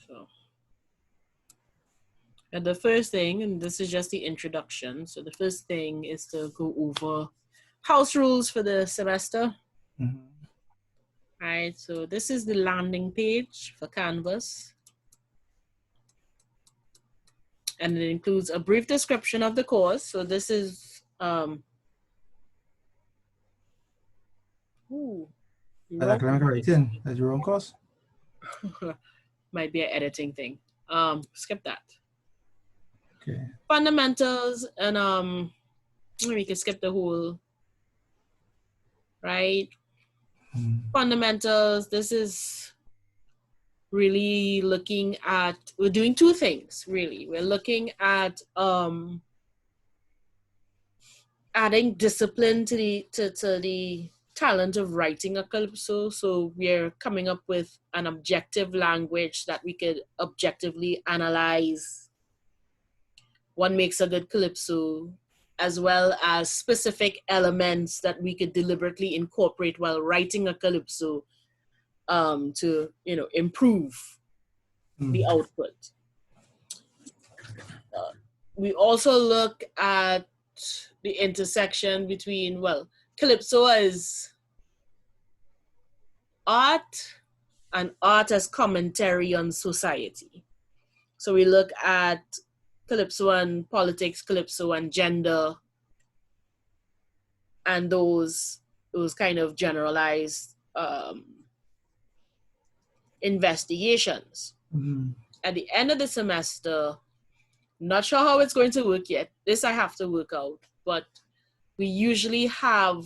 So, and the first thing, and this is just the introduction. So the first thing is to go over house rules for the semester. Mm-hmm. Right, so this is the landing page for Canvas. And it includes a brief description of the course. So this is, Academic writing, that's your own course. might be an editing thing. Skip that. Okay. Fundamentals, and we can skip the whole, right? Fundamentals, this is really looking at, we're doing two things, really. We're looking at adding discipline to the talent of writing a calypso. So we're coming up with an objective language that we could objectively analyze what makes a good calypso, as well as specific elements that we could deliberately incorporate while writing a calypso to, improve the output. We also look at the intersection between, calypso is art and art as commentary on society. So we look at calypso and politics, calypso and gender, and those kind of generalized investigations. At the end of the semester, not sure how it's going to work yet. This I have to work out, but we usually have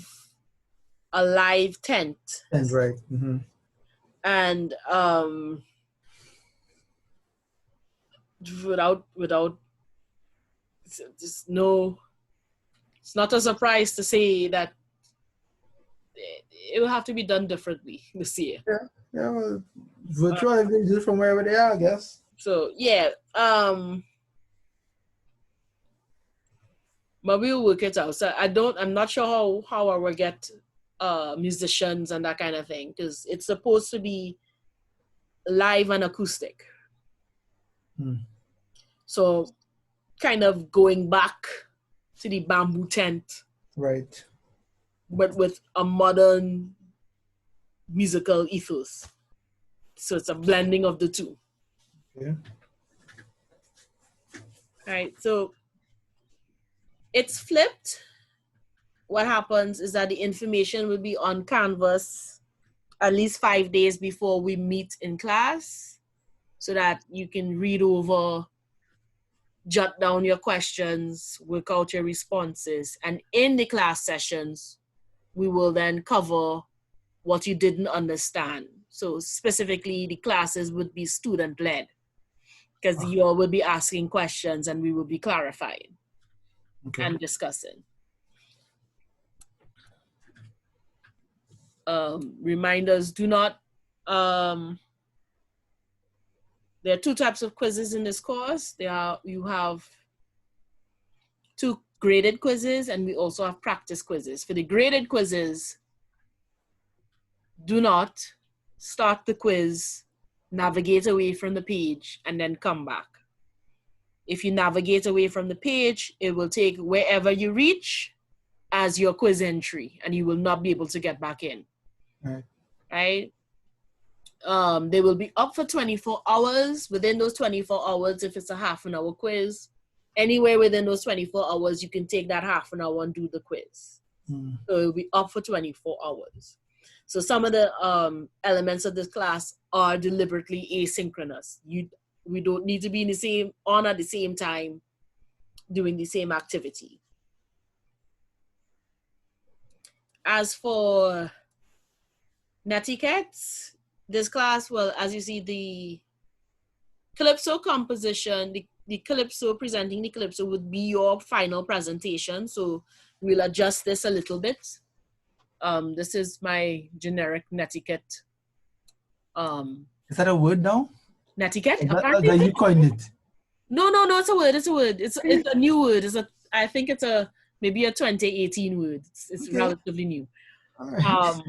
a live tent. That's right. And without just no, it's not a surprise to say that it will have to be done differently this year. Yeah, well, virtual they do it from wherever they are, I guess. So yeah, but we'll work it out. So I'm not sure how I will get musicians and that kind of thing, because it's supposed to be live and acoustic. So kind of going back to the bamboo tent. Right. But with a modern musical ethos. So it's a blending of the two. Yeah. All right, so it's flipped. What happens is that the information will be on Canvas at least 5 days before we meet in class, so that you can read over, jot down your questions, work out your responses, and in the class sessions, we will then cover what you didn't understand. So specifically, the classes would be student-led, because you all will be asking questions and we will be clarifying and discussing. Reminders, do not, there are two types of quizzes in this course. You have 2 graded quizzes, and we also have practice quizzes. For the graded quizzes, do not start the quiz, navigate away from the page, and then come back. If you navigate away from the page, it will take wherever you reach as your quiz entry, and you will not be able to get back in. Right? They will be up for 24 hours. Within those 24 hours, if it's a half-an-hour quiz, anywhere within those 24 hours, you can take that half an hour and do the quiz. So it'll be up for 24 hours. So some of the elements of this class are deliberately asynchronous. We don't need to be on at the same time doing the same activity. As for netiquette, this class, well, as you see, the calypso composition, the calypso, presenting the calypso would be your final presentation. So we'll adjust this a little bit. This is my generic netiquette. Is that a word now? Netiquette? That you coined it. No, it's a word. It's a word. It's a new word. I think it's maybe a 2018 word. It's okay. Relatively new. All right.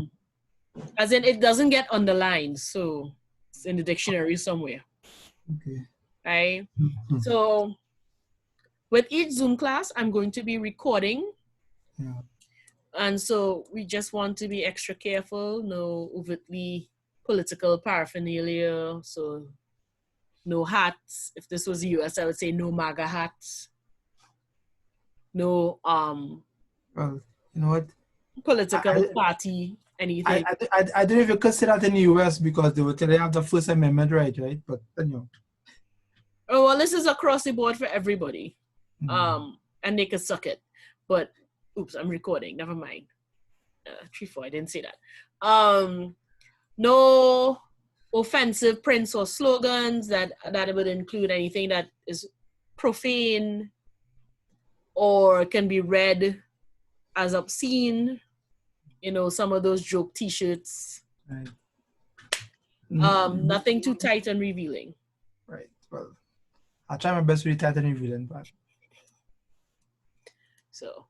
As in, it doesn't get underlined, so it's in the dictionary somewhere. Okay. right? Mhm. So with each Zoom class, I'm going to be recording. Yeah. And so we just want to be extra careful, no overtly political paraphernalia. So no hats. If this was the US, I would say no MAGA hats. No Well, you know what? political party, anything. I don't even consider that in the US because they will tell you have the First Amendment right? But you know. Oh well, this is across the board for everybody. Mm. And they could suck it. But oops, I'm recording. Never mind. 3-4, I didn't say that. No offensive prints or slogans that would include anything that is profane or can be read as obscene. You know, some of those joke T-shirts. Right. Nothing too tight and revealing. Right. Well, I'll try my best to be tight and revealing, but So,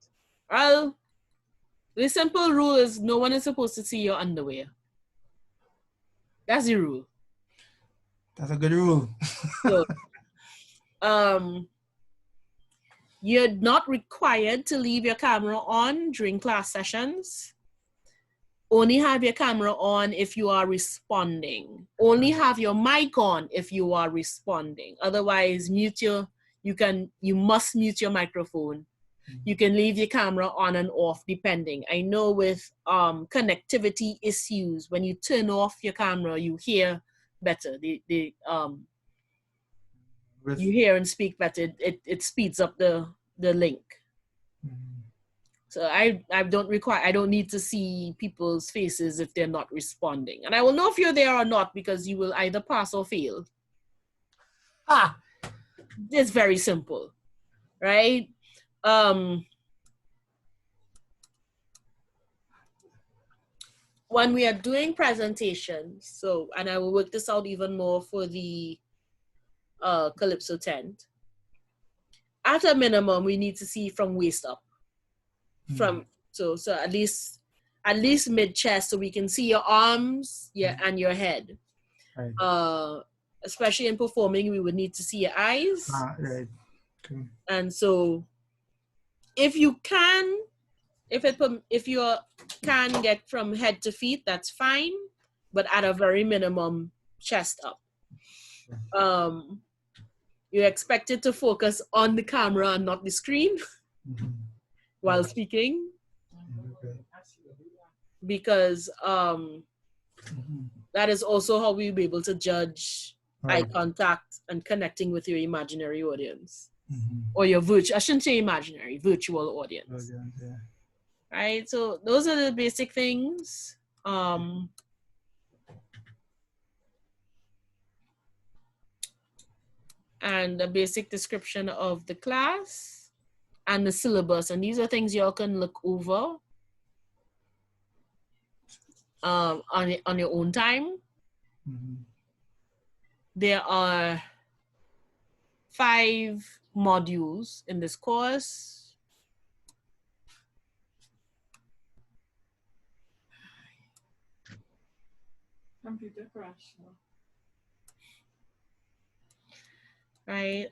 well, the simple rule is no one is supposed to see your underwear. That's the rule. that's a good rule. So, you're not required to leave your camera on during class sessions. Only have your camera on if you are responding. Only have your mic on if you are responding. Otherwise, you must mute your microphone. You can leave your camera on and off depending. I know with connectivity issues, when you turn off your camera, you hear better. You hear and speak better. It speeds up the link. So I don't need to see people's faces if they're not responding. And I will know if you're there or not because you will either pass or fail. It's very simple, right? When we are doing presentations, and I will work this out even more for the Calypso tent, at a minimum, we need to see from waist up. So at least mid-chest so we can see your arms and your head. Right. Especially in performing, we would need to see your eyes. Right. Okay. And so if you can get from head to feet, that's fine, but at a very minimum, chest up. You're expected to focus on the camera and not the screen while speaking, because that is also how we'll be able to judge eye contact and connecting with your imaginary audience or your I shouldn't say imaginary, virtual audience. Right, so those are the basic things. And a basic description of the class and the syllabus. And these are things y'all can look over on your own time. There are 5 modules in this course. Computer crash. Right.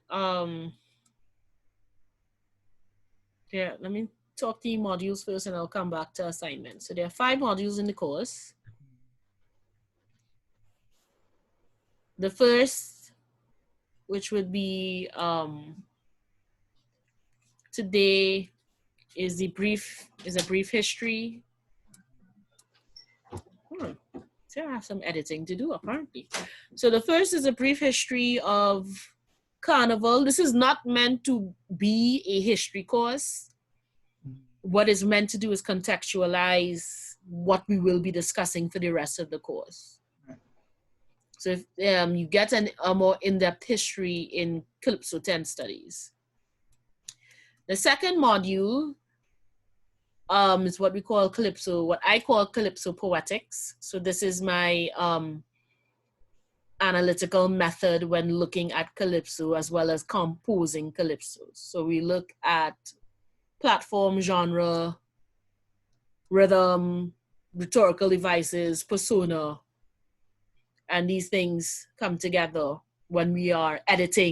Yeah, let me talk the modules first and I'll come back to assignments. So there are 5 modules in the course. The first, which would be today, is a brief history. So I have some editing to do apparently. So the first is a brief history of Carnival. This is not meant to be a history course. What is meant to do is contextualize what we will be discussing for the rest of the course. So if you get a more in-depth history in Calypso 10 studies. The second module is what we call what I call Calypso poetics. So this is my analytical method when looking at Calypso as well as composing Calypso. So we look at platform, genre, rhythm, rhetorical devices, persona, and these things come together when we are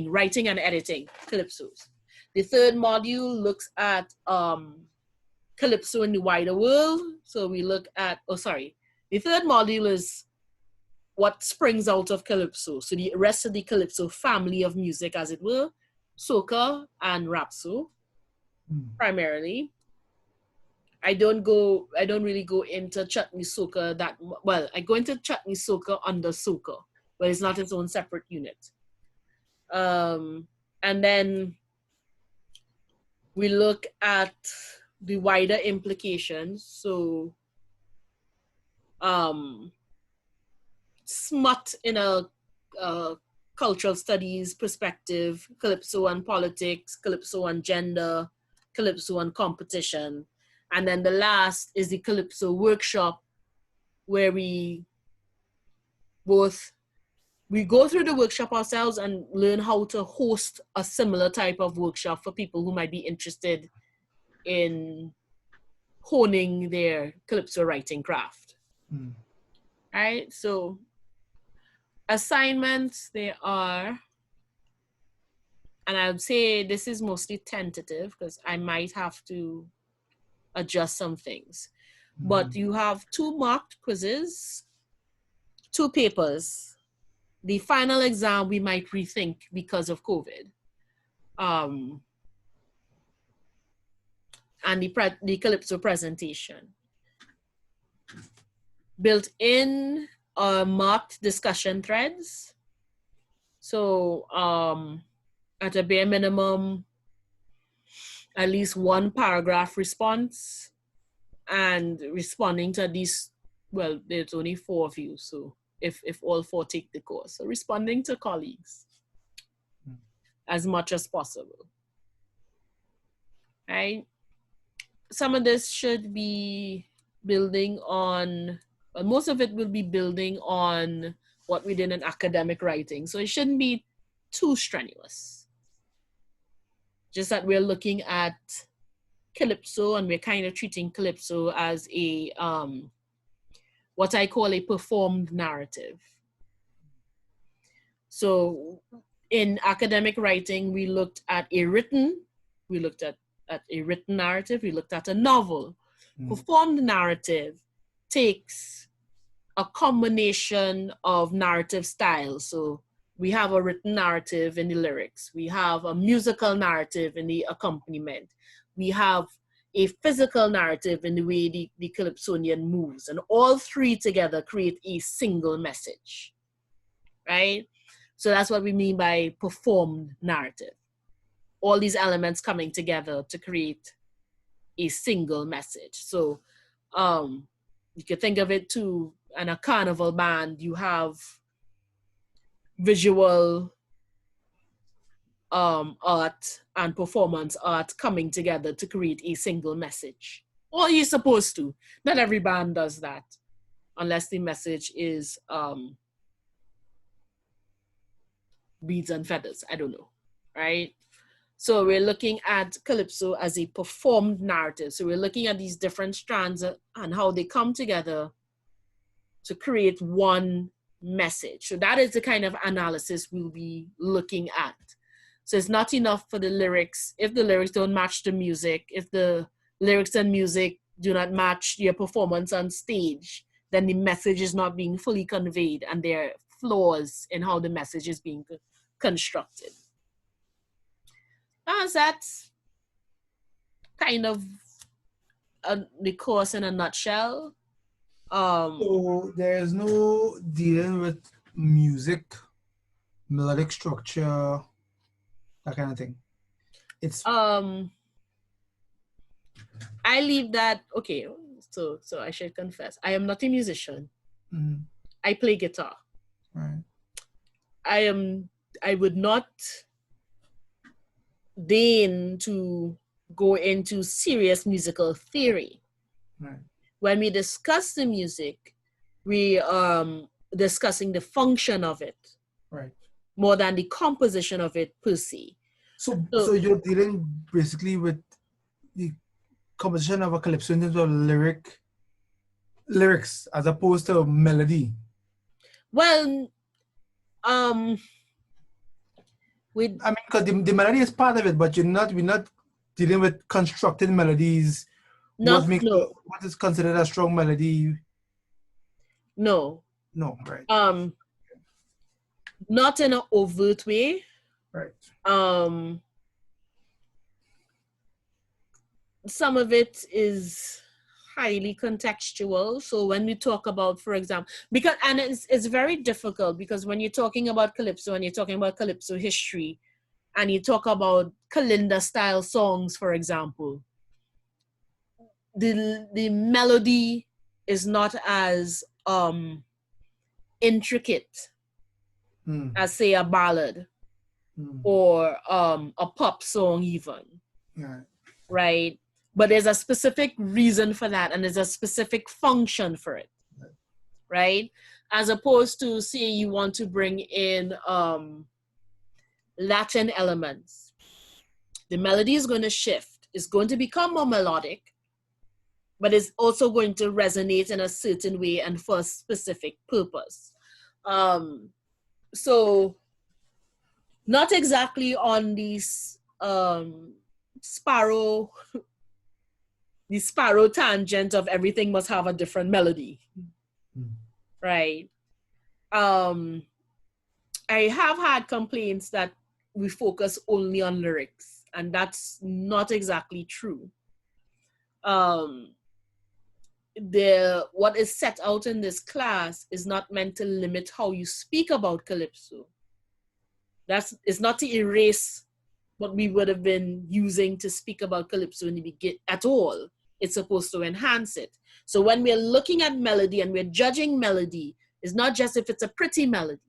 writing and editing calypsos. The third module looks at calypso in the wider world. So we look at, the third module is what springs out of calypso. So the rest of the calypso family of music, as it were, soca and rhapso, primarily. I don't really go into chutney soca I go into chutney soca under soca, but it's not its own separate unit. And then we look at the wider implications. So smut in a cultural studies perspective, calypso and politics, calypso and gender, calypso and competition. And then the last is the calypso workshop, where we go through the workshop ourselves and learn how to host a similar type of workshop for people who might be interested in honing their calypso writing craft. Right? So assignments, they are, and I would say this is mostly tentative because I might have to adjust some things. But you have 2 marked quizzes, 2 papers. The final exam we might rethink because of COVID. And the Calypso presentation. Built in marked discussion threads. So at a bare minimum, at least 1 paragraph response, and responding to these, well, there's only 4 of you, so if all 4 take the course. So responding to colleagues as much as possible, right? Some of this should be building on, well, most of it will be building on what we did in academic writing. So it shouldn't be too strenuous. Just that we're looking at calypso and we're kind of treating calypso as a, what I call a performed narrative. So in academic writing, we looked at a written narrative, we looked at a novel. Performed narrative takes a combination of narrative styles. So we have a written narrative in the lyrics. We have a musical narrative in the accompaniment. We have a physical narrative in the way the calypsonian moves. And all 3 together create a single message, right? So that's what we mean by performed narrative. All these elements coming together to create a single message. So you could think of it too, in a carnival band, you have visual art and performance art coming together to create a single message. Or you're supposed to. Not every band does that, unless the message is beads and feathers. I don't know, right? So we're looking at calypso as a performed narrative. So we're looking at these different strands and how they come together to create one message. So that is the kind of analysis we'll be looking at. So it's not enough for the lyrics. If the lyrics don't match the music, if the lyrics and music do not match your performance on stage, then the message is not being fully conveyed and there are flaws in how the message is being constructed. That's kind of the course in a nutshell. So there's no dealing with music, melodic structure, that kind of thing. It's I leave that. Okay, so I should confess, I am not a musician. I play guitar. Right. I would not deign to go into serious musical theory. Right. When we discuss the music, we discussing the function of it, right, more than the composition of it per se. So you're dealing basically with the composition of a calypso in terms of lyrics as opposed to melody. Well, I mean, because the melody is part of it, but we're not dealing with constructed melodies. Not, no, What is considered a strong melody? no. No, right. Not in an overt way. Right. Some of it is highly contextual. So when we talk about, for example, and it's very difficult because when you're talking about calypso and you're talking about calypso history and you talk about kalinda style songs, for example, the melody is not as intricate as, say, a ballad or a pop song even. Yeah. Right? But there's a specific reason for that and there's a specific function for it. Right? As opposed to, say, you want to bring in Latin elements. The melody is going to shift. It's going to become more melodic, but it's also going to resonate in a certain way and for a specific purpose. So not exactly on these sparrow tangent of everything must have a different melody. Right? I have had complaints that we focus only on lyrics, and that's not exactly true. What is set out in this class is not meant to limit how you speak about calypso. It's not to erase what we would have been using to speak about calypso in the beginning at all. It's supposed to enhance it. So when we're looking at melody and we're judging melody, it's not just if it's a pretty melody,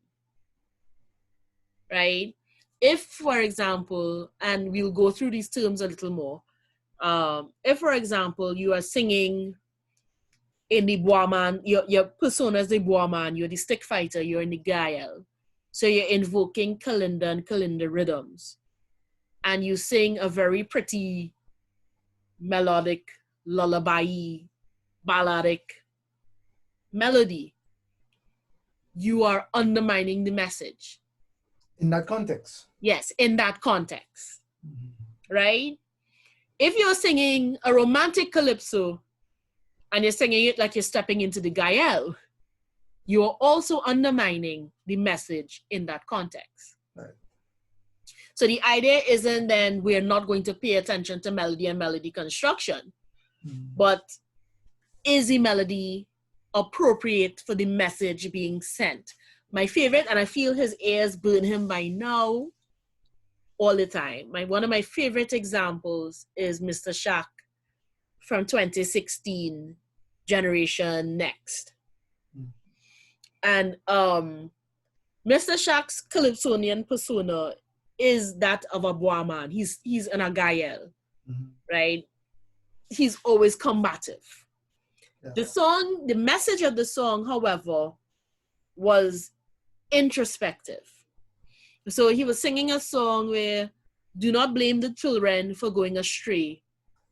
right? If, for example, and we'll go through these terms a little more, if, for example, you are singing in the Boaman, your persona is the Boaman, you're the stick fighter, you're in the Gael. So you're invoking kalinda and kalinda rhythms. And you sing a very pretty, melodic, lullaby, balladic melody. You are undermining the message. In that context. Yes, in that context. Right? If you're singing a romantic calypso and you're singing it like you're stepping into the Gael, you're also undermining the message in that context. Right. So the idea isn't then we're not going to pay attention to melody and melody construction, but is the melody appropriate for the message being sent? My favorite, and I feel his ears burn him by now all the time. One of my favorite examples is Mr. Shaq from 2016, Generation Next. And Mr. Shaq's calypsonian persona is that of a Boaman. He's an Agael, right? He's always combative. Yeah. The message of the song, however, was introspective. So he was singing a song where do not blame the children for going astray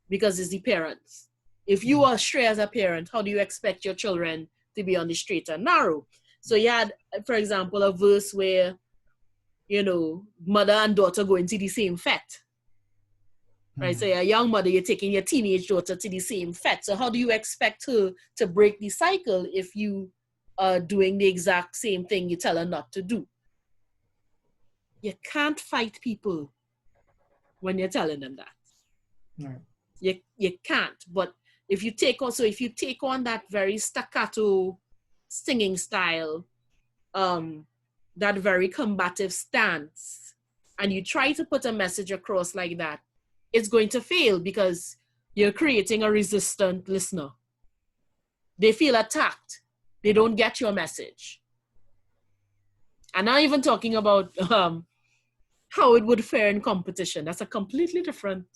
because it's the parents. If you are astray as a parent, how do you expect your children to be on the straight and narrow? So you had, for example, a verse where, mother and daughter going to the same fete. Right? So you're a young mother, you're taking your teenage daughter to the same fete. So how do you expect her to break the cycle if you are doing the exact same thing you tell her not to do? You can't fight people when you're telling them that. No. You can't. But if you take on that very staccato singing style, that very combative stance, and you try to put a message across like that, it's going to fail because you're creating a resistant listener. They feel attacked. They don't get your message. I'm not even talking about how it would fare in competition. That's a completely different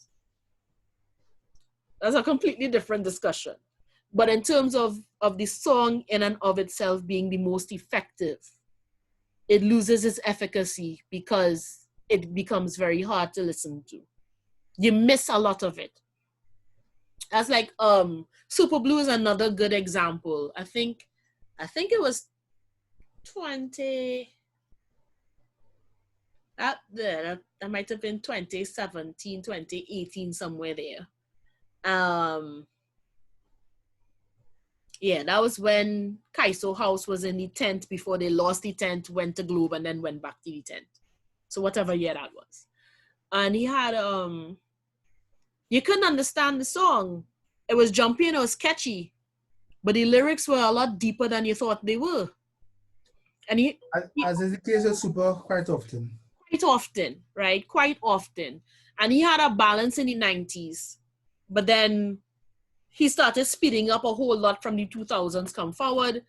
discussion. But in terms of the song in and of itself being the most effective, it loses its efficacy because it becomes very hard to listen to. You miss a lot of it. That's like Super Blue is another good example. I think it was That might have been 2017, 2018, somewhere there. Yeah, that was when Kaiso House was in the tent before they lost the tent, went to Globe, and then went back to the tent. So whatever year that was. And he had, you couldn't understand the song. It was jumpy and it was catchy, but the lyrics were a lot deeper than you thought they were. And as is the case with Super quite often. Quite often, right? Quite often. And he had a balance in the 90s, but then he started speeding up a whole lot from the 2000s come forward,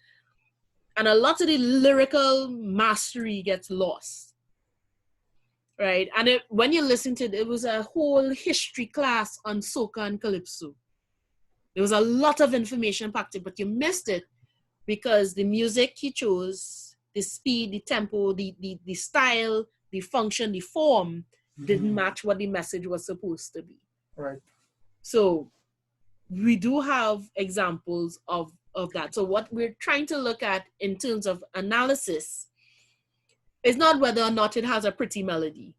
and a lot of the lyrical mastery gets lost, right? And when you listen to it, it was a whole history class on soca and calypso. There was a lot of information packed in, but you missed it because the music he chose, the speed, the tempo, the style, the function, the form didn't match what the message was supposed to be. Right. So we do have examples of that. So what we're trying to look at in terms of analysis is not whether or not it has a pretty melody,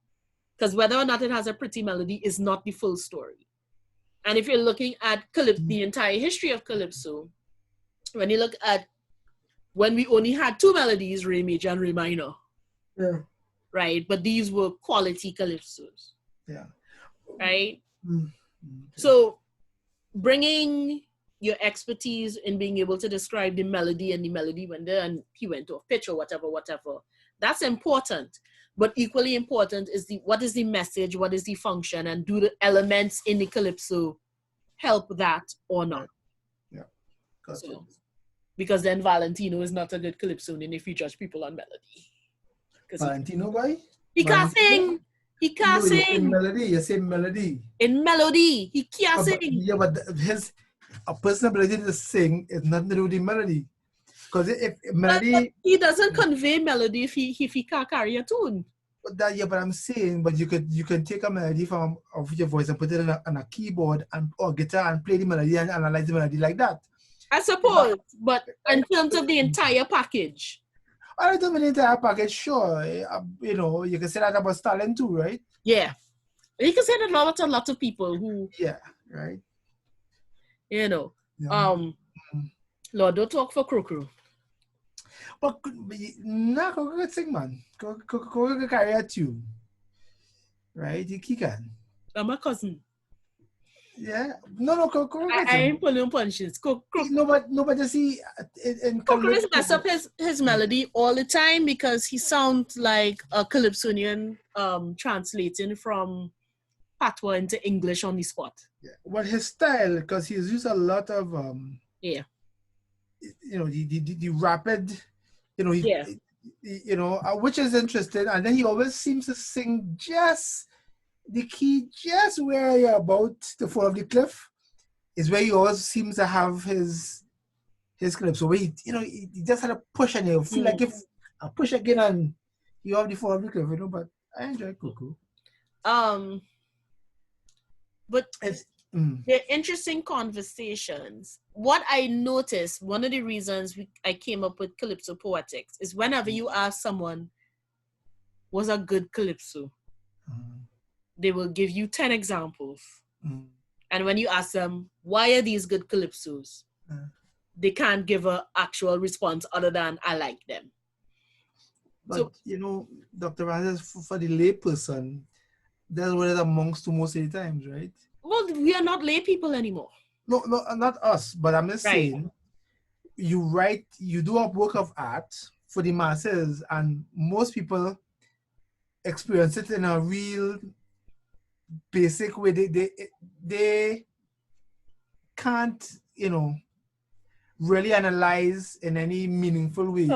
because whether or not it has a pretty melody is not the full story. And if you're looking at the entire history of calypso, when you look at when we only had two melodies, Re major and Re minor, right? But these were quality calypsos, right? So bringing your expertise in being able to describe the melody and the melody when and he went off pitch or whatever, that's important. But equally important is what is the message, what is the function, and do the elements in the calypso help that or not? Yeah, gotcha. So, because then Valentino is not a good calypsonian if you judge people on melody. Valentino, why? He can't sing. He can't sing. You say melody. In melody, he can't sing. Yeah, but a person's ability to sing is nothing to do with the melody. Because if melody, but he doesn't convey melody if he can't carry a tune. But I'm saying, but you can take a melody of your voice and put it on a keyboard or guitar and play the melody and analyze the melody like that. I suppose, but in terms of the entire package. I don't mean the entire package, sure. You can say that about Stalin too, right? Yeah. You can say that about a lot of people who... Yeah, right. Lord, don't talk for Krokro. But Krokro can sing, man. Krokro can carry a tune. Right? He can. I'm a cousin. Yeah. No, Krokro can sing. I ain't pulling punches. No, but you see... Krokro is mess up his melody all the time because he sounds like a Calypsonian translating from Patois into English on the spot. Yeah. Well, his style, because he's used a lot of... the rapid... which is interesting. And then he always seems to sing just... The key just where you're about to fall off the cliff is where he always seems to have his clip. So where he just had a push and you feel like if I push again and you have the fall off the cliff, but I enjoy Krokro. But they're interesting conversations. What I noticed, one of the reasons I came up with Calypso Poetics is whenever you ask someone, what's a good Calypso? They will give you 10 examples. And when you ask them, why are these good calypsos? They can't give an actual response other than, I like them. But, Dr. Rances, for the lay person, that's what it amounts to most of the times, right? Well, we are not lay people anymore. No, not us. But I'm just saying, you do a work of art for the masses, and most people experience it in a real... basic way. They can't really analyze in any meaningful way.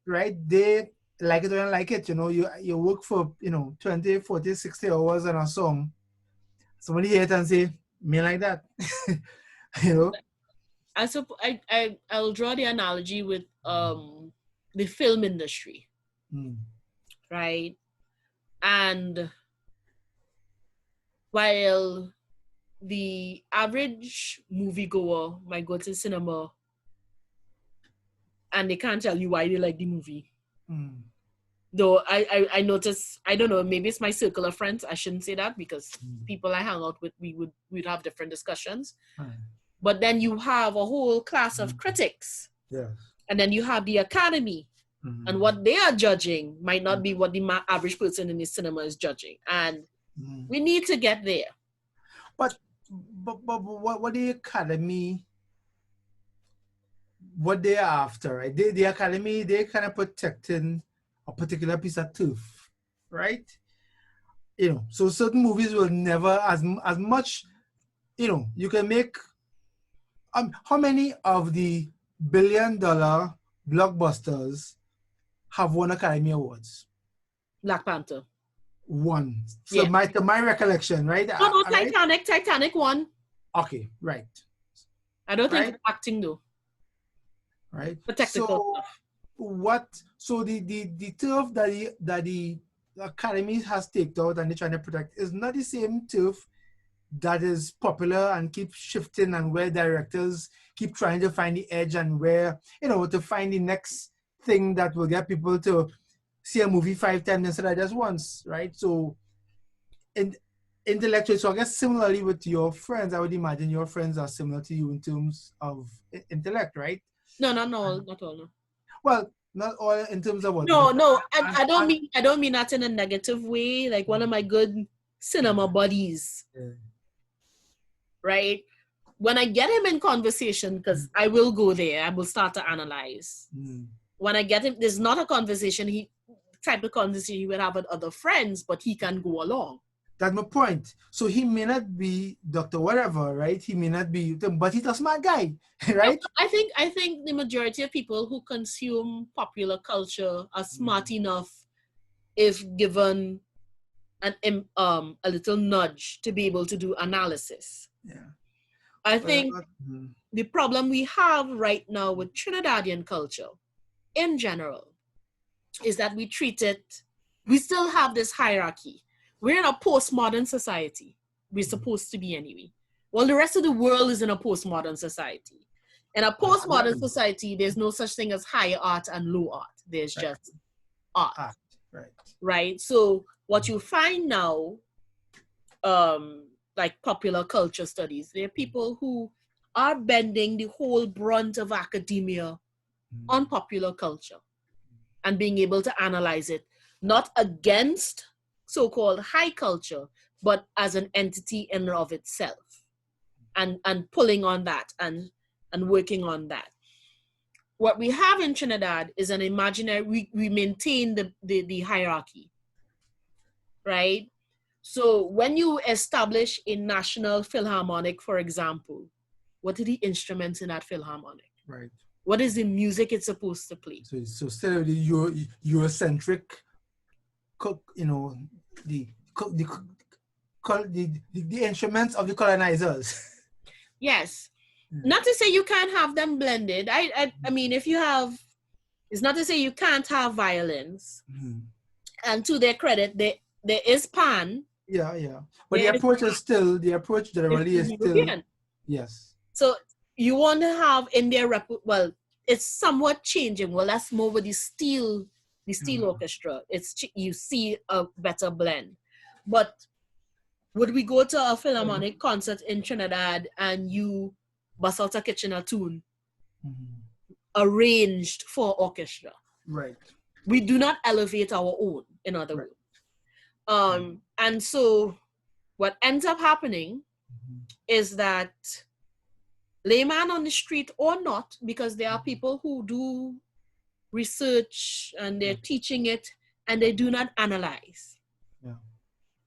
Right? They like it or don't like it. You work for 20, 40, 60 hours on a song. Somebody hear it and say, me like that. I'll draw the analogy with the film industry. Right? And while the average moviegoer might go to the cinema and they can't tell you why they like the movie. Though I notice, I don't know, maybe it's my circle of friends. I shouldn't say that because people I hang out with, we'd have different discussions. But then you have a whole class of critics. Yes. And then you have the academy. And what they are judging might not be what the average person in the cinema is judging. And we need to get there. But what the academy, what they're after, right? The academy, they're kind of protecting a particular piece of turf, right? You know, so certain movies will never as much, you know, you can make, how many of the billion-dollar blockbusters have won Academy Awards? Black Panther. One. So yeah. my recollection, right? No, Titanic. Right? Titanic won. Okay, right. I don't think acting though. Right. The technical stuff. So the turf that the Academy has taken out and they're trying to protect is not the same turf that is popular and keeps shifting, and where directors keep trying to find the edge and where, you know, to find the next thing that will get people to see a movie 5 times instead of just once, right? So intellectually, so I guess similarly with your friends, I would imagine your friends are similar to you in terms of intellect, right? No, not all. No. Well, not all in terms of what? No. I don't mean that in a negative way. Like one of my good cinema buddies, right? When I get him in conversation, because I will go there, I will start to analyze. When I get him, there's not a conversation type of conversation he would have with other friends, but he can go along. That's my point. So he may not be Dr. Whatever, right? He may not be, but he's a smart guy, right? I think the majority of people who consume popular culture are smart enough if given a little nudge to be able to do analysis. Yeah. I think the problem we have right now with Trinidadian culture in general is that we still have this hierarchy. We're in a postmodern society. We're supposed to be anyway. Well, the rest of the world is in a postmodern society. In a postmodern society, there's no such thing as high art and low art. There's just art. Right? So what you find now, like popular culture studies, there are people who are bending the whole brunt of academia on popular culture and being able to analyze it, not against so-called high culture, but as an entity in and of itself, and pulling on that and working on that. What we have in Trinidad is an imaginary, we maintain the hierarchy, right? So when you establish a national philharmonic, for example, what are the instruments in that philharmonic? Right. What is the music it's supposed to play? So instead of the Eurocentric, you know, the instruments of the colonizers. Yes. Not to say you can't have them blended. I mean, if you have, it's not to say you can't have violins. And to their credit, there is pan. Yeah. But the approach generally is still European. Yes. So you want to have in their well, it's somewhat changing. Well, that's more with the steel orchestra. You see a better blend. But would we go to a philharmonic concert in Trinidad and you bust out a Kitchener tune arranged for orchestra? Right. We do not elevate our own, in other words. And so what ends up happening is that layman on the street or not, because there are people who do research and they're teaching it and they do not analyze.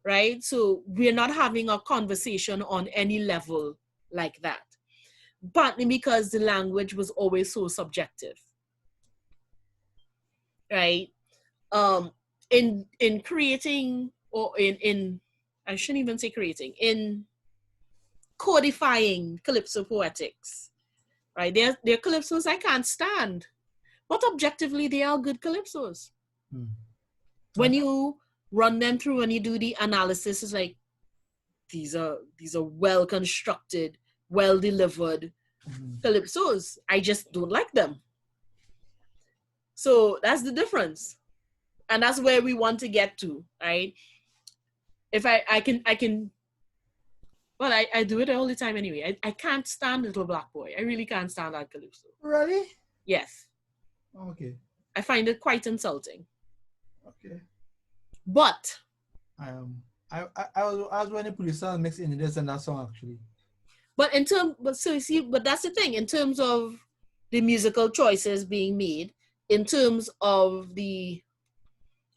Right? So we're not having a conversation on any level like that. Partly because the language was always so subjective. Right? In creating, or in I shouldn't even say creating, in codifying calypso poetics, right? They're calypsos I can't stand, but objectively they are good calypsos. When you run them through and you do the analysis, it's like these are well constructed, well delivered calypsos. I just don't like them. So that's the difference. And that's where we want to get to, right? If I can, well, I do it all the time anyway. I can't stand Little Black Boy. I really can't stand that calypso. Really? Yes. Okay. I find it quite insulting. Okay. But I was when the police mixed in this and that song actually. But so you see, but that's the thing, in terms of the musical choices being made, in terms of the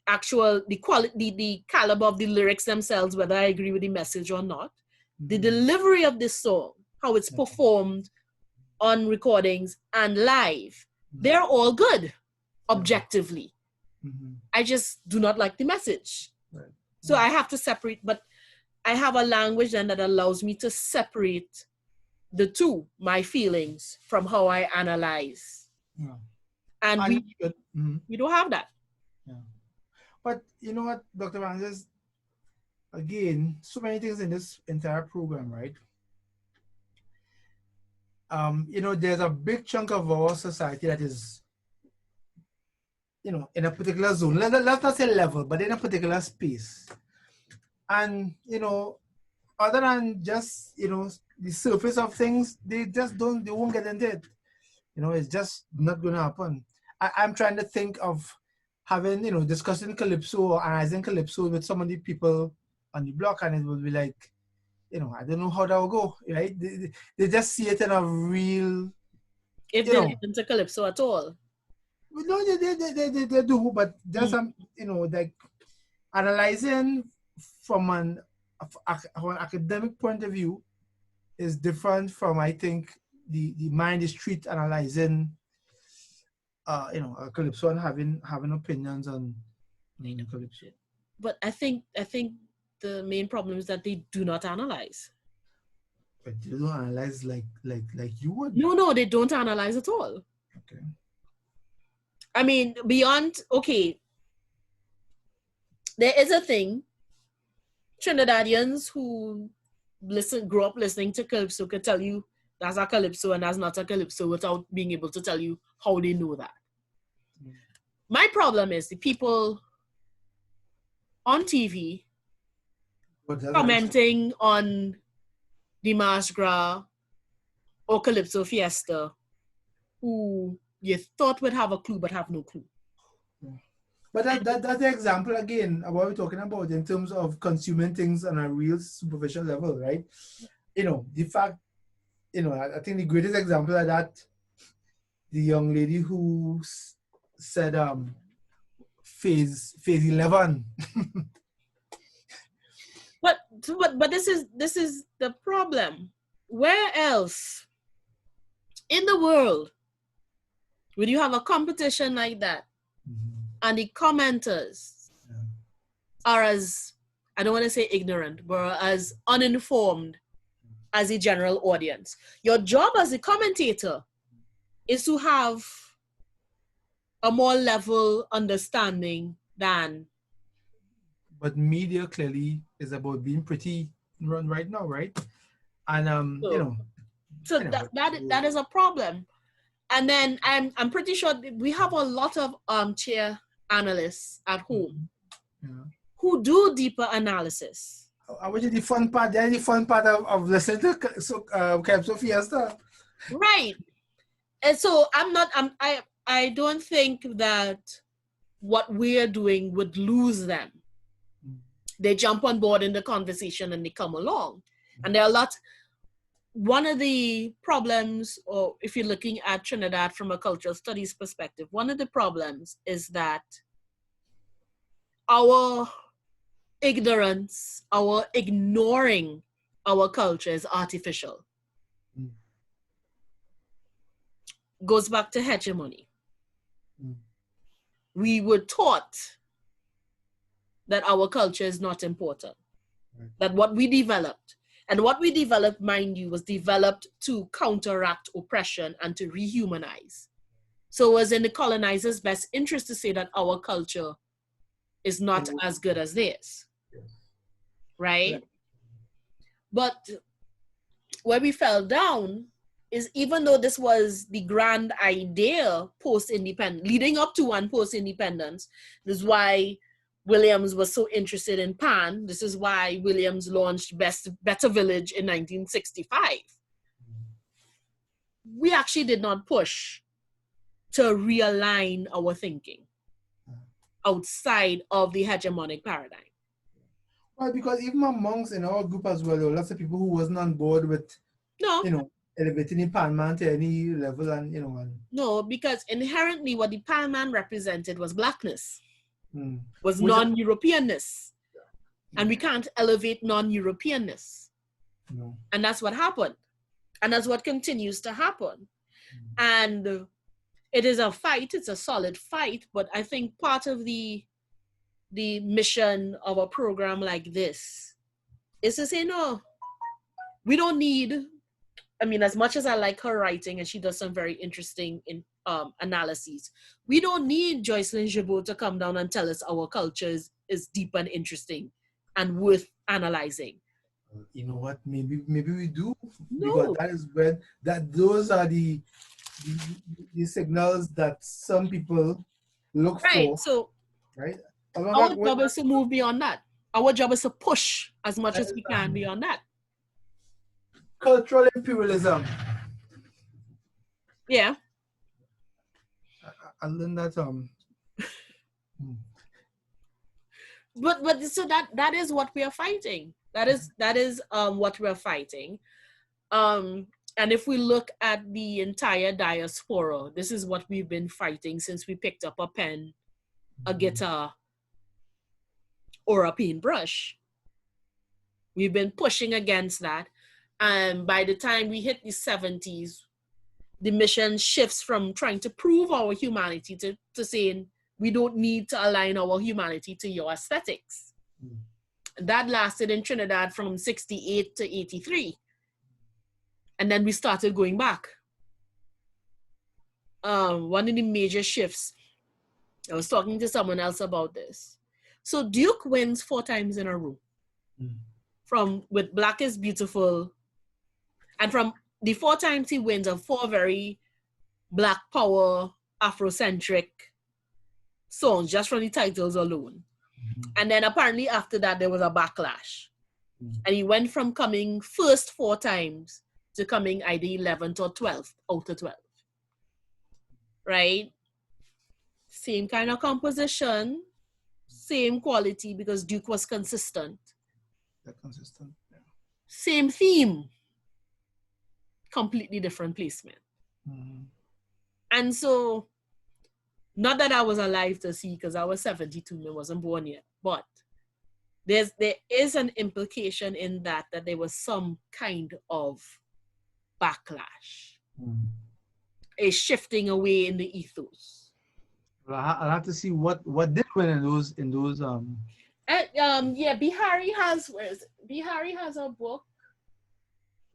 actual, the quality, the caliber of the lyrics themselves, whether I agree with the message or not, the delivery of this song, how it's performed on recordings and live, they're all good, objectively. I just do not like the message. Right. So I have to separate, but I have a language then that allows me to separate the two, my feelings, from how I analyze. Yeah. And we don't have that. Yeah. But you know what, Dr. Francis, again, so many things in this entire program, right? You know, there's a big chunk of our society that is, you know, in a particular zone. Let's not say level, but in a particular space. And, you know, other than just, you know, the surface of things, they won't get into it. You know, it's just not going to happen. I'm trying to think of having, you know, discussing Calypso or analyzing Calypso with some of the people on the block, and it will be like, you know, I don't know how that will go, right? They just see it in a real... If they listen to Calypso at all. No, they do, but just, you know, like analyzing from an academic point of view is different from, I think, the mind, the street analyzing, you know, Calypso and having opinions on Calypso. But I think the main problem is that they do not analyze. But you don't analyze like you would. No, they don't analyze at all. Okay. I mean, beyond, okay, there is a thing, Trinidadians who grew up listening to Calypso could tell you that's a Calypso and that's not a Calypso without being able to tell you how they know that. My problem is the people on TV commenting on the Mardi Gras or Calypso Fiesta who you thought would have a clue but have no clue. But that's the example again of what we're talking about in terms of consuming things on a real superficial level, right? You know, the fact, you know, I think the greatest example of that, the young lady who said phase 11. But this is the problem. Where else in the world would you have a competition like that? And the commenters are as, I don't want to say ignorant, but as uninformed as the general audience. Your job as a commentator is to have a more level understanding than... But media clearly is about being pretty right now, right? And you know. So that is a problem. And then I'm pretty sure we have a lot of armchair analysts at home who do deeper analysis. Which is the fun part? That's the fun part of listening to Calypso Fiesta. Right. And so I don't think that what we're doing would lose them. They jump on board in the conversation and they come along. And there are lots. One of the problems, or if you're looking at Trinidad from a cultural studies perspective, one of the problems is that our ignorance, our ignoring our culture is artificial. Goes back to hegemony. We were taught that our culture is not important, that what we developed, and what we developed, mind you, was developed to counteract oppression and to rehumanize. So it was in the colonizers' best interest to say that our culture is not as good as theirs, right? But where we fell down is even though this was the grand idea post-independence, leading up to and post-independence, this is why Williams was so interested in Pan. This is why Williams launched Better Village in 1965. We actually did not push to realign our thinking outside of the hegemonic paradigm. Well, because even amongst in our group as well, there were lots of people who wasn't on board with, elevating the Pan Man to any level, and No, because inherently what the Pan Man represented was blackness, was non-Europeanness, and we can't elevate non-Europeanness. No. And that's what happened, and that's what continues to happen. And it is a fight. It's a solid fight, but I think part of the mission of a program like this is to say, no, we don't need, as much as I like her writing, and she does some very interesting analyses, we don't need Joycelyn Gibault to come down and tell us our culture is deep and interesting and worth analyzing. You know what? Maybe we do. No. Because that is when those are the signals that some people look for. So right. Our job is to move beyond that. Our job is to push as much as we can beyond that. Cultural imperialism. Yeah. I learned that. But so that is what we are fighting. That is what we're fighting. And if we look at the entire diaspora, this is what we've been fighting since we picked up a pen, a guitar, or a paintbrush. We've been pushing against that. And by the time we hit the 70s, the mission shifts from trying to prove our humanity to saying we don't need to align our humanity to your aesthetics. That lasted in Trinidad from 68 to 83. And then we started going back. One of the major shifts, I was talking to someone else about this. So Duke wins 4 times in a row. With Black is Beautiful. And from the 4 times he wins are 4 very Black power, Afrocentric songs, just from the titles alone. And then apparently after that, there was a backlash. And he went from coming first 4 times to coming either 11th or 12th out of 12. Right? Same kind of composition, same quality, because Duke was consistent. Consistent, yeah. Same theme, completely different placement. And so, not that I was alive to see, because I was 72 and I wasn't born yet, but there is an implication in that there was some kind of backlash, a shifting away in the ethos. Well, I'll have to see what did win in those. Yeah, Bihari has. Where is it? Bihari has a book.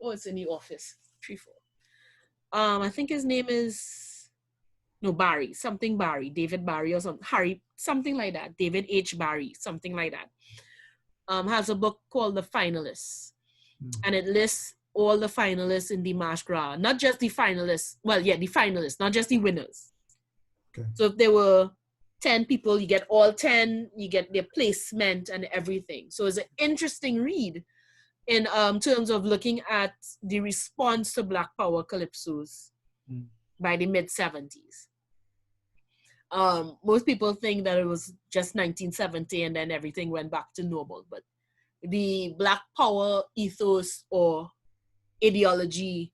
Oh, it's in the office. 3-4. I think his name is Barry, something Barry, David Barry or something, Harry, something like that. David H. Barry, something like that. Has a book called The Finalists, and it lists all the finalists in the Mardi Gras, not just the finalists. Well, yeah, the finalists, not just the winners. Okay. So if there were 10 people, you get all 10, you get their placement and everything. So it's an interesting read in terms of looking at the response to Black Power calypsos by the mid-70s. Most people think that it was just 1970 and then everything went back to normal, but the Black Power ethos or ideology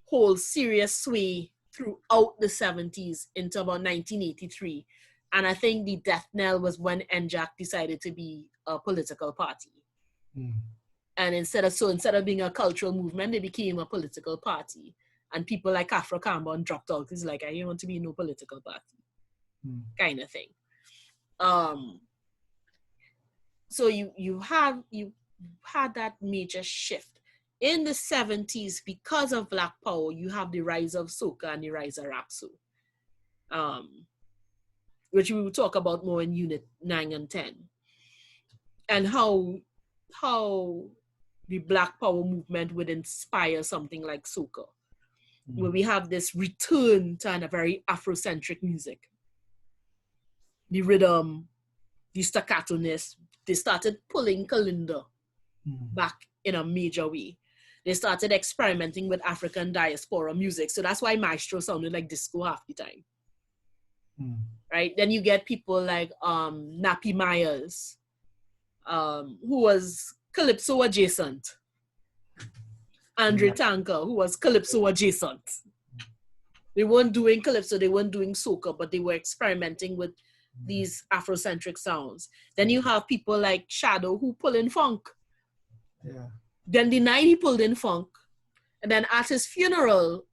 holds serious sway throughout the 70s into about 1983. And I think the death knell was when NJAC decided to be a political party. And instead of being a cultural movement, they became a political party. And people like Afro Cambon dropped out. It's like, I don't want to be no political party, kind of thing. So you had that major shift. In the 70s, because of Black Power, you have the rise of soca and the rise of Rapso, which we will talk about more in Unit 9 and 10, and how the Black Power movement would inspire something like soca, where we have this return to a very Afrocentric music. The rhythm, the staccato-ness, they started pulling Kalinda back in a major way. They started experimenting with African diaspora music. So that's why Maestro sounded like disco half the time. Right? Then you get people like Nappy Myers, who was Calypso adjacent. Andre Tanker, who was Calypso adjacent. They weren't doing Calypso, they weren't doing soca, but they were experimenting with these Afrocentric sounds. Then you have people like Shadow who pull in funk. Yeah. Then the night he pulled in funk. And then at his funeral,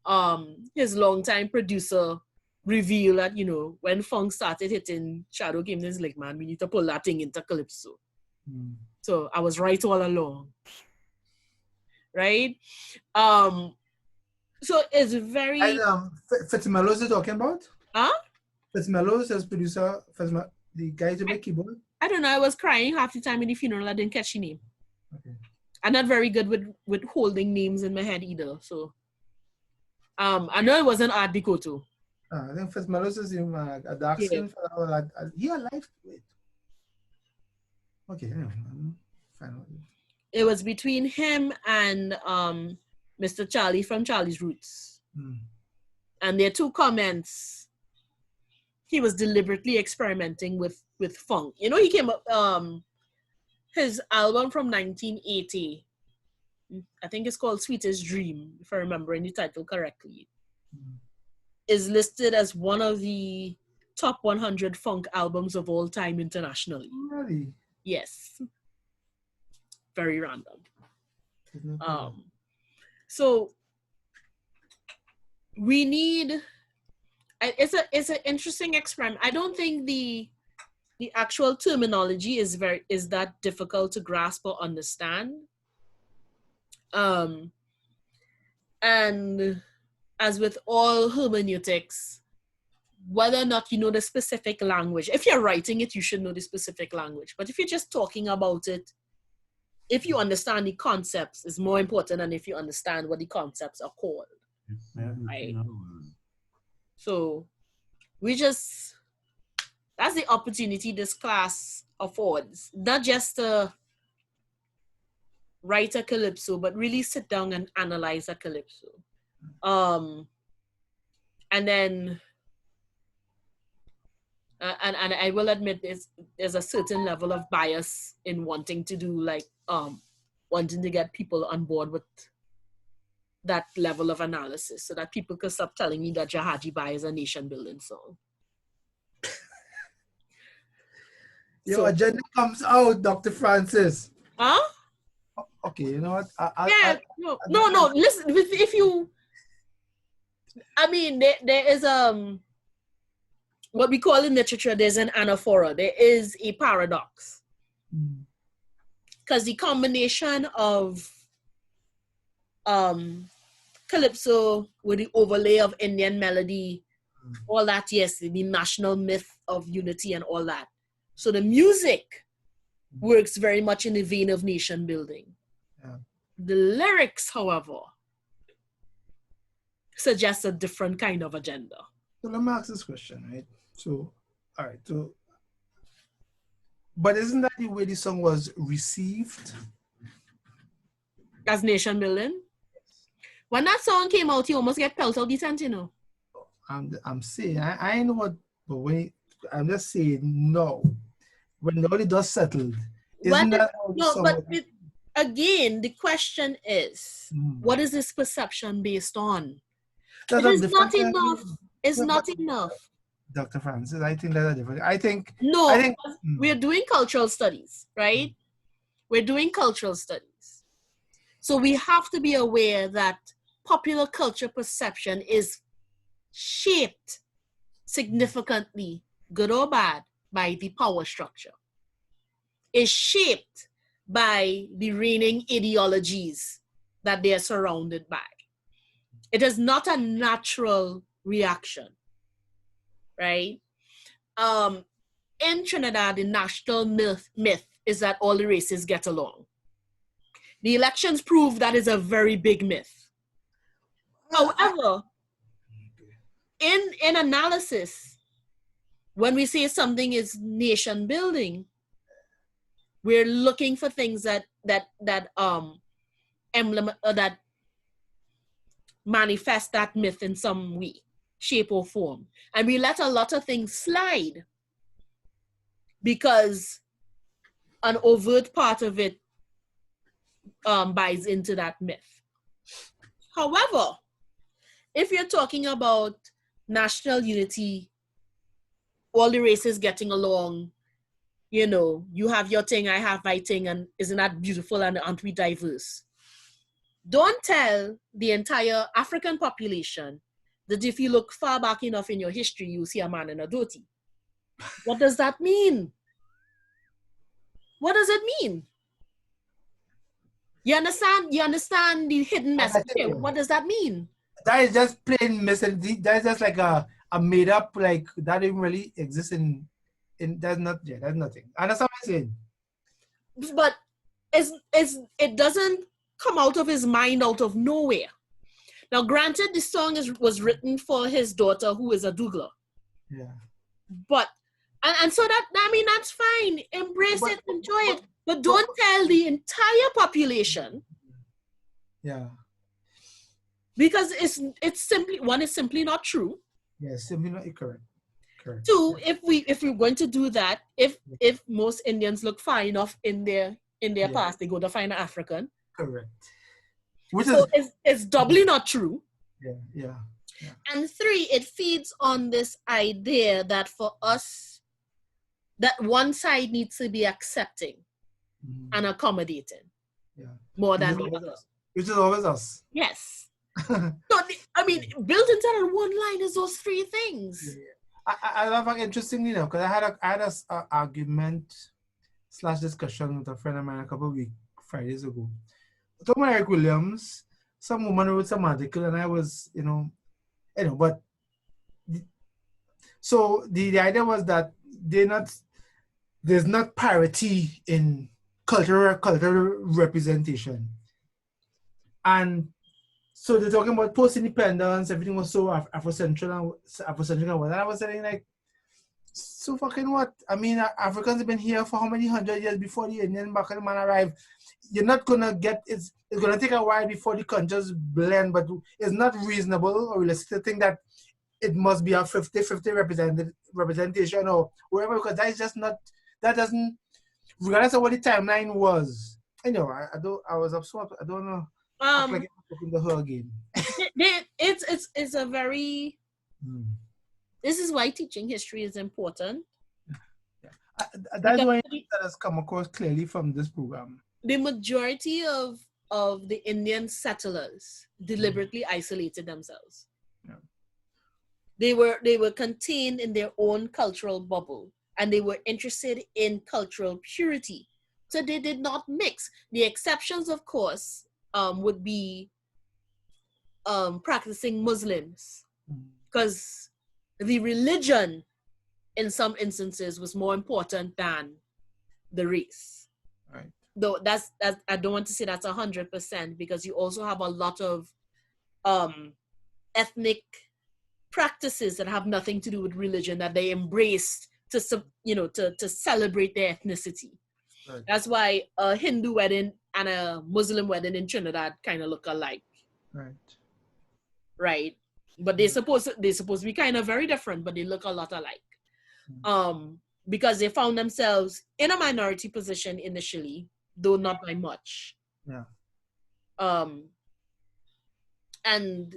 his longtime producer revealed that, you know, when funk started hitting, Shadow came to his like, man, we need to pull that thing into Calypso. So I was right all along. Right? So it's very... And Fitzmellows you're talking about? Huh? Fitzmellows as producer, the guy to make keyboard? I don't know. I was crying half the time in the funeral. I didn't catch the name. Okay. I'm not very good with holding names in my head either. So I know it wasn't Art Bikoto. I think Fitzmellows is a dark skin fellow. He alive? Wait. Okay, anyway, fine. It was between him and Mr. Charlie from Charlie's Roots. And their two comments, he was deliberately experimenting with funk. You know, he came up, his album from 1980, I think it's called Sweetest Dream, if I remember the title correctly, is listed as one of the top 100 funk albums of all time internationally. Really? Yes. Very random. So we need, it's an interesting experiment. I don't think the actual terminology is that difficult to grasp or understand. And as with all hermeneutics, whether or not you know the specific language, if you're writing it, you should know the specific language. But if you're just talking about it, if you understand the concepts, is more important than if you understand what the concepts are called. Right? So that's the opportunity this class affords. Not just to write a calypso, but really sit down and analyze a calypso. And then, and I will admit there's a certain level of bias in wanting to do wanting to get people on board with that level of analysis so that people could stop telling me that Jahaji Bai is a nation building song. Your agenda comes out, Dr. Francis. Huh? Okay, you know what? No. Listen, if you, I mean, there is what we call in literature, there's an anaphora. There is a paradox. Because the combination of calypso with the overlay of Indian melody, all that, yes, the national myth of unity and all that. So the music works very much in the vein of nation building. Yeah. The lyrics, however, suggest a different kind of agenda. So let me ask this question, right? So, all right, so, but isn't that the way the song was received? As nation building? When that song came out, you almost get pelted out the tent, you know. I'm saying, I know what, but wait, I'm just saying, no. When all the dust settled, isn't that how the song was? Again, the question is, what is this perception based on? It is not enough. It's not enough. Dr. Francis, I think that's different. I think we're doing cultural studies, right? We're doing cultural studies. So we have to be aware that popular culture perception is shaped significantly, good or bad, by the power structure. Is shaped by the reigning ideologies that they are surrounded by. It is not a natural reaction, right? In Trinidad, the national myth is that all the races get along. The elections prove that is a very big myth. However, in analysis, when we say something is nation building, we're looking for things that emblem that manifest that myth in some way, shape, or form. And we let a lot of things slide because an overt part of it buys into that myth. However, if you're talking about national unity, all the races getting along, you know, you have your thing, I have my thing, and isn't that beautiful, and aren't we diverse? Don't tell the entire African population that if you look far back enough in your history, you see a man in a dhoti. What does that mean? What does it mean? You understand? You understand the hidden message here? What does that mean? That is just plain missing. That is just like a made up, like that didn't really exist in that's not, yeah, that's nothing. And that's what I'm saying. But it doesn't come out of his mind out of nowhere. Now, granted, the song was written for his daughter, who is a Dougla. Yeah. But and so that, I mean, that's fine. Embrace it, enjoy it, but don't tell the entire population. Yeah. Because it's simply, one, is simply not true. Yeah, simply not correct. Correct. Two, if we're going to do that, if most Indians look far enough in their past, they go to find an African. Correct. It's doubly not true. Yeah. And three, it feeds on this idea that for us, that one side needs to be accepting and accommodating more than the other. Which is always us. Yes. So, I mean, built into that one line is those three things. Yeah. I love it, interestingly, because I had a argument / discussion with a friend of mine a couple of Fridays ago. Talking about Eric Williams, some woman wrote some article, and I was, but so the idea was that there's not parity in cultural representation, and so they're talking about post-independence, everything was so Afrocentric and I was saying, like, so fucking what? I mean, Africans have been here for how many 100 years before the Indian back man arrived. You're not gonna get, it's gonna take a while before the countries blend, but it's not reasonable or realistic to think that it must be a 50-50 representation or whatever, because that is just not, that doesn't, regardless of what the timeline was. I was absorbed. I don't know. Like I'm the her again. It's a very. This is why teaching history is important. That's why that has come across clearly from this program. The majority of the Indian settlers deliberately isolated themselves. Yeah. They were contained in their own cultural bubble, and they were interested in cultural purity. So they did not mix. The exceptions, of course, would be practicing Muslims, because the religion in some instances was more important than the race. Right. Though that's I don't want to say that's 100%, because you also have a lot of ethnic practices that have nothing to do with religion that they embraced to celebrate their ethnicity. Right. That's why a Hindu wedding and a Muslim wedding in Trinidad kind of look alike. Right. But they're supposed to be kind of very different, but they look a lot alike. Because they found themselves in a minority position initially, though not by much. Yeah. And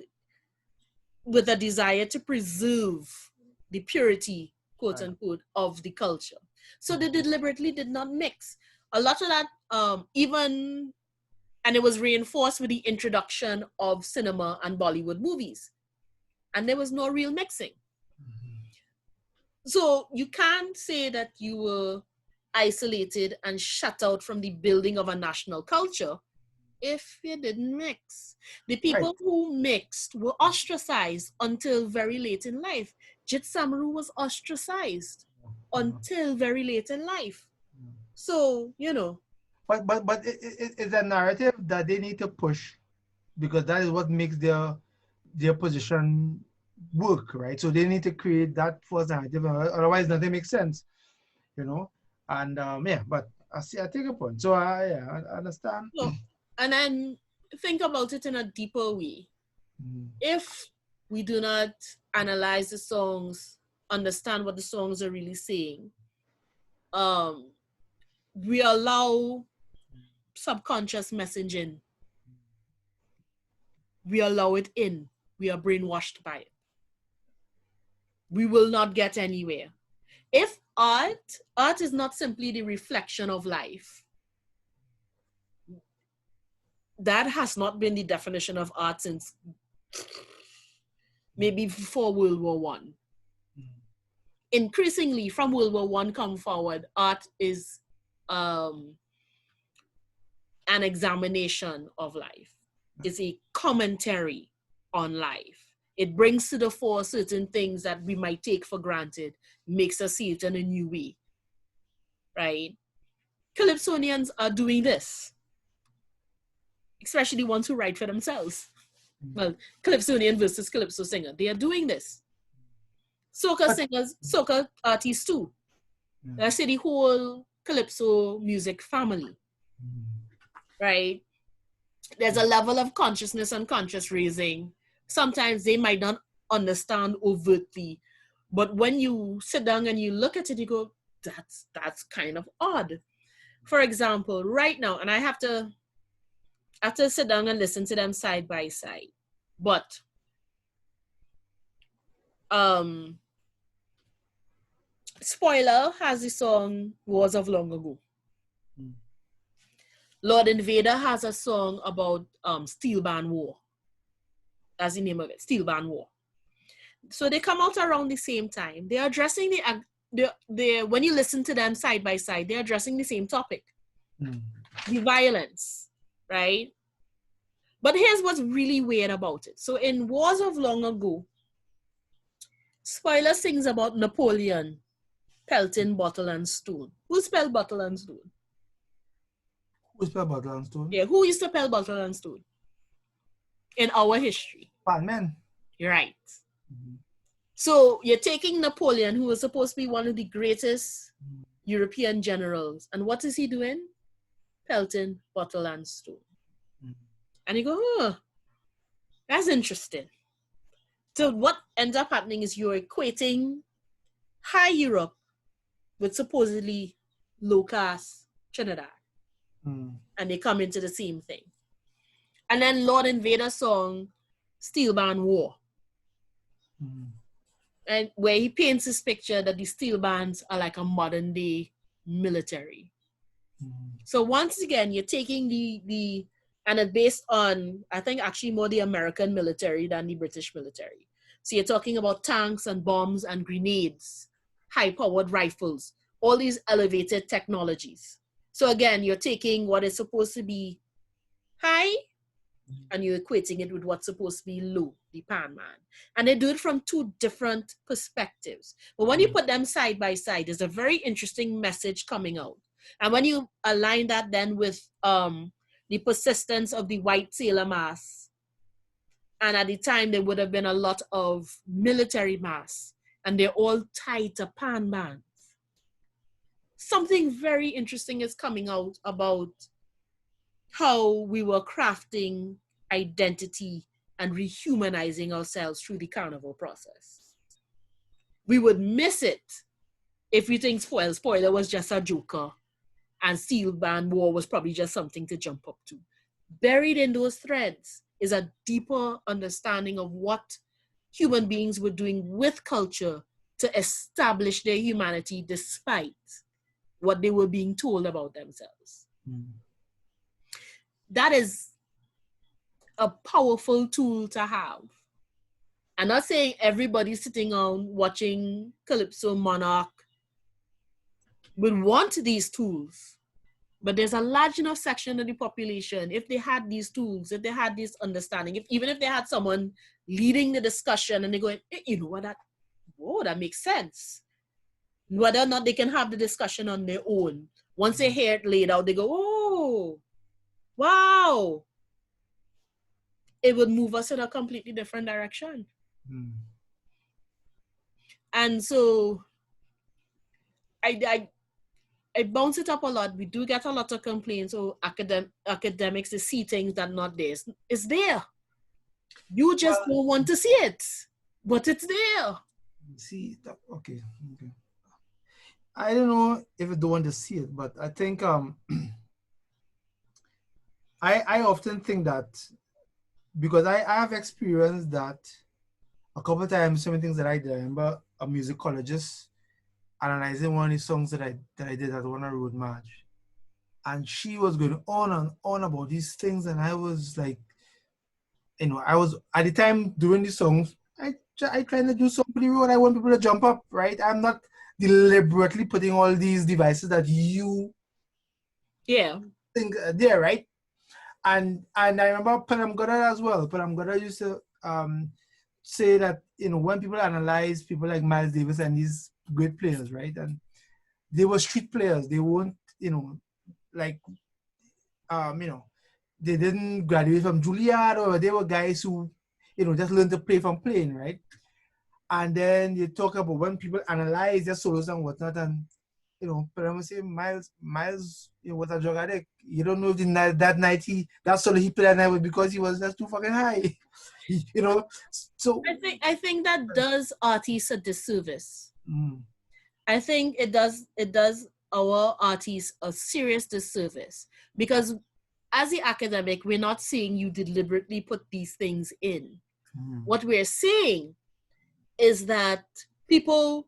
with a desire to preserve the purity, quote unquote, of the culture. So they deliberately did not mix. A lot of that, and it was reinforced with the introduction of cinema and Bollywood movies. And there was no real mixing. So you can't say that you were isolated and shut out from the building of a national culture if you didn't mix. The people who mixed were ostracized until very late in life. Jit Samaru was ostracized until very late in life. So, but it's a narrative that they need to push because that is what makes their position work, right? So they need to create that false narrative, otherwise nothing makes sense, you know. And yeah, but I take a point. So I understand. So, and then think about it in a deeper way. If we do not analyze the songs, understand what the songs are really saying, we allow subconscious messaging. We allow it in. We are brainwashed by it. We will not get anywhere. If art is not simply the reflection of life. That has not been the definition of art since maybe before World War One. Increasingly, from World War One come forward, art is an examination of life. It's a commentary on life. It brings to the fore certain things that we might take for granted, makes us see it in a new way, right? Calypsonians are doing this, especially ones who write for themselves. Well, Calypsonian versus Calypso singer, they are doing this. Soca singers, soca artists too. I say the whole Calypso music family, right? There's a level of consciousness and conscious raising. Sometimes they might not understand overtly, but when you sit down and you look at it, you go, that's kind of odd. For example, right now, and I have to sit down and listen to them side by side. But Spoiler has the song Wars of Long Ago. Lord Invader has a song about Steel Band War. That's the name of it, Steel Band War. So they come out around the same time. They're addressing the when you listen to them side by side, they're addressing the same topic. The violence, right? But here's what's really weird about it. So in Wars of Long Ago, Spoiler sings about Napoleon pelting bottle and stone. Who spelled bottle and stone? Who spelled bottle and stone? Yeah, who used to pelt bottle and stone? In our history. Batman. You're right. So you're taking Napoleon, who was supposed to be one of the greatest European generals, and what is he doing? Pelting bottle and stone. And you go, oh, that's interesting. So what ends up happening is you're equating high Europe with supposedly low-caste Trinidad. And they come into the same thing. And then Lord Invader's song, Steel Band War. And where he paints this picture that the steel bands are like a modern day military. So once again, you're taking the and it's based on, I think actually more the American military than the British military. So you're talking about tanks and bombs and grenades, high-powered rifles, all these elevated technologies. So again, you're taking what is supposed to be high and you're equating it with what's supposed to be low, the Pan Man. And they do it from two different perspectives. But when you put them side by side, there's a very interesting message coming out. And when you align that then with the persistence of the white sailor mass, and at the time there would have been a lot of military mass, and they're all tied to Pan bands. Something very interesting is coming out about how we were crafting identity and rehumanizing ourselves through the carnival process. We would miss it if we think Spoiler was just a joker and Steel Band War was probably just something to jump up to. Buried in those threads is a deeper understanding of what human beings were doing with culture to establish their humanity despite what they were being told about themselves. That is a powerful tool to have. I'm not saying everybody sitting on watching Calypso Monarch would want these tools, but there's a large enough section of the population, if they had these tools, if they had this understanding, even if they had someone leading the discussion and they go, you know what, that makes sense. Whether or not they can have the discussion on their own. Once they hear it laid out, they go, oh, wow, it would move us in a completely different direction. Mm. And so I bounce it up a lot. We do get a lot of complaints. Oh, academics, they see things that not there. It's there. You just don't want to see it, but it's there. See, okay. I don't know if I don't want to see it, but I think I often think that because I have experienced that a couple of times. Some things that I did. I remember a musicologist analyzing one of the songs that I did at one road march, and she was going on and on about these things, and I was like, I was at the time doing the songs. I trying to do something pretty road. I want people to jump up, right? I'm not deliberately putting all these devices that you think are there, right? And I remember Panam Goddard as well. Panam Goddard used to say that when people analyze people like Miles Davis and these great players, right? And they were street players. They weren't, like they didn't graduate from Juilliard, or they were guys who, just learned to play from playing, right? And then you talk about when people analyze their solos and whatnot, and but I'm gonna say Miles, was a drug addict. You don't know if that night that solo he played that night was because he was just too fucking high. So I think that does artists a disservice. Mm. I think it does our artists a serious disservice, because as the academic, we're not saying you deliberately put these things in. Mm. What we're saying is that people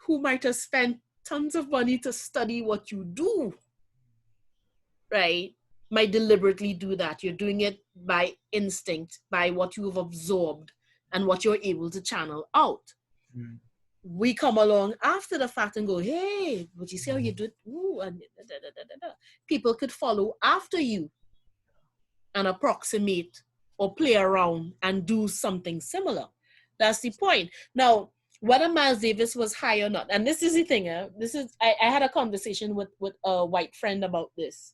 who might have spent tons of money to study what you do, right, might deliberately do that. You're doing it by instinct, by what you've absorbed and what you're able to channel out. Mm. We come along after the fact and go, hey, would you see how you do it? Ooh, and da, da, da, da, da. People could follow after you and approximate or play around and do something similar. That's the point. Now, whether Miles Davis was high or not, and this is the thing, I had a conversation with a white friend about this.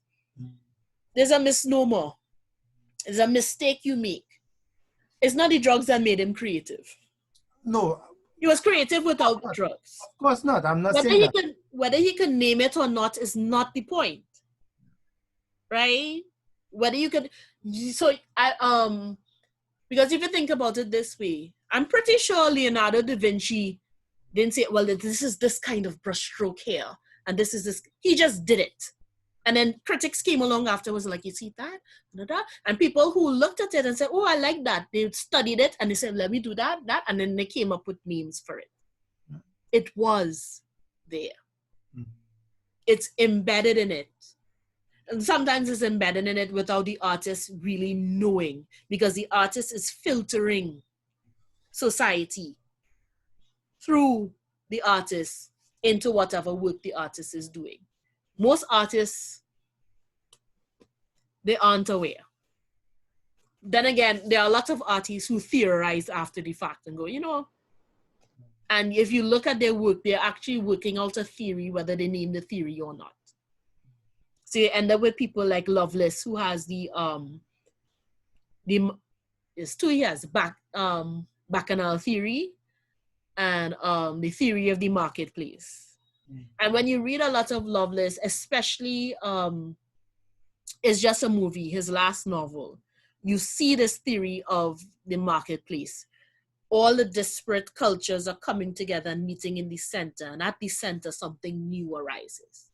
There's a misnomer. It's a mistake you make. It's not the drugs that made him creative. No. He was creative without drugs. Of course not. I'm not saying that. Whether he can name it or not is not the point. Right? Whether you could, because if you think about it this way, I'm pretty sure Leonardo da Vinci didn't say, well, this is this kind of brushstroke here, and this is this. He just did it. And then critics came along afterwards like, you see that? And people who looked at it and said, oh, I like that. They studied it and they said, let me do that. And then they came up with memes for it. It was there. It's embedded in it. And sometimes it's embedded in it without the artist really knowing, because the artist is filtering society through the artist into whatever work the artist is doing. Most artists, they aren't aware. Then again, there are a lot of artists who theorize after the fact and go, and if you look at their work, they're actually working out a theory, whether they name the theory or not. So you end up with people like Loveless, who has it's 2 years back, Bacchanal theory and the theory of the marketplace. And when you read a lot of Loveless, especially It's Just a Movie, his last novel, you see this theory of the marketplace. All the disparate cultures are coming together and meeting in the center, and at the center something new arises.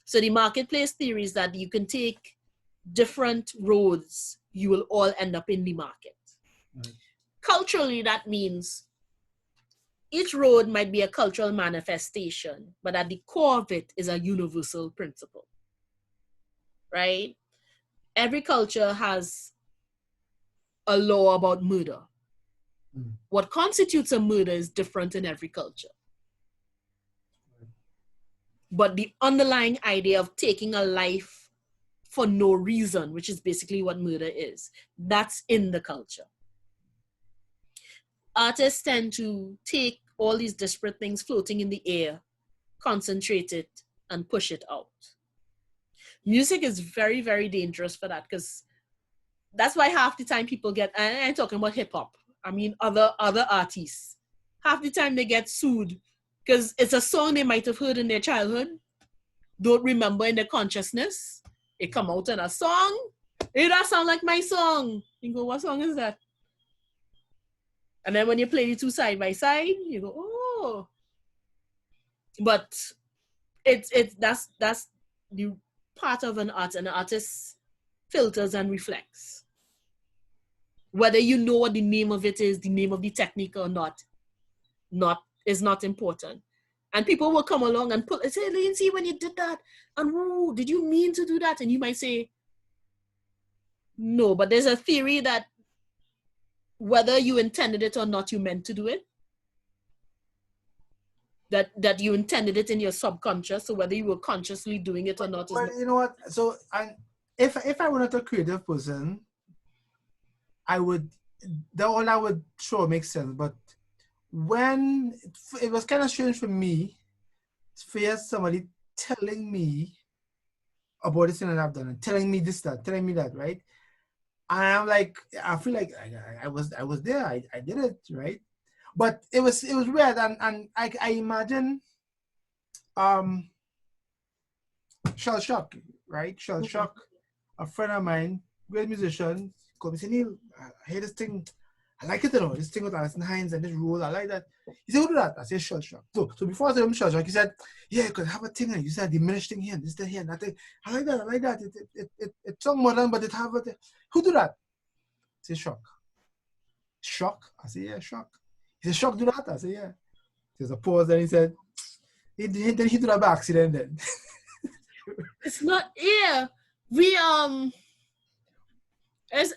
So the marketplace theory is that you can take different roads, you will all end up in the market. Culturally, that means each road might be a cultural manifestation, but at the core of it is a universal principle, right? Every culture has a law about murder. What constitutes a murder is different in every culture. But the underlying idea of taking a life for no reason, which is basically what murder is, that's in the culture. Artists tend to take all these disparate things floating in the air, concentrate it, and push it out. music is very, very dangerous for that, because that's why half the time people get, and I'm talking about hip hop, I mean other artists, half the time they get sued because it's a song they might have heard in their childhood, don't remember in their consciousness. It come out in a song. Hey, that sound like my song. You go, what song is that? And then when you play the two side by side, you go, oh. But that's the part of an art, and the artist filters and reflects. Whether you know what the name of it is, the name of the technique or not is not important. And people will come along and say, Lindsay, when you did that, and woo, did you mean to do that? And you might say, no, but there's a theory that whether you intended it or not, you meant to do it. That you intended it in your subconscious, so whether you were consciously doing it or not. But you know what? So, if I were not a creative person, I would sure make sense. But when it was kind of strange for me, for somebody telling me about this thing that I've done and telling me this, that, telling me that, right? And I'm like, I feel like I was there, I did it, right? But it was weird, and I imagine Shell Shock, right? Shell Shock, a friend of mine, great musician, called me, said, Neil, I hear this thing, I like it, you know, this thing with Alison Hines and this rule, I like that. He said, who do that? I said, Shell Shock. So before I said Shell Shock, he said, yeah, because I have a thing, and you said diminished thing here, and this thing here, and that thing. I like that. It's so modern, but it have a thing. Who do that? I said, Shock. Shock? I said, yeah, Shock. He said, Shock do that? I said, yeah. There's a pause, then he said, he do that by accident then. It's not, yeah.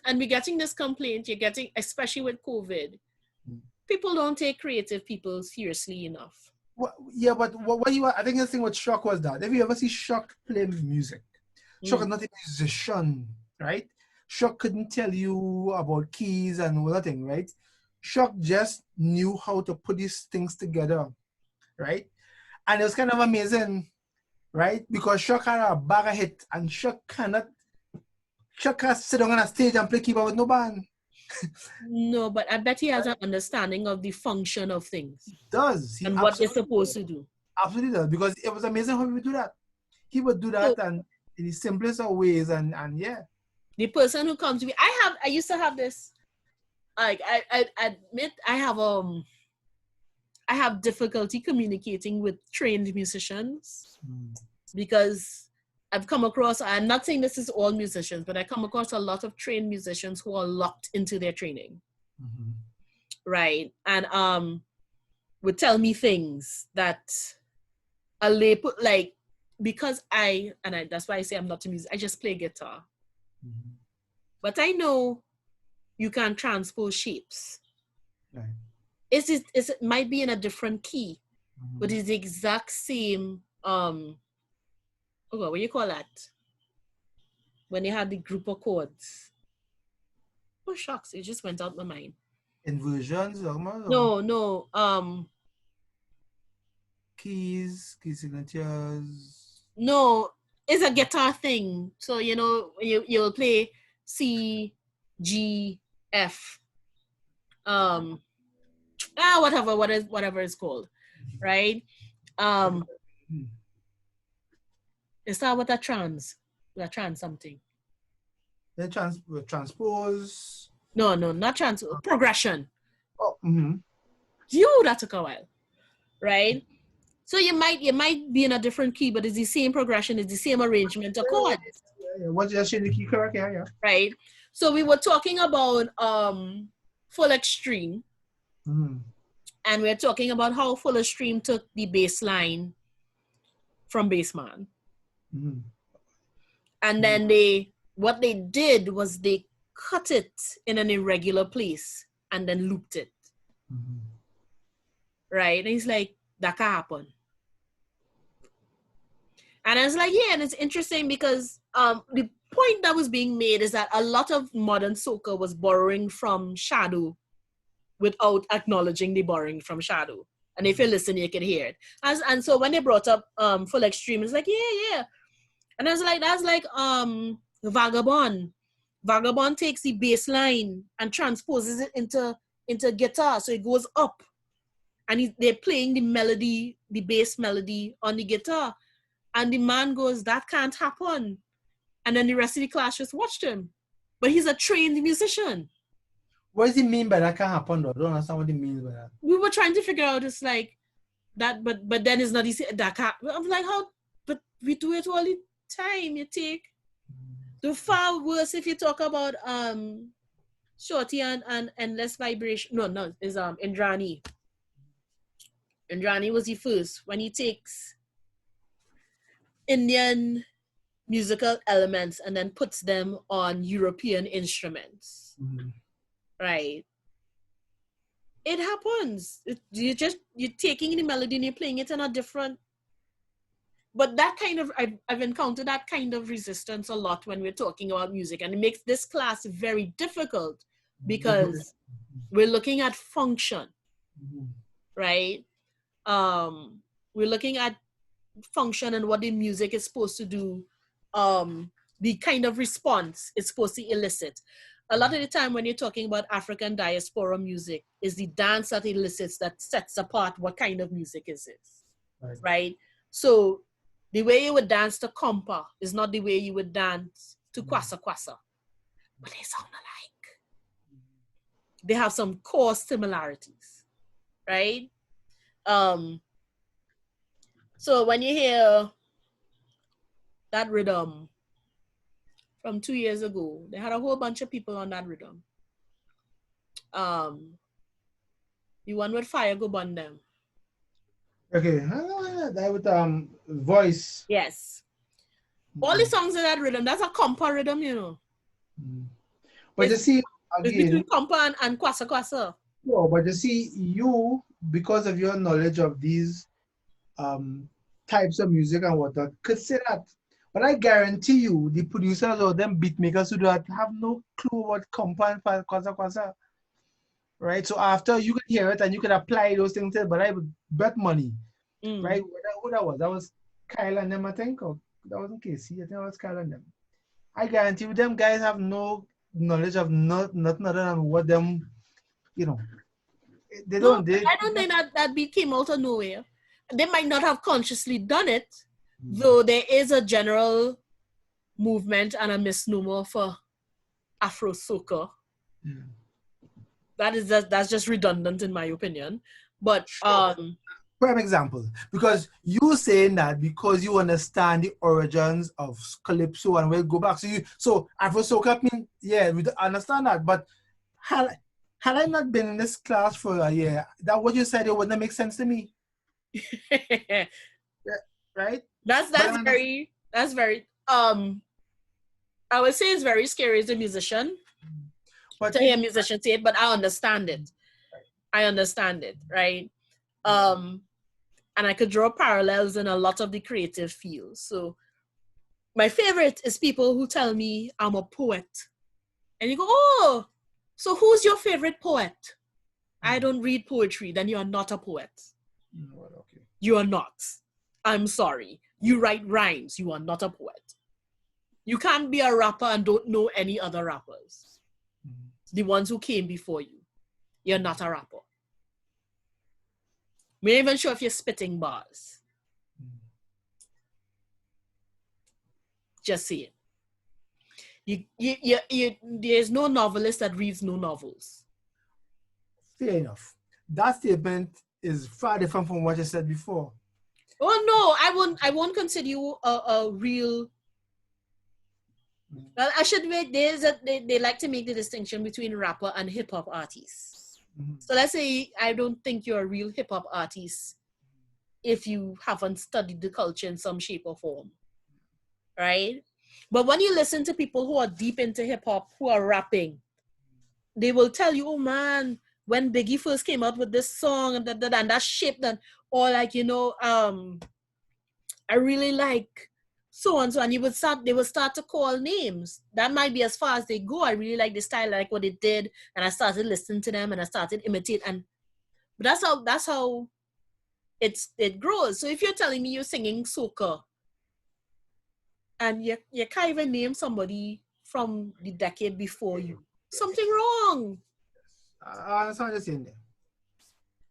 And we're getting this complaint, you're getting, especially with COVID, people don't take creative people seriously enough. Well, yeah, but I think the thing with Shock was that, if you ever see Shock play music, Shock is not a musician, right? Shock couldn't tell you about keys and all that thing, right? Shock just knew how to put these things together, right? And it was kind of amazing, right? Because Shock had a bag of hit, and Shock can't sit down on a stage and play keyboard with no band. No, but I bet he has an understanding of the function of things. He does. And what they're supposed to do. Absolutely does, because it was amazing how he would do that. He would do that and in the simplest of ways, and yeah. The person who comes to me, I used to have this, like, I admit I have difficulty communicating with trained musicians because I've come across, I'm not saying this is all musicians, but I come across a lot of trained musicians who are locked into their training. Right? And would tell me things that because that's why I say I'm not a musician, I just play guitar. But I know you can transpose shapes. Right. It might be in a different key, but it's the exact same, what do you call that? When you had the group of chords. Oh, shucks, it just went out my mind. Inversions? No. Keys signatures. No, it's a guitar thing. So, you know, you'll play C, G, F. Whatever it's called. Right? It's not with a trans something. Then transpose. No, not trans. Progression. Oh, That took a while, right? So you might be in a different key, but it's the same progression, it's the same arrangement of chords. Yeah. What's just the key correct? Yeah. Right. So we were talking about Full Extreme, and we're talking about how Full Extreme took the bass line from Bassman. And then what they did was they cut it in an irregular place and then looped it. Right? And he's like, that can happen. And I was like, yeah, and it's interesting because the point that was being made is that a lot of modern soca was borrowing from Shadow without acknowledging the borrowing from Shadow. And if you listen, you can hear it. And so when they brought up Full Extreme, it's like, yeah. And I was like, that's like Vagabond. Vagabond takes the bass line and transposes it into guitar, so it goes up. And they're playing the melody, the bass melody on the guitar. And the man goes, that can't happen. And then the rest of the class just watched him. But he's a trained musician. What does he mean by that can't happen though? I don't understand what he means by that. We were trying to figure out, it's like that, but then it's not easy. That can't, I'm like, how? But we do it all the time. You take the far worse if you talk about Shorty and Endless Vibration. No, is Indrani. Indrani was the first when he takes Indian musical elements and then puts them on European instruments. Mm-hmm. Right? It happens. You're taking the melody and you're playing it in a different. But that kind of, I've encountered that kind of resistance a lot when we're talking about music, and it makes this class very difficult because we're looking at function, right? We're looking at function and what the music is supposed to do, the kind of response it's supposed to elicit. A lot of the time when you're talking about African diaspora music, is the dance that elicits, that sets apart what kind of music is it, right? So the way you would dance to compa is not the way you would dance to kwasa kwasa, but they sound alike. They have some core similarities, right? So when you hear that rhythm from 2 years ago, they had a whole bunch of people on that rhythm. The one with Fire Go Bun them. Okay, that with voice. Yes. All the songs in that rhythm, that's a compa rhythm, you know. But you see, again, it's between compa and kwasa kwasa. No, but you see, you, because of your knowledge of these types of music and whatnot, could say that. But I guarantee you, the producers or them beat makers who do that have no clue what compa and kwasa kwasa. Right? So after you could hear it and you could apply those things, but I would bet money. Right? Who that was? That was Kyle and them, I think. Or that wasn't Casey. I think that was Kyle and them. I guarantee you, them guys have no knowledge of nothing other than what them, you know. They don't. I don't think that beat came out of nowhere. They might not have consciously done it, though there is a general movement and a misnomer for Afro soca. That's just redundant in my opinion. But prime example, because you saying that because you understand the origins of calypso and we'll go back. So Afro soca, I mean, yeah, we understand that. But had I not been in this class for a year, that what you said, it wouldn't make sense to me. Yeah, right? That's very I would say it's very scary as a musician to hear a musician say it, but I understand it. I understand it, right? And I could draw parallels in a lot of the creative fields. So my favorite is people who tell me I'm a poet. And you go, oh, so who's your favorite poet? I don't read poetry. Then you are not a poet. Okay. You are not. I'm sorry. You write rhymes. You are not a poet. You can't be a rapper and don't know any other rappers. The ones who came before you. You're not a rapper. We're not even sure if you're spitting bars. Just say it. There's no novelist that reads no novels. Fair enough. That statement is far different from what you said before. Oh no, I won't consider you a real. Well, I should make they like to make the distinction between rapper and hip hop artists. So let's say I don't think you're a real hip hop artist if you haven't studied the culture in some shape or form, right? But when you listen to people who are deep into hip hop, who are rapping, they will tell you, oh man, when Biggie first came out with this song and that shaped and or like, you know, I really like so and so, and they would start to call names. That might be as far as they go. I really like the style, I like what they did, and I started listening to them and I started imitate, but that's how it grows. So if you're telling me you're singing soca and you can't even name somebody from the decade before you. Something wrong. I understand what you're saying there.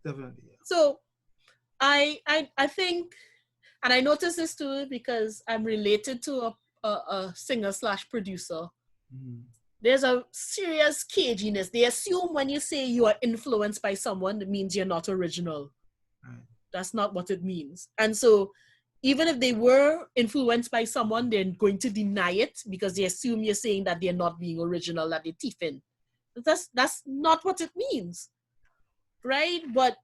Definitely. Yeah. So I think, and I noticed this too because I'm related to a singer slash producer. Mm-hmm. There's a serious caginess. They assume when you say you are influenced by someone, it means you're not original. Right. That's not what it means. And so even if they were influenced by someone, they're going to deny it because they assume you're saying that they're not being original, that they're thieving. That's not what it means. Right? But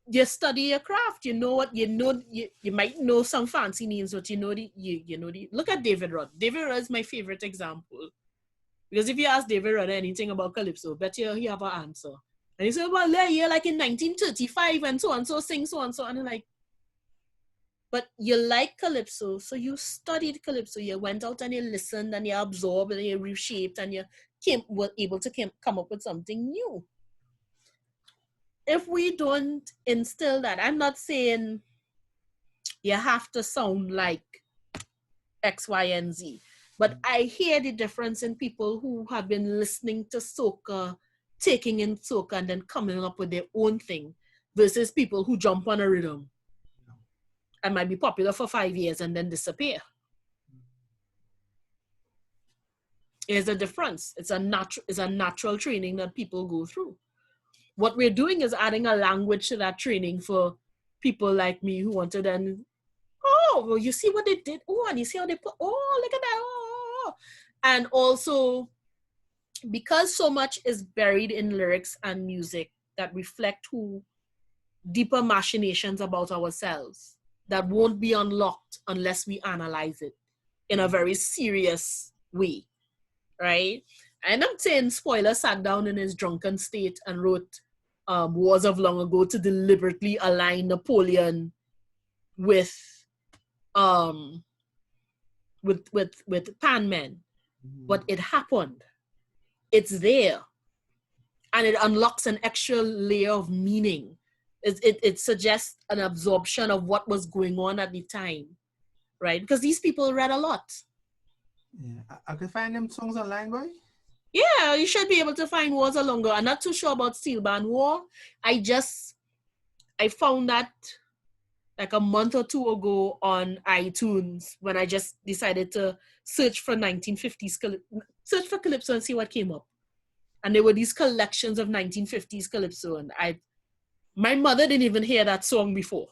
you study your craft. You know what you know. You might know some fancy names, but you know the. Look at David Rudd. David Rudd is my favorite example because if you ask David Rudd anything about calypso, bet you he have an answer. And he said, "Well, yeah, like in 1935 and so on, so sing so on, so on." And like, but you like calypso, so you studied calypso. You went out and you listened and you absorbed and you reshaped and you were able to come up with something new. If we don't instill that, I'm not saying you have to sound like X, Y, and Z, but I hear the difference in people who have been listening to soca, taking in soca, and then coming up with their own thing versus people who jump on a rhythm and might be popular for 5 years and then disappear. There's a difference. It's a natural training that people go through. What we're doing is adding a language to that training for people like me who want to then, oh, well, you see what they did? Oh, and you see how they put, oh, look at that. Oh. And also, because so much is buried in lyrics and music that reflect deeper machinations about ourselves that won't be unlocked unless we analyze it in a very serious way, right? And I'm saying Spoiler sat down in his drunken state and wrote Wars of Long Ago to deliberately align Napoleon with Pan Men. But it happened. It's there. And it unlocks an extra layer of meaning. It suggests an absorption of what was going on at the time, right? Because these people read a lot. Yeah, I could find them songs online, boy. Yeah, you should be able to find Wars of Long Ago. I'm not too sure about Steel Band War. I found that like a month or two ago on iTunes when I just decided to search for 1950s, search for Calypso and see what came up. And there were these collections of 1950s Calypso, and my mother didn't even hear that song before.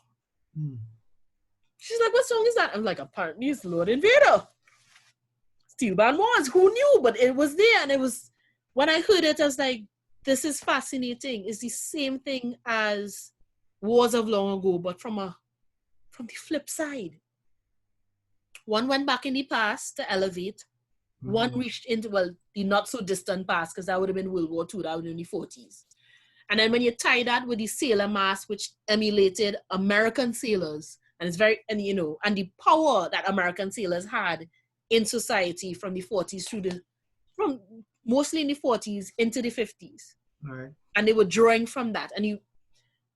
She's like, what song is that? I'm like, apparently it's Lord Invader. Steel Band Wars, who knew? But it was there, and it was, when I heard it, I was like, this is fascinating. It's the same thing as Wars of Long Ago, but from the flip side. One went back in the past to elevate. One reached into, well, the not so distant past, because that would have been World War II, that would have been the 40s. And then when you tie that with the sailor mask, which emulated American sailors, and it's very, and and the power that American sailors had in society from the 40s from mostly in the 40s into the 50s. Right. And they were drawing from that. And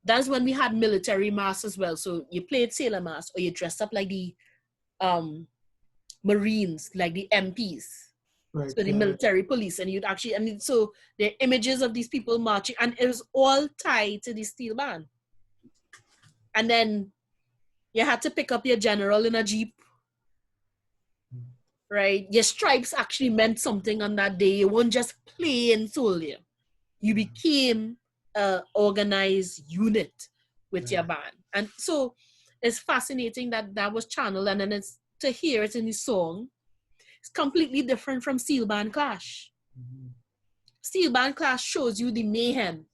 that's when we had military masks as well. So you played sailor mask, or you dressed up like the Marines, like the MPs. Right, so the military police, and you'd actually, so the images of these people marching, and it was all tied to the steel band. And then you had to pick up your general in a Jeep, right? Your stripes actually meant something on that day. You weren't just plain soldier. You became an organized unit with your band. And so it's fascinating that was channeled, and then it's to hear it in the song. It's completely different from Steel Band Clash. Steel Band Clash shows you the mayhem.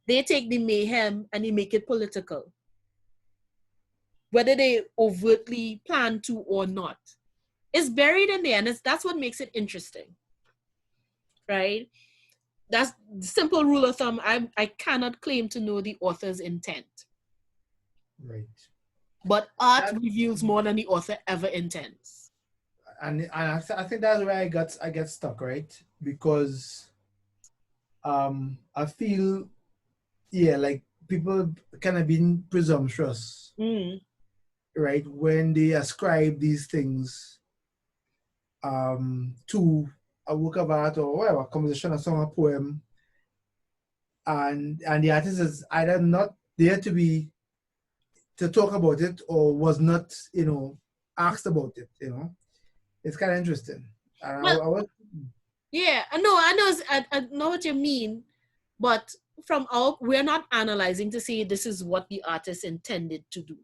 They take the mayhem and they make it political. Whether they overtly plan to or not. It's buried in there, and that's what makes it interesting. Right? That's the simple rule of thumb. I cannot claim to know the author's intent. Right. But art reveals more than the author ever intends. And I think that's where I get stuck, right? Because I feel, like people kind of being presumptuous right, when they ascribe these things to a work of art or whatever, a composition, a song, a poem, and the artist is either not there to talk about it or was not, asked about it, It's kind of interesting. Well, I was, yeah, I know what you mean, but we're not analyzing to say this is what the artist intended to do.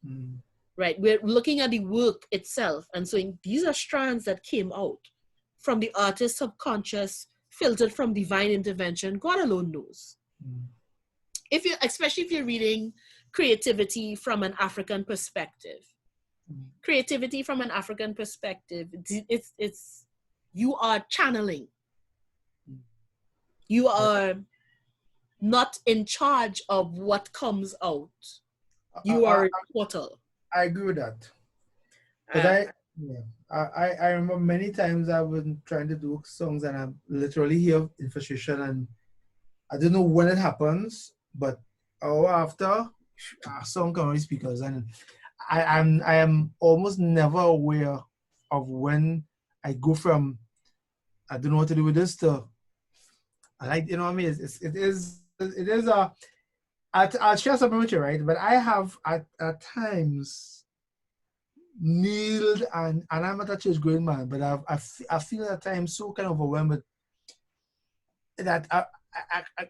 mm, Right? We're looking at the work itself and saying these are strands that came out from the artist's subconscious, filtered from divine intervention. God alone knows. mm, Especially if you're reading creativity from an African perspective, mm, creativity from an African perspective, it's you are channeling. mm. You I, are not in charge of what comes out. I, You I, are a portal. I agree with that. Because Uh, yeah, I remember many times I've been trying to do songs and I literally hear infiltration and I don't know when it happens, but hour after a song come on the speakers and I am almost never aware of when I go from I don't know what to do with this to I like what I mean it is a I'll share something with you, right? But I have at times kneeled and I'm not a church going man, but I feel at times so kind of overwhelmed that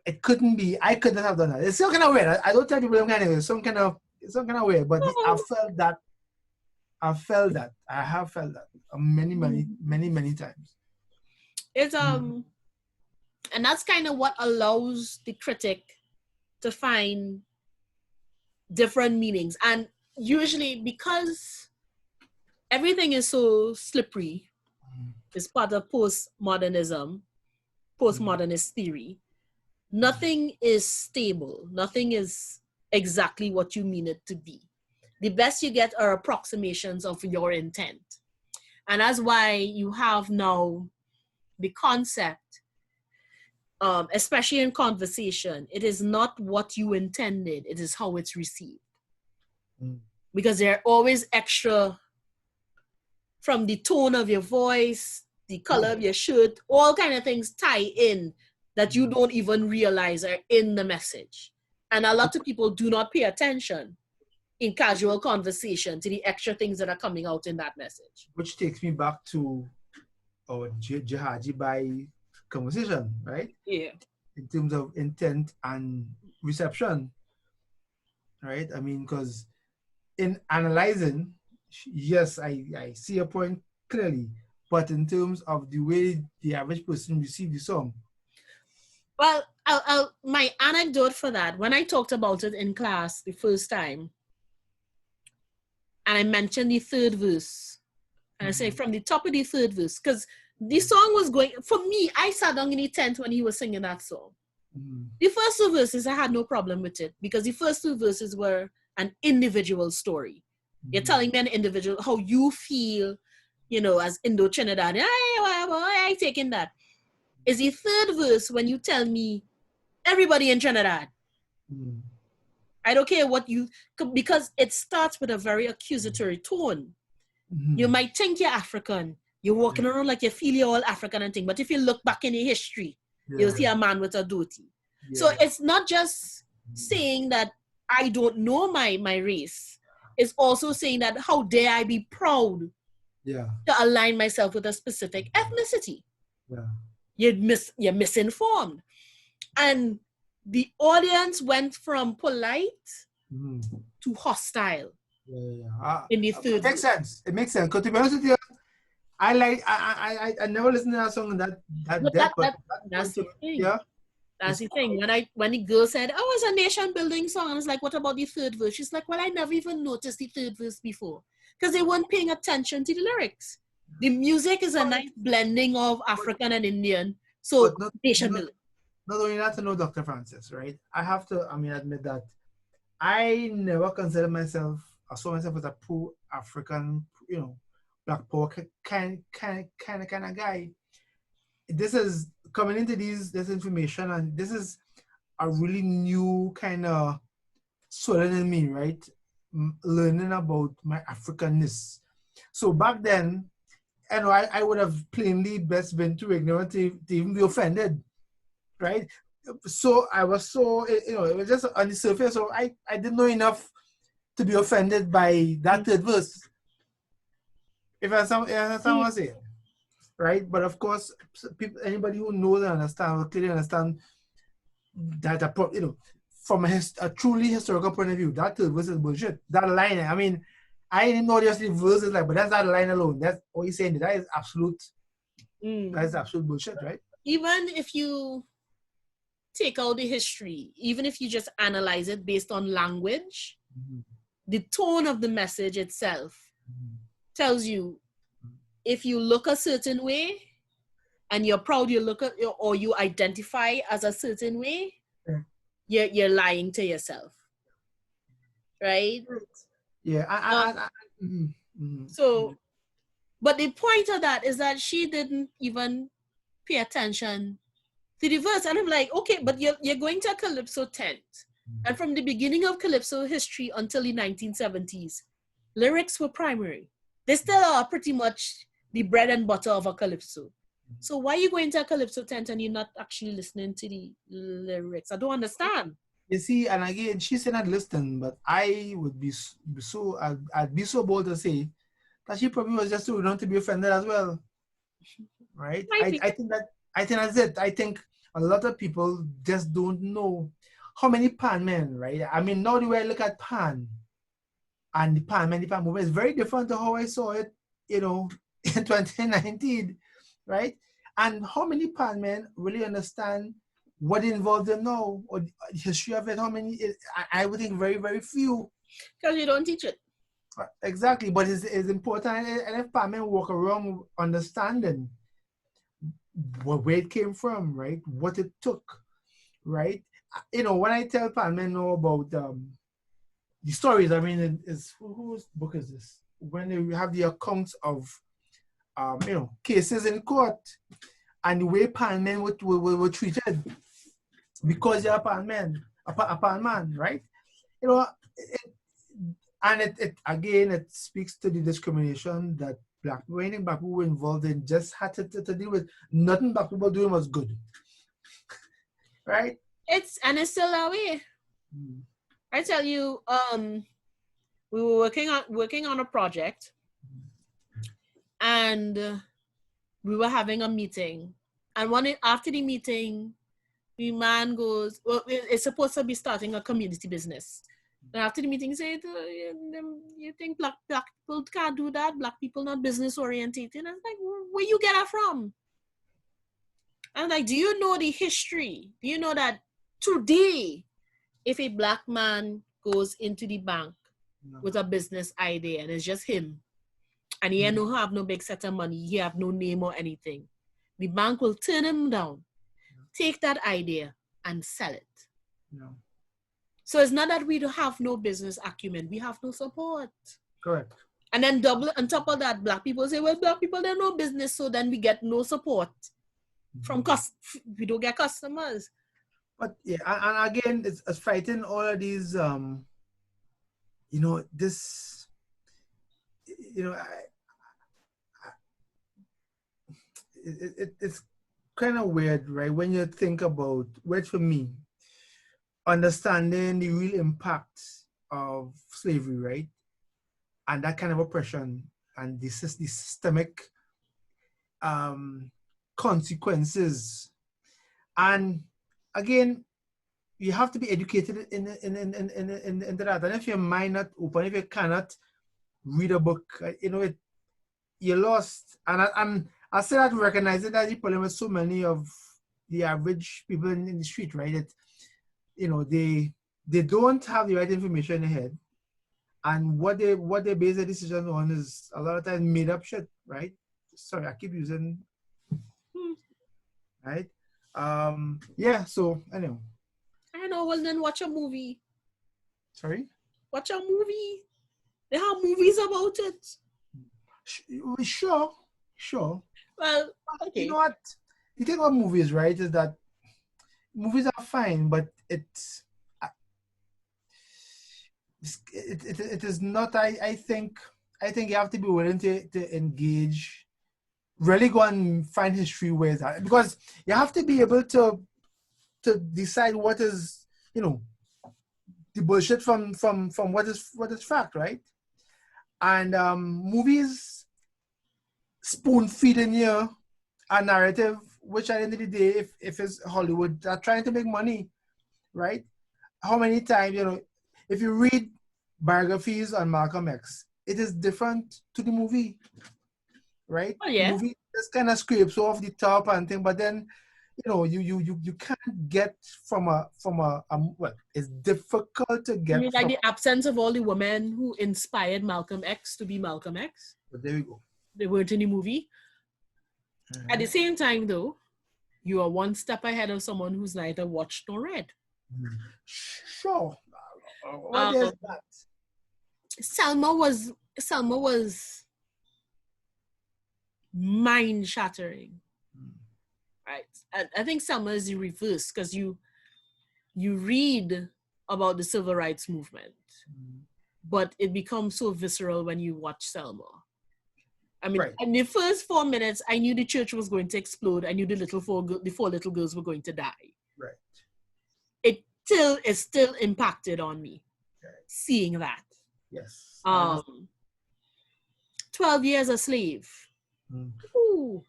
it couldn't be. I couldn't have done that. It's some kind of weird. I don't tell people anyway. It's some kind of weird. But I felt that. I felt that. I have felt that many times. it's and that's kind of what allows the critic to find different meanings. And usually because everything is so slippery, it's part of postmodernist theory. Nothing is stable. Nothing is exactly what you mean it to be. The best you get are approximations of your intent. And that's why you have now the concept, especially in conversation, it is not what you intended, it is how it's received. Because there are always extra from the tone of your voice, the color of your shirt, all kind of things tie in that you don't even realize are in the message. And a lot of people do not pay attention in casual conversation to the extra things that are coming out in that message. Which takes me back to our Jihadi by conversation, right? Yeah. In terms of intent and reception, right? I mean, because in analyzing, yes, I see a point clearly, but in terms of the way the average person receives the song. Well, my anecdote for that, when I talked about it in class the first time, and I mentioned the third verse, and I say from the top of the third verse, because the song was going, for me, I sat down in the tent when he was singing that song. The first two verses, I had no problem with it because the first two verses were an individual story. You're telling me an individual, how you feel, as Indo Trinidad. I taking that. Is the third verse when you tell me everybody in Trinidad. I don't care what because it starts with a very accusatory tone. You might think you're African. You're walking around like you feel you're all African and thing. But if you look back in the history, you'll see a man with a dhoti. So it's not just saying that I don't know my race. It's also saying that how dare I be proud to align myself with a specific ethnicity. You're misinformed. And the audience went from polite to hostile. In the third It makes sense. It makes sense. Because to be honest with you, I never listened to that song in that depth. That's the thing. Yeah. That's the thing. When the girl said, "Oh, it's a nation building song," and I was like, "What about the third verse?" She's like, "Well, I never even noticed the third verse before because they weren't paying attention to the lyrics. The music is a nice blending of African and Indian, so nation building." Not only that, to know Dr. Francis, right? I have to, admit that I never considered myself, I saw myself as a pro-African, Black power kind of guy. This is coming into this information, and this is a really new kind of swelling in me, right? learning about my Africanness. So back then, I would have plainly best been too ignorant to even be offended, right? So I was so, it was just on the surface, so I didn't know enough to be offended by that third verse. If I understand what I'm saying, right? But of course, people, anybody who knows and understands will clearly understand that, from a truly historical point of view, that third verse is bullshit. That line, I mean, I didn't know just the verse is like, but that's that line alone. That's what he's saying. That is absolute. That is absolute bullshit, right? Even if you take out the history, even if you just analyze it based on language, the tone of the message itself tells you if you look a certain way and you're proud you look at, or you identify as a certain way, you're lying to yourself, right? Yeah. So, but the point of that is that she didn't even pay attention to the verse. And I'm like, okay, but you're going to a Calypso tent. And from the beginning of Calypso history until the 1970s, lyrics were primary. They still are pretty much the bread and butter of a Calypso. So why are you going to a Calypso tent and you're not actually listening to the lyrics? I don't understand. You see, and again, she said not listen, but I would be so, I'd be so bold to say that she probably was just too young to be offended as well, right? I think that's it. I think a lot of people just don't know how many pan men, right? I mean, now the way I look at pan and the pan movement is very different to how I saw it, in 2019, right? And how many pan men really understand what involved them now, or the history of it? How many? I would think very, very few. Because you don't teach it. Exactly, but it's important, and if pan men walk around understanding where it came from, right? What it took, right? When I tell pan men know about the stories, I mean, whose book is this? When they have the accounts of cases in court and the way pan men were treated because they're a pan man, right? It speaks to the discrimination that black people were involved in, just had to deal with. Nothing black people doing was good, right? It's still that way. I tell you, we were working on a project, and we were having a meeting. And after the meeting, the man goes, well, it's supposed to be starting a community business. And after the meeting, he said, you think black people can't do that? Black people not business oriented? And I was like, where you get that from? I'm like, do you know the history? Do you know that today, if a black man goes into the bank with a business idea and it's just him, and he no have no big set of money, he have no name or anything, the bank will turn him down, take that idea and sell it. No. So it's not that we don't have no business acumen, we have no support. Correct. And then double on top of that, black people say, well, black people, they're no business, so then we get no support from we don't get customers. But yeah, and again, it's fighting all of these, it's kind of weird, right? When you think about, weird for me, understanding the real impact of slavery, right? And that kind of oppression and the systemic consequences. And again, you have to be educated in that. And if your mind not open, if you cannot read a book, you're lost. And I say that recognizing that the problem with so many of the average people in the street, right? They don't have the right information in their head. And what they base their decisions on is a lot of times made up shit, right? Sorry, I keep using, right? Yeah, so anyway. I know, well then watch a movie. Sorry? Watch a movie. They have movies about it. Sure. Well, okay. You know what? The thing about movies, right, is that movies are fine, but it is not. I think you have to be willing to engage, really go and find history where that, because you have to be able to decide what is, you know, the bullshit from what is fact, right? And movies spoon feeding you a narrative, which at the end of the day, if it's Hollywood, they're trying to make money, right? How many times, you know, if you read biographies on Malcolm X, it is different to the movie, right? Oh, yeah. The movie just kind of scrapes off the top and thing, but then, you know, you can't get from a well, it's difficult to You get mean like from. the absence of all the women who inspired Malcolm X to be Malcolm X? But there we go. They weren't in the movie. Mhm. At the same time, though, you are one step ahead of someone who's neither watched nor read. Sure. What is that? Selma was mind shattering, right? I think Selma is the reverse, because you read about the civil rights movement, but it becomes so visceral when you watch Selma. I mean, Right. in the first 4 minutes, I knew the church was going to explode. I knew the four little girls were going to die. Right. It still impacted on me, seeing that. Yes. 12 years a slave. Ooh.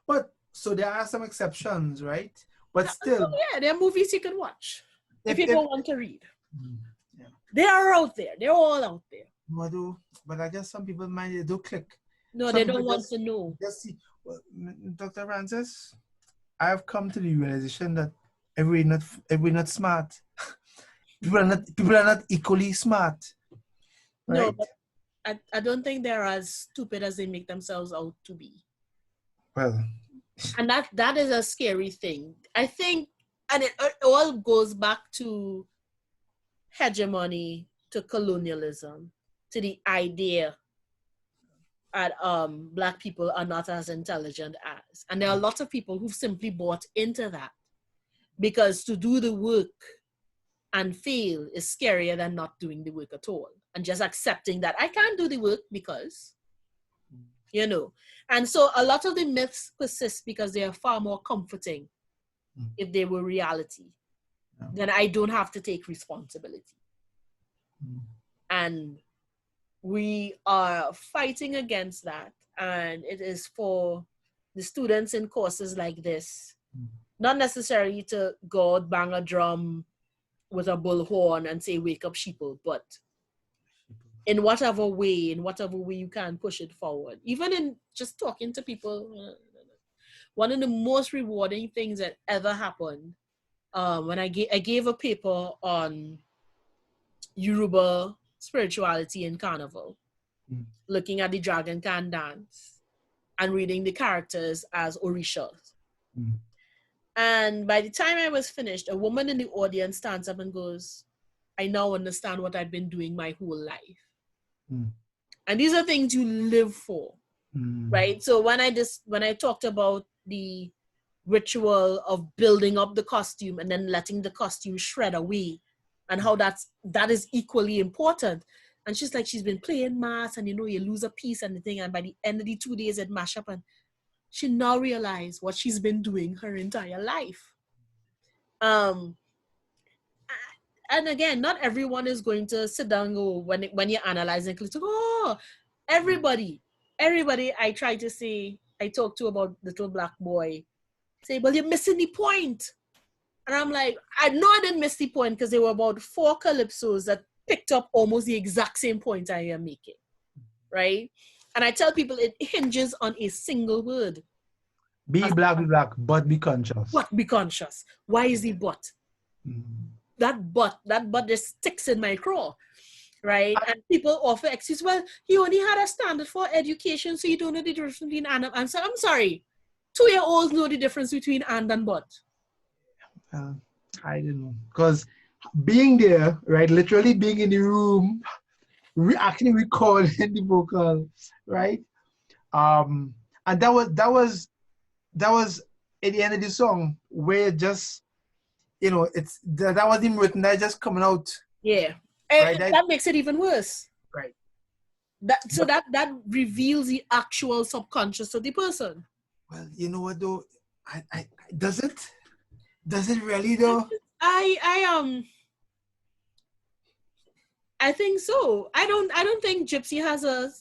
But so there are some exceptions, right? But still, yeah, there are movies you can watch if you don't want to read. Yeah. They are out there. They're all out there. But I guess some people might they do click. No, Some they people don't want to know. Just see, well, Dr. Francis, I have come to the realization that everybody not smart. people are not equally smart. Right? No, but I don't think they're as stupid as they make themselves out to be. Well, and that is a scary thing. I think, and it all goes back to hegemony, to colonialism, to the idea that Black people are not as intelligent as. And there are lots of people who've simply bought into that, because to do the work and fail is scarier than not doing the work at all, and just accepting that I can't do the work because, you know. And so a lot of the myths persist because they are far more comforting if they were reality. Then I don't have to take responsibility. And we are fighting against that. And it is for the students in courses like this, not necessarily to go out, bang a drum with a bullhorn and say, wake up sheeple, but in whatever way you can push it forward. Even in just talking to people, one of the most rewarding things that ever happened, when I gave a paper on Yoruba spirituality and carnival, looking at the Dragon Can dance and reading the characters as Orishas. And by the time I was finished, a woman in the audience stands up and goes, I now understand what I've been doing my whole life. And these are things you live for, right? So when I talked about the ritual of building up the costume and then letting the costume shred away, and how that is equally important. And she's like, she's been playing mass, and you know, you lose a piece and the thing, and by the end of the 2 days it mash up, and she now realized what she's been doing her entire life. And again, not everyone is going to sit down and go, when you're analyzing, everybody I try to say, I talk to about little Black boy, say, well, you're missing the point. And I'm like, I know I didn't miss the point, because there were about 4 calypsos that picked up almost the exact same point I am making, right? And I tell people it hinges on a single word. Be black, but be conscious. But be conscious. Why is the but? That but just sticks in my craw, right? And people offer excuse, well, you only had a standard for education, so you don't know the difference between and. I'm sorry, 2-year-olds know the difference between and but. I don't know, because being there, right, literally being in the room, actually recording the vocal, right, and that was at the end of the song, where just, you know, that wasn't written, that just coming out. Yeah, Right? That makes it even worse. Right. That reveals the actual subconscious of the person. Well, you know what though? Does it? Does it really though? I think so. I don't think Gypsy has a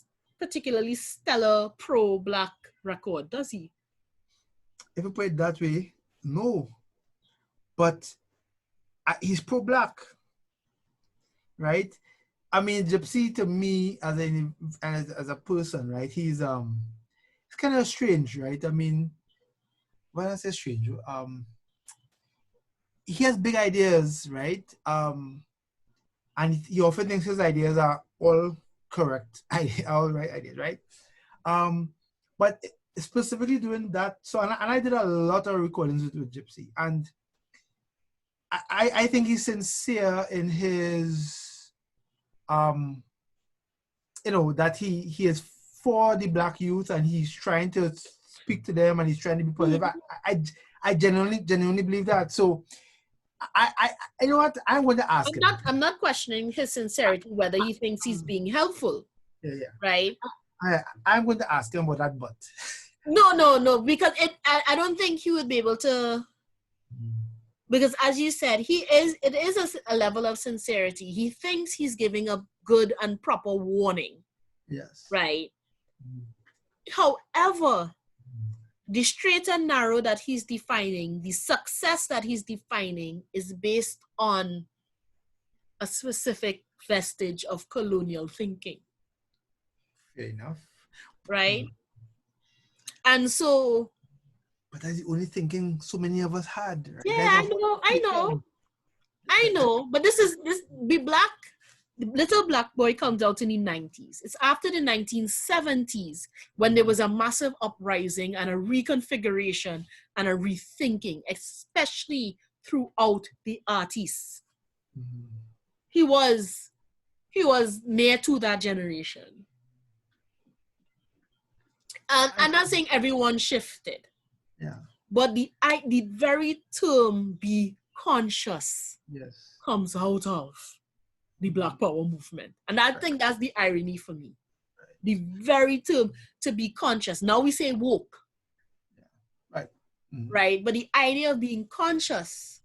particularly stellar pro-black record, does he? If you put it that way, no. But he's pro-black, right? I mean, Gypsy to me as a person, right? He's it's kind of strange, right? I mean, when I say strange, he has big ideas, right? And he often thinks his ideas are all correct, all right ideas, right? But specifically doing that, so and I did a lot of recordings with Gypsy, and I think he's sincere in his that he is for the Black youth and he's trying to speak to them and he's trying to be positive. I genuinely believe that. So I you know what, I want to ask him. I'm not questioning his sincerity, whether he thinks he's being helpful. Yeah. Right? I'm going to ask him about that, but no, because I don't think he would be able to, because as you said, it is a level of sincerity. He thinks he's giving a good and proper warning. Yes. Right? However, the straight and narrow that he's defining, the success that he's defining, is based on a specific vestige of colonial thinking. Fair enough. Right? And so... But that's the only thinking so many of us had. Right? Yeah, I know. But this Be Black, the Little Black Boy comes out in the 90s. It's after the 1970s when there was a massive uprising and a reconfiguration and a rethinking, especially throughout the artists. Mm-hmm. He was near to that generation. And I'm not saying everyone shifted. Yeah. But the very term "be conscious" comes out of the Black Power movement. And I think that's the irony for me. Right. The very term to be conscious. Now we say woke. Yeah. Right. Mm-hmm. Right? But the idea of being conscious.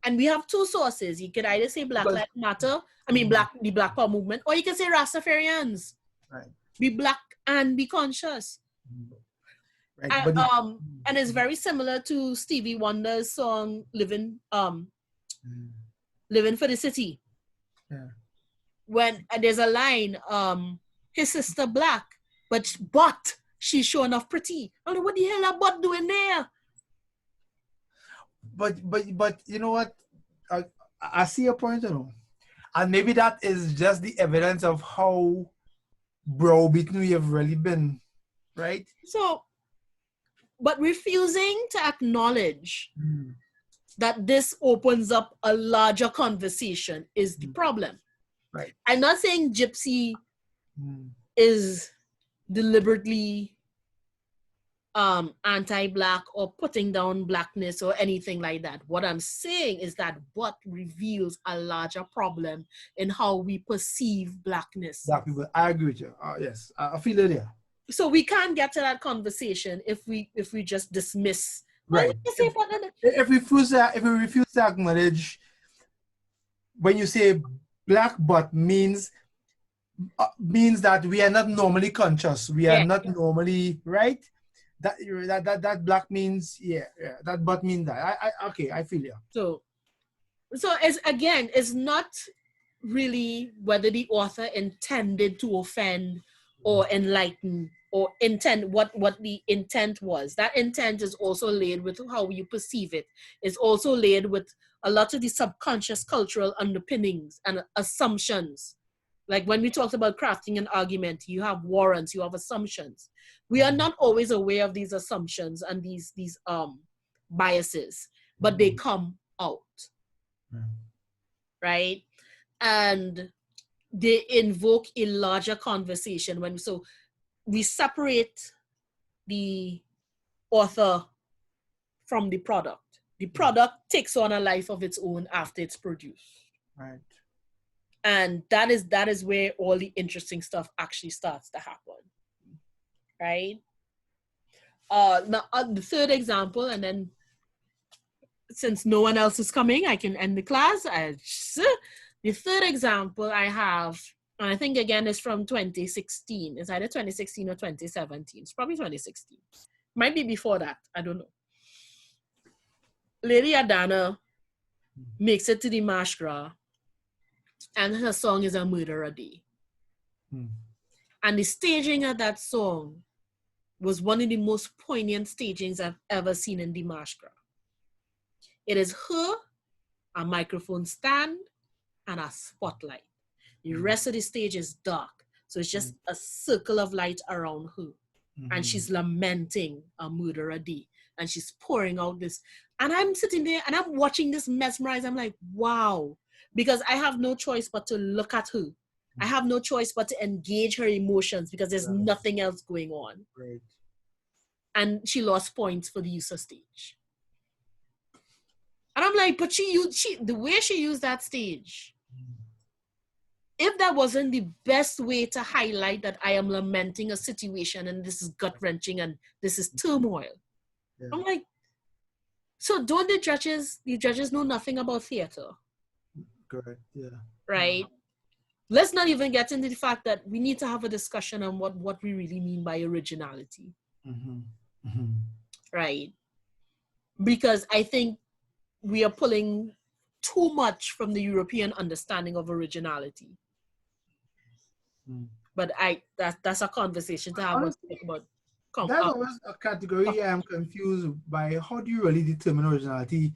And we have two sources. You could either say Black Lives Matter, the Black Power movement, or you can say Rastafarians. Right. Be black and be conscious. Right. And it's very similar to Stevie Wonder's song Living for the City. Yeah. When there's a line, his sister black, but she's sure enough pretty. I don't know what the hell that butt doing there. But you know what? I see your point, and maybe that is just the evidence of how browbeaten we have really been, right? So, but refusing to acknowledge that this opens up a larger conversation is the problem. Right. I'm not saying Gypsy is deliberately anti-black or putting down blackness or anything like that. What I'm saying is that what reveals a larger problem in how we perceive blackness. Black people, I agree with you. Yes, I feel it there. So we can't get to that conversation if we just dismiss. Right. If we refuse to acknowledge when you say black but means that we are not normally conscious. We are not normally right. That black means that but means that. I feel you. So it's not really whether the author intended to offend or enlighten or intend what the intent was. That intent is also laid with how you perceive it. It's also laid with a lot of the subconscious cultural underpinnings and assumptions. Like when we talked about crafting an argument, you have warrants, you have assumptions. We are not always aware of these assumptions and these biases, but they come out, right? And they invoke a larger conversation. So we separate the author from the product. The product takes on a life of its own after it's produced. Right. And that is where all the interesting stuff actually starts to happen, right? Now, the third example, and then since no one else is coming, I can end the class. The third example I have, and I think again is from 2016. It's either 2016 or 2017. It's probably 2016. Might be before that. I don't know. Lady Adana makes it to the Mardi Gras, and her song is A Murder a Day. And the staging of that song was one of the most poignant stagings I've ever seen in the Mardi Gras. It is her, a microphone stand, and a spotlight. The rest of the stage is dark. So it's just a circle of light around her. And she's lamenting a murder a day. And she's pouring out this. And I'm sitting there and I'm watching this mesmerized. I'm like, wow. Because I have no choice but to look at her. I have no choice but to engage her emotions because there's nothing else going on. Right. And she lost points for the use of stage. And I'm like, but the way she used that stage, if that wasn't the best way to highlight that I am lamenting a situation and this is gut-wrenching and this is turmoil, I'm like, so don't the judges know nothing about theater? Correct, yeah. Right? Let's not even get into the fact that we need to have a discussion on what we really mean by originality. Right? Because I think we are pulling too much from the European understanding of originality. But that's a conversation to have. Honestly, that's always a category I'm confused by. How do you really determine originality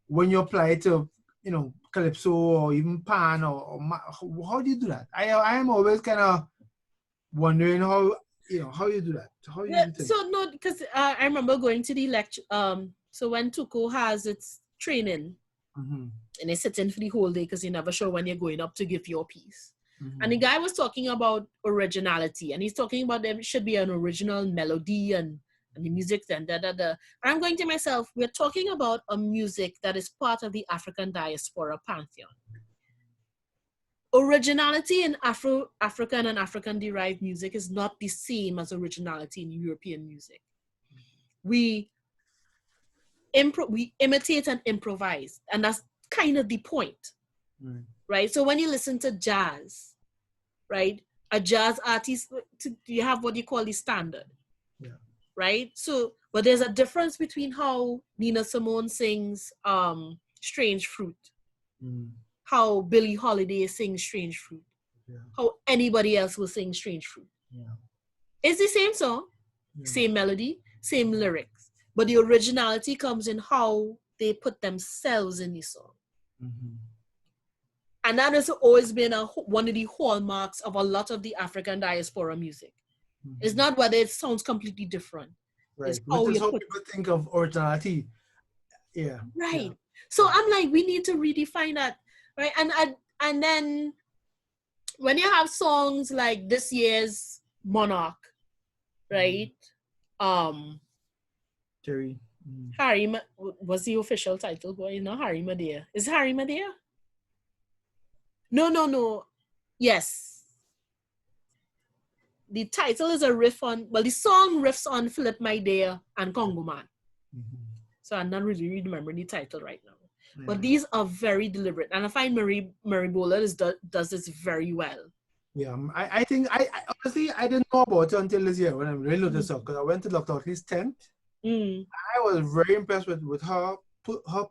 when you apply it to, calypso or even pan or how do you do that? I am always kind of wondering how you do that. How you do so no, because I remember going to the lecture. So when Tuco has its training, and they sit in for the whole day because you're never sure when you're going up to give your piece. And the guy was talking about originality, and he's talking about there should be an original melody and the music and da-da-da. I'm going to myself, we're talking about a music that is part of the African diaspora pantheon. Originality in African and African-derived music is not the same as originality in European music. We imitate and improvise, and that's kind of the point. Right? So when you listen to jazz, right, a jazz artist, you have what you call the standard, right? So, but there's a difference between how Nina Simone sings Strange Fruit, how Billie Holiday sings Strange Fruit, how anybody else will sing Strange Fruit. It's the same song, same melody, same lyrics, but the originality comes in how they put themselves in the song. And that has always been one of the hallmarks of a lot of the African diaspora music. It's not whether it sounds completely different. Right. It's how people think of originality. Yeah. Right. Yeah. So I'm like, we need to redefine that. Right. And then when you have songs like this year's Monarch, right? Jerry. Harry was the official title, but Harry Madea. Is Harry Madea? No. Yes. The title is a riff on, the song riffs on Philip Maidea and Congo Man. So I'm not really remembering the title right now. But these are very deliberate. And I find Marie Bola does this very well. Yeah, I think, I honestly, I didn't know about it until this year when I really looked this up, because I went to Dr. Otley's tent. I was very impressed with her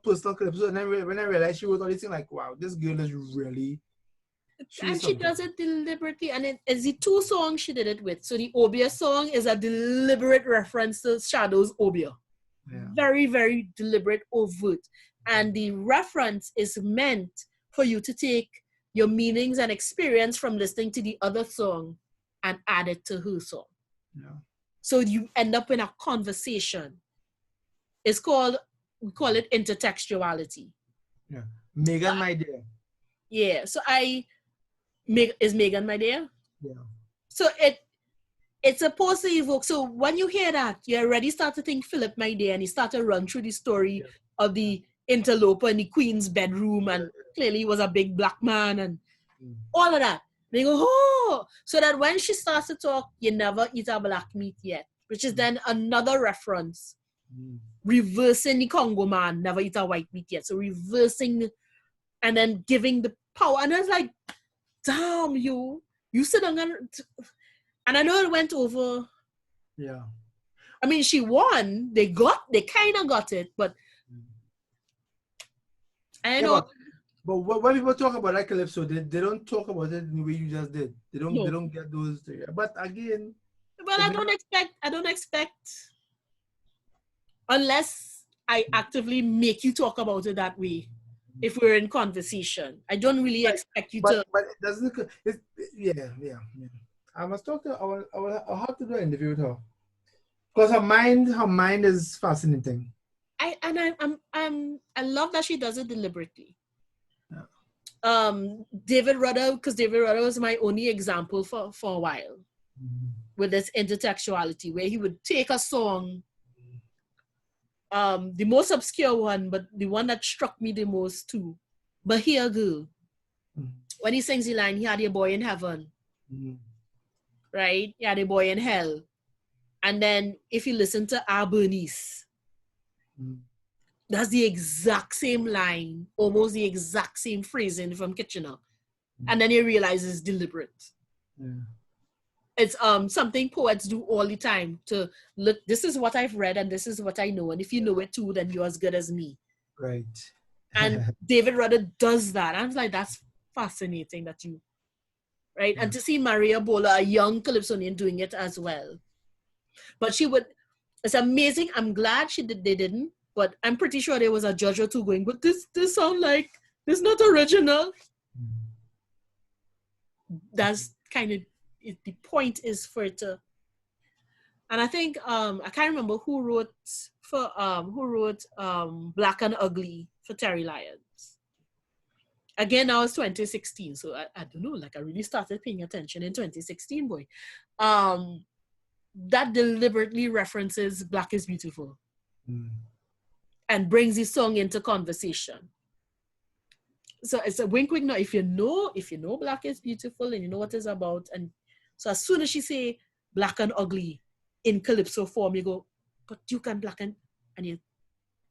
personal clips. And then when I realized she was all this thing, like, wow, this girl is really... And she does it deliberately, and it's the two songs she did it with. So the Obia song is a deliberate reference to Shadow's Obia. Very, very deliberate, overt. And the reference is meant for you to take your meanings and experience from listening to the other song and add it to her song. So you end up in a conversation. We call it intertextuality. Megan, my dear. Yeah, so is Megan my dear? Yeah. So it's supposed to evoke. So when you hear that, you already start to think Philip my dear, and you start to run through the story of the interloper in the queen's bedroom, and clearly he was a big black man, and All of that. They go, oh, so that when she starts to talk, you never eat a black meat yet, which is then another reference. Reversing the Congo man, never eat a white meat yet. So reversing and then giving the power. And I was like, damn, you sit down and I know it went over. Yeah. I mean, she won. They kind of got it, but I know. But when people talk about that calypso, they don't talk about it in the way you just did. They don't get those. But again. But I don't expect, unless I actively make you talk about it that way. If we're in conversation, I don't really expect you to. But it doesn't. Yeah. I must talk to. I'll have to do an interview with her because her mind is fascinating. I love that she does it deliberately. Yeah. David Rudder, because David Rudder was my only example for a while with this intertextuality, where he would take a song, the most obscure one, but the one that struck me the most too, Bahia Girl. When he sings the line, he had a boy in heaven, right? He had a boy in hell. And then if you listen to Our Bernice, that's the exact same line, almost the exact same phrasing from Kitchener. And then you realize it's deliberate. Yeah. It's something poets do all the time to look, this is what I've read and this is what I know. And if you know it too, then you're as good as me. Right. And David Rudder does that. I was like, that's fascinating that you, right? Yeah. And to see Maria Bola, a young Calypsonian, doing it as well. But she would, it's amazing. I'm glad they didn't, but I'm pretty sure there was a judge or two going, but this sound like, this not original. That's kind of, the point is for it to, and I think, I can't remember who wrote Black and Ugly for Terry Lyons. Again, now it's 2016, so I don't know, like I really started paying attention in 2016, boy. That deliberately references Black is Beautiful and brings the song into conversation. So it's a wink, no, if you know Black is Beautiful and you know what it's about, and so as soon as she say Black and Ugly in calypso form, you go, but you can black and you,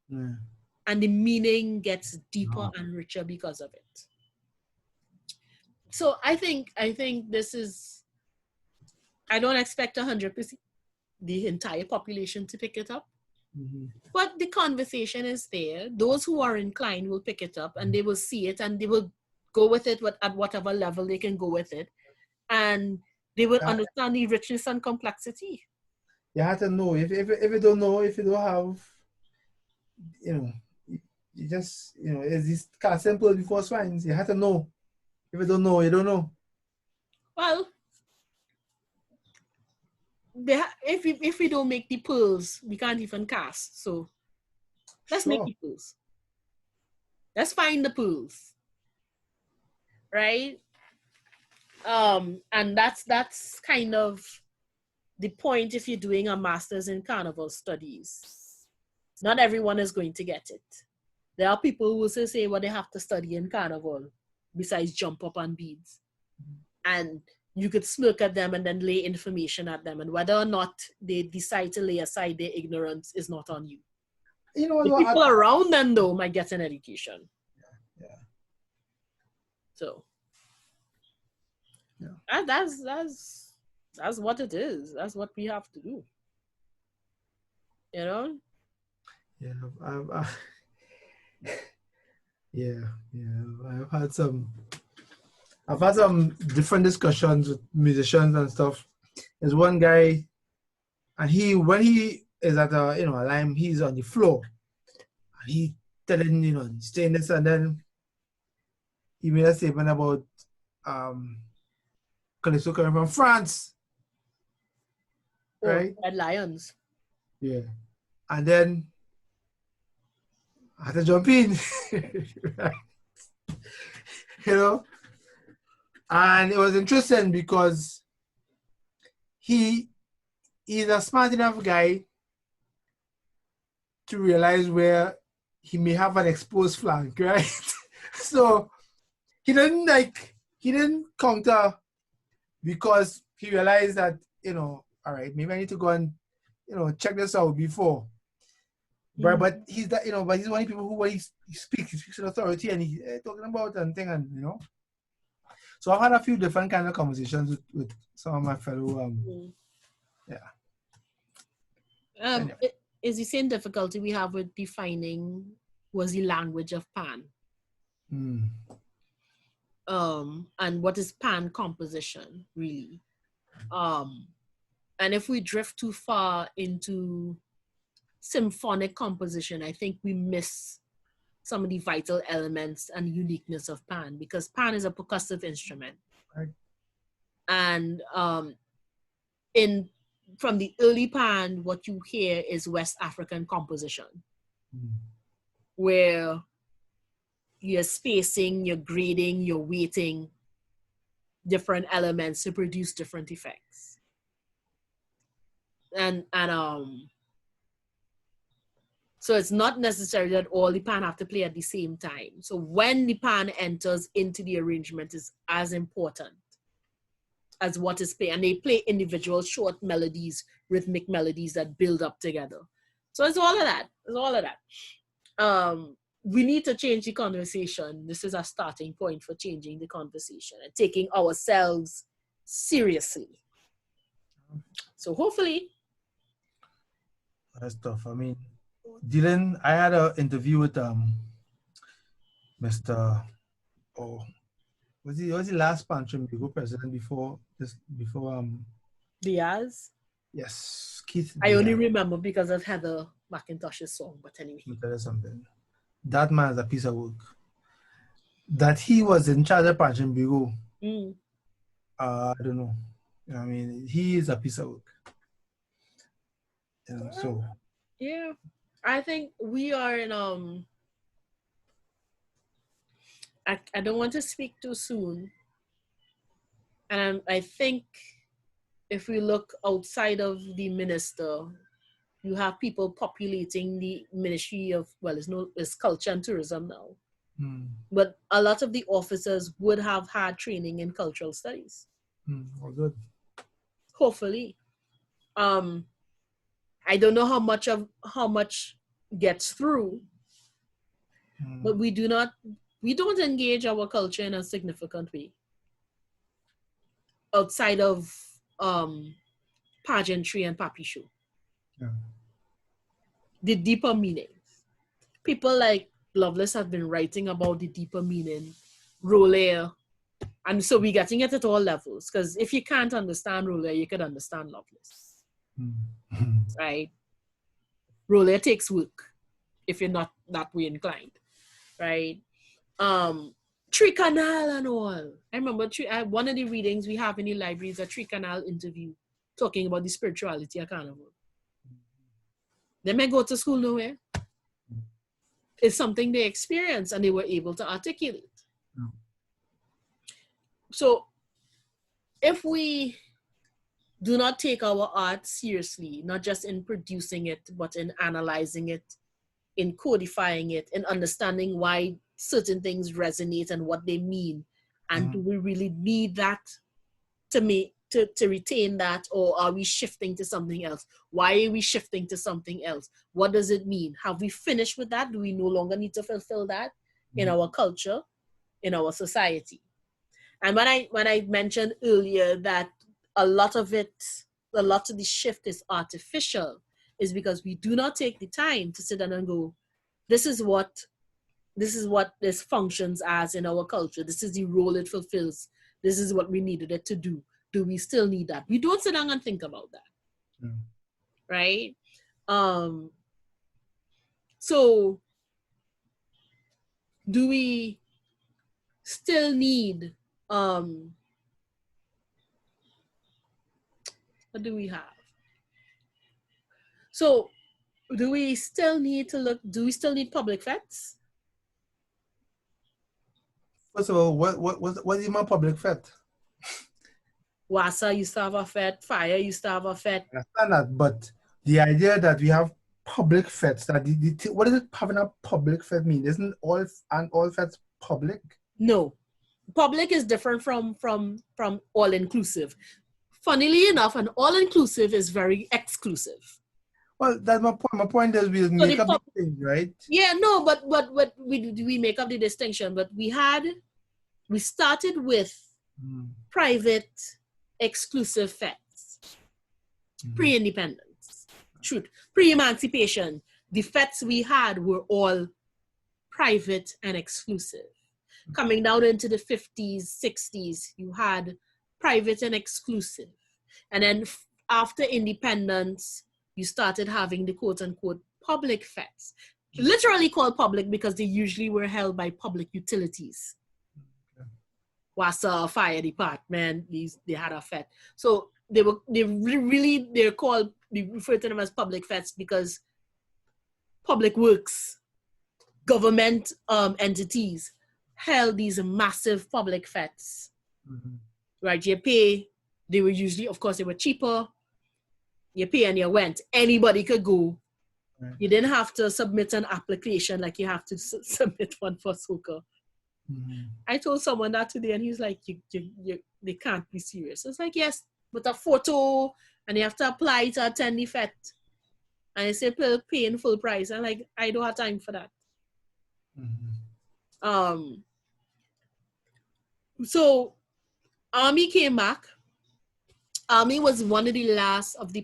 and the meaning gets deeper and richer because of it. So I think this is, I don't expect 100% the entire population to pick it up, but the conversation is there. Those who are inclined will pick it up and they will see it and they will go with it at whatever level they can go with it, and they will understand the richness and complexity. You have to know. If you don't know, if you don't have, you just, it's this kind of simple before swines. You have to know. If you don't know, you don't know. Well, if we don't make the pearls, we can't even cast. So let's make the pearls. Let's find the pearls. Right? And that's kind of the point if you're doing a master's in carnival studies. Not everyone is going to get it. There are people who will say what they have to study in carnival besides jump up on beads. And you could smirk at them and then lay information at them, and whether or not they decide to lay aside their ignorance is not on you. The people around them though might get an education. Yeah. So that's what it is. That's what we have to do. Yeah, I've had some different discussions with musicians and stuff. There's one guy, and when he is at a Lime, he's on the floor, and he telling saying this, and then he made a statement about calypso coming from France, right? Red Lions. Yeah, and then I had to jump in, right? And it was interesting because he's a smart enough guy to realize where he may have an exposed flank, right? So he he didn't counter because he realized that, all right, maybe I need to go and, check this out before. But he's that, but he's one of the people who, when he speaks with authority, and he's talking about and thing, and So I've had a few different kind of conversations with some of my fellow, Anyway. Is the same difficulty we have with defining what's the language of Pan? And what is Pan composition, really? And if we drift too far into symphonic composition, I think we miss some of the vital elements and uniqueness of Pan, because Pan is a percussive instrument. Right. And from the early Pan, what you hear is West African composition, where you're spacing, you're grading, you're weighting different elements to produce different effects. So it's not necessary that all the Pan have to play at the same time. So when the Pan enters into the arrangement is as important as what is played. And they play individual short melodies, rhythmic melodies that build up together. So it's all of that. It's all of that. We need to change the conversation. This is a starting point for changing the conversation and taking ourselves seriously. So hopefully. That's tough. I mean, Dylan, I had an interview with Mr. Was he last Pancho Migo president before Diaz? Yes, Keith. I only remember because of Heather McIntosh's song, but anyway. Let me tell you something. That man is a piece of work. That he was in charge of Pancho Migo. I don't know. I mean, he is a piece of work. So. Yeah. I think we are in I don't want to speak too soon. And I think if we look outside of the minister, you have people populating the Ministry of, it's Culture and Tourism now. But a lot of the officers would have had training in cultural studies. Oh, good. Hopefully. I don't know how much gets through, but we don't engage our culture in a significant way outside of pageantry and papi show. Yeah. The deeper meanings. People like Loveless have been writing about the deeper meaning, Roller, and so we're getting it at all levels. Because if you can't understand Roller, you could understand Loveless. Right? Roller takes work if you're not that way inclined, right? Tree Canal and all. I remember one of the readings we have in the library is a Tree Canal interview talking about the spirituality of Carnival. They may go to school nowhere. It's something they experienced and they were able to articulate. So if we do not take our art seriously, not just in producing it, but in analyzing it, in codifying it, in understanding why certain things resonate and what they mean, and do we really need that to retain that, or are we shifting to something else? Why are we shifting to something else? What does it mean? Have we finished with that? Do we no longer need to fulfill that in our culture, in our society? And when I mentioned earlier that a lot of the shift is artificial, is because we do not take the time to sit down and go, this is what this functions as in our culture. This is the role it fulfills. This is what we needed it to do. Do we still need that? We don't sit down and think about that. Right? So do we still need what do we have? So do we still need public fetes? First of all, what is my public fete? Wassa used to have a fete, Fire used to have a fete. I understand that, but the idea that we have public fetes, what does it having a public fete mean? Isn't all fetes public? No. public is different from all-inclusive. Funnily enough, an all-inclusive is very exclusive. Well, that's my point. My point is we'll So make up the thing, right? yeah, no, but we make up the distinction, but we started with private exclusive fetes, pre-independence, truth, pre-emancipation. The fetes we had were all private and exclusive. Coming down into the 50s, 60s, you had private and exclusive. And then after independence, you started having the quote-unquote public fetes. Literally called public because they usually were held by public utilities. WASA, fire department, they had a fet. So they refer to them as public fetes because public works, government entities held these massive public fetes. Right, you pay, they were usually, of course, they were cheaper. You pay and you went. Anybody could go. Right. You didn't have to submit an application like you have to submit one for soca. I told someone that today and he was like, they can't be serious. I was like, yes, with a photo and you have to apply to attend the fete. And they say paying full price. I'm like, I don't have time for that. So Army came back. Army was one of the last of the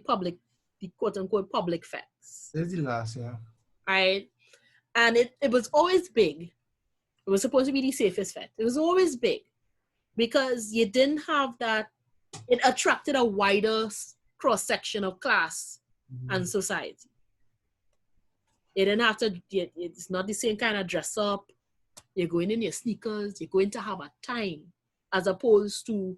quote-unquote public fetes. It's the last, yeah. Right? And it was always big. It was supposed to be the safest fete. It was always big because you didn't have that. It attracted a wider cross-section of class and society. You didn't have to, it's not the same kind of dress up. You're going in your sneakers. You're going to have a time as opposed to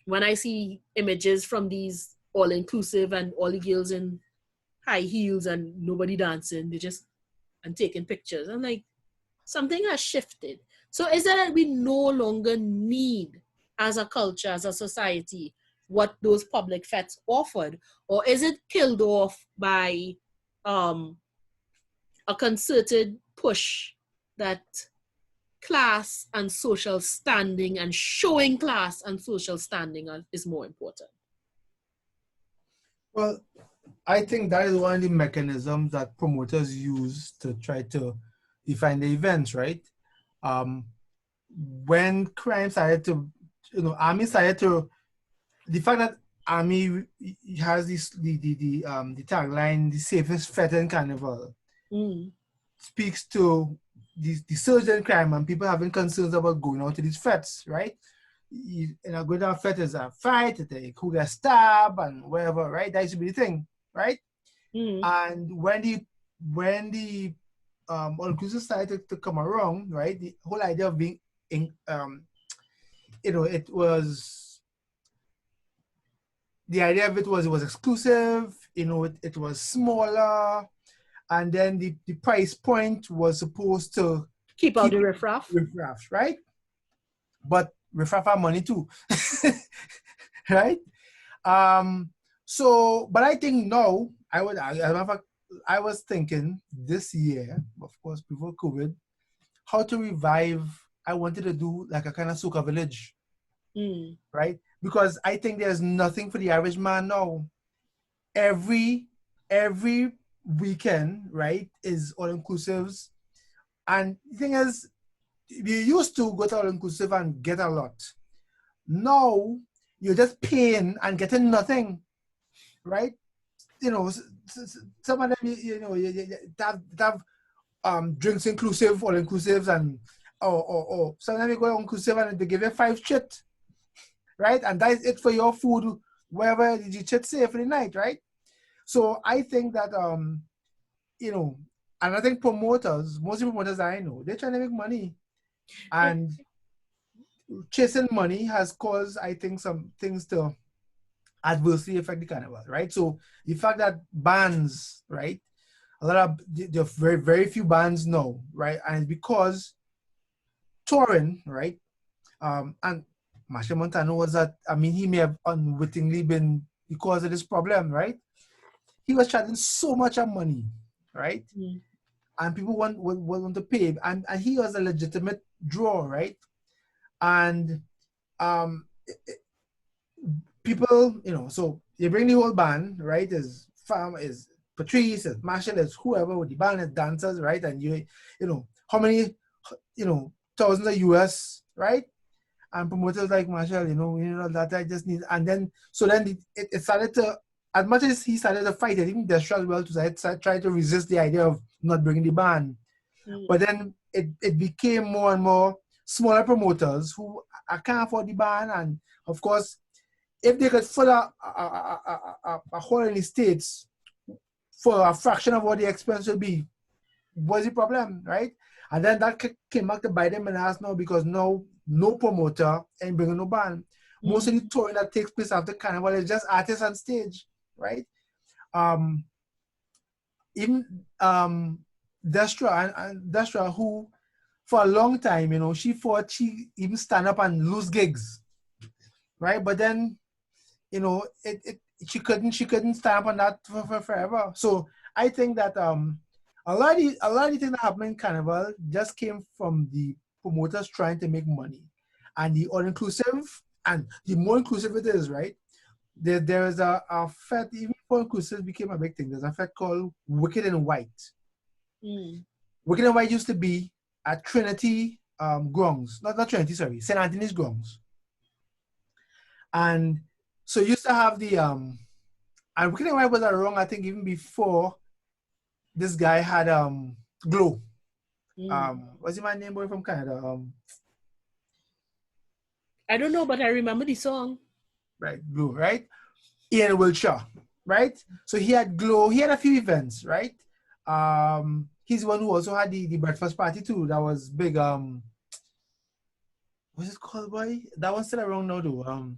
when I see images from these all-inclusive and all the girls in high heels and nobody dancing, and taking pictures. I'm like, something has shifted. So is it that we no longer need, as a culture, as a society, what those public fetes offered? Or is it killed off by a concerted push that class and social standing and showing class and social standing is more important? Well, I think that is one of the mechanisms that promoters use to try to define the events, right? When crime started to, Army started to, the fact that Army has the tagline, the safest fete in Carnival, speaks to the surge in crime and people having concerns about going out to these fetes, right? Going to a fete is a fight, they could get stabbed and whatever, right? That used to be the thing, right? And when the all-inclusive started to come around, right? The whole idea of being, it was, the idea of it was exclusive, it was smaller, and then the price point was supposed to keep out the riffraff. Riffraff, right? But riffraff have money too, right? So, but I think now, I was thinking this year, of course, before COVID, how to revive. I wanted to do like a kind of soca village, right? Because I think there's nothing for the average man now. Every weekend, right, is all-inclusives. And the thing is, we used to go to all-inclusive and get a lot. Now, you're just paying and getting nothing, right? Some of them, they have drinks inclusive, all-inclusives, and or sometimes you go all-inclusive and they give you 5 chit, right? And that is it for your food, wherever you chit say for the night, right? So I think that, and I think promoters, most promoters I know, they're trying to make money. And chasing money has caused, I think, some things to adversely affect the carnival, right? So the fact that bands, right, there are very, very few bands now, right? And it's because touring, right? And Machel Montano was that, he may have unwittingly been because of this problem, right? He was charging so much of money, right? And people want to pay, and he was a legitimate draw, right? And people, so you bring the whole band, right? Is Patrice, is Marshall, is whoever with the band, is dancers, right? And how many, thousands of US, right? And promoters like Marshall, that I just need, and then it started to, as much as he started to fight it, even Destra as well, to try to resist the idea of not bringing the band. But then it became more and more smaller promoters who can't afford the band, and of course, if they could fill a hall in the States for a fraction of what the expense would be, what's the problem, right? And then that came back to bite them in the ass now, because now no promoter ain't bringing no band. Most of the touring that takes place after Carnival is just artists on stage, right? Even Destra and Destra, who for a long time, she thought she even stand up and lose gigs, right? But then, she couldn't stand up on that for forever. So I think that a lot of the things that happened in Carnival just came from the promoters trying to make money, and the all-inclusive, and the more inclusive it is, right? There is a fete, even for inclusive became a big thing. There's a fete called Wicked and White. Wicked and White used to be at Trinity grounds, not Trinity, sorry, St. Anthony's grounds. And so you used to have the and Wicked and White was around, I think, even before this guy had Glow. What's my name, boy from Canada? I don't know, but I remember the song. Right, Glow, right? Ian Wiltshire, right? So he had Glow, he had a few events, right? He's the one who also had the breakfast party too. That was big. What's it called, boy? That one's still around now though.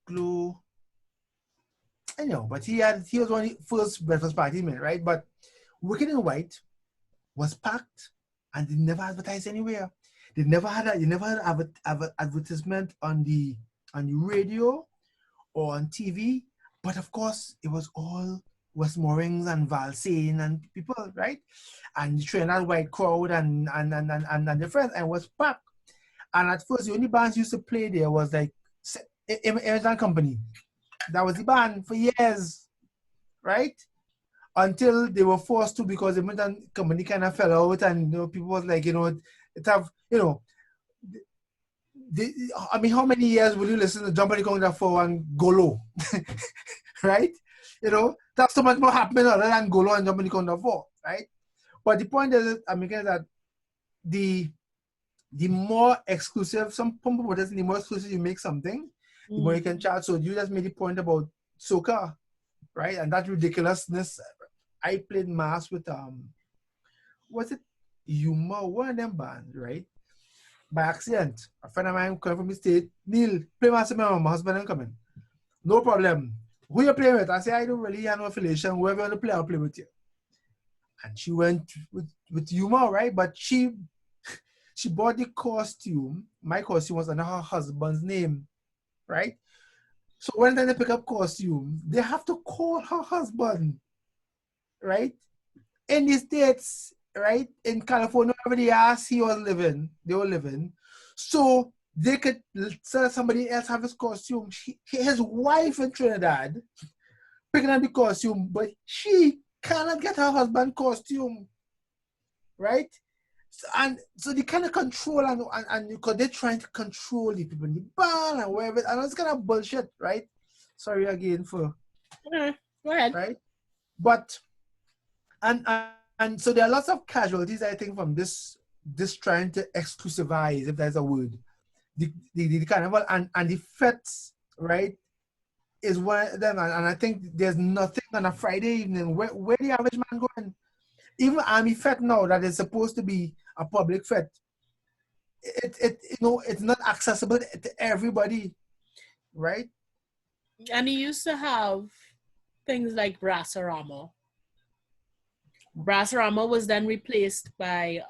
Glow. I know, but he was one of the first breakfast party men, right? But Wicked and White was packed, and they never advertised anywhere. They never had advertisement on the radio or on TV. But of course, it was all Westmoreans and Valsayn and people, right? And the Trinidad White crowd and the friends, and was packed. And at first, the only bands used to play there was like Emerson Company. That was the band for years, right? Until they were forced to, because the Emerson Company kind of fell out, and people was like, I mean, how many years will you listen to Jump on the Counter for and Golo, right? That's so much more happening other than Golo and Jump on the Counter for, right? But the point is, that the more exclusive, some promoters, the more exclusive you make something, the more you can charge. So you just made the point about soca, right? And that ridiculousness. I played mass with was it Yuma, one of them bands, right? By accident, a friend of mine coming from the state, Neil, play mass with my husband and coming. No problem. Who you playing with? I say, I don't really have no affiliation. Whoever you want to play, I'll play with you. And she went with Yuma, right? But she bought the costume. My costume was under her husband's name, right? So when they pick up costume, they have to call her husband, right? In the States, right? In California, wherever they asked they were living. So they could sell somebody else have his costume. His wife in Trinidad picking up the costume, but she cannot get her husband costume, right? So they kind of control and because they're trying to control the people in the band and wherever, and it's kind of bullshit, right? Sorry again for go ahead. Right, but and so there are lots of casualties, I think, from this trying to exclusivize, if there's a word, the carnival and the fetes, right, is one of them, and I think there's nothing on a Friday evening where the average man going. Even Army Fete now, that is supposed to be a public fete, it's not accessible to everybody, right? And he used to have things like Brassarama. Brassarama was then replaced by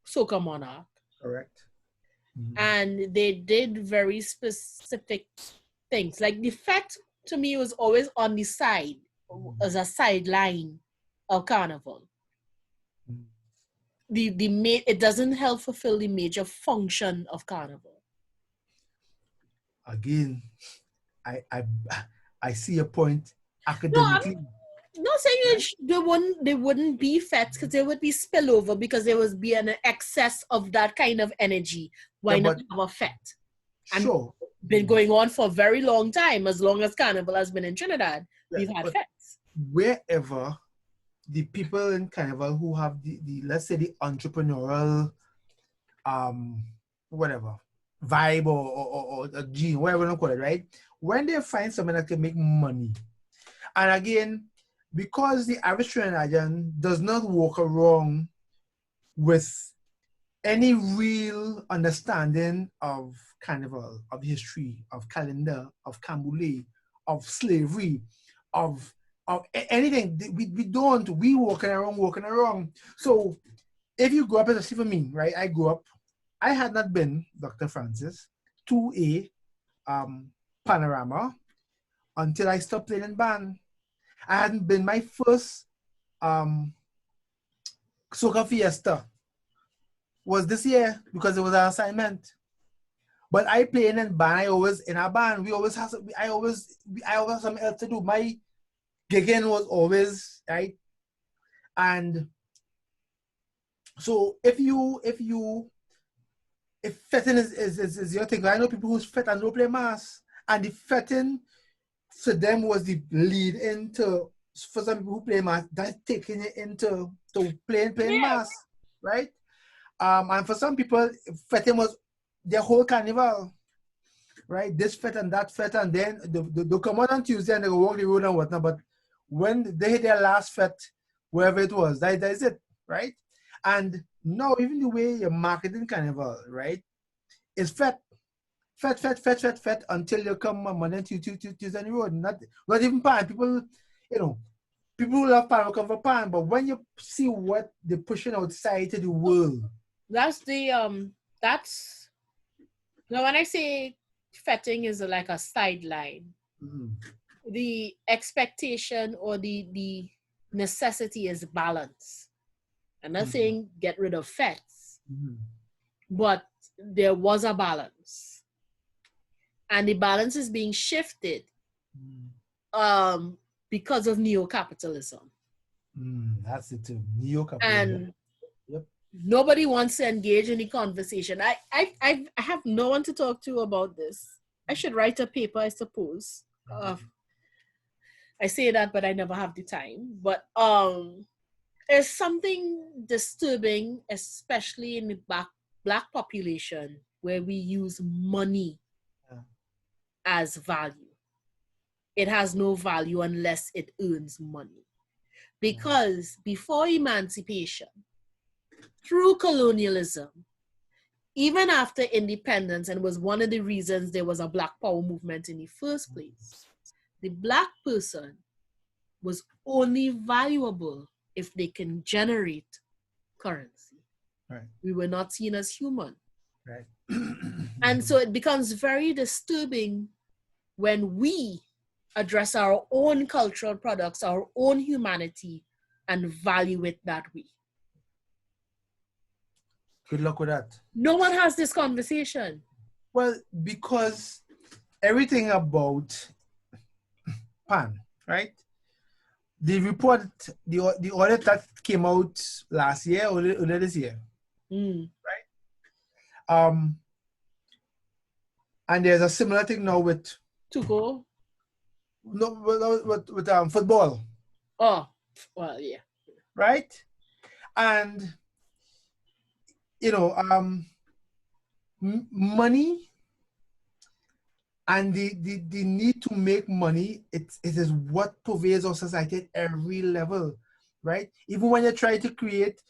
Soca Monarch. Correct. Mm-hmm. And they did very specific things. Like the fete to me was always on the side, as a sideline of Carnival. it doesn't help fulfill the major function of carnival. Again, I see a point No, academically. I'm not saying they wouldn't be fets, because there would be spillover, because there would be an excess of that kind of energy. Why Yeah, not but have a fet? And sure. been going on for a very long time, as long as carnival has been in Trinidad. Yeah, We've had but fets. wherever the people in carnival who have the let's say the entrepreneurial whatever vibe or a gene, whatever you call it, right? When they find something that can make money, and again, because the average Trinidadian does not walk around with any real understanding of carnival, of history, of calendar, of Cambule, of slavery, of anything. We don't. We walking around. So if you grow up, especially for me, right? I had not been, Dr. Francis, to a panorama until I stopped playing in band. I hadn't been. My first Soca Fiesta was this year because it was an assignment. But I playing in band. I always in our band. We always have. I always have something else to do. My gigging was always right. And so if fetting is your thing, I know people who's fet and don't play mass, and the fetting for them was the lead into, for some people who play mass, that's taking it into to playing mass, right? And for some people, fetting was their whole carnival, right? This fet and that fet, and then they come out on Tuesday and they go walk the road and whatnot. But when they hit their last fet, wherever it was, that is it, right? And now even the way you're marketing carnival, right, is fet until you come on Monday, Tuesday on the road. Not even pan. People, people who love pan will come for pan. But when you see what they're pushing outside to the world, that's now when I say fetting is like a sideline, the expectation or the necessity is balance. I'm not saying get rid of fets, but there was a balance, and the balance is being shifted because of neo-capitalism. That's it too. And nobody wants to engage in the conversation. I have no one to talk to about this. I should write a paper, I suppose. I say that, but I never have the time. But there's something disturbing, especially in the black population, where we use money as value. It has no value unless it earns money. Because before emancipation, through colonialism, even after independence, and was one of the reasons there was a Black Power movement in the first place, the Black person was only valuable if they can generate currency. Right. We were not seen as human. Right. And so it becomes very disturbing when we address our own cultural products, our own humanity, and value it that way. Good luck with that. No one has this conversation. Well, because everything about pan, right? The report, the audit that came out last year or this year, right? And there's a similar thing now with Tuco. No, with football. Oh, well, yeah. Right? And money and the need to make money, it is what pervades our society at every level, right? Even when you try to create,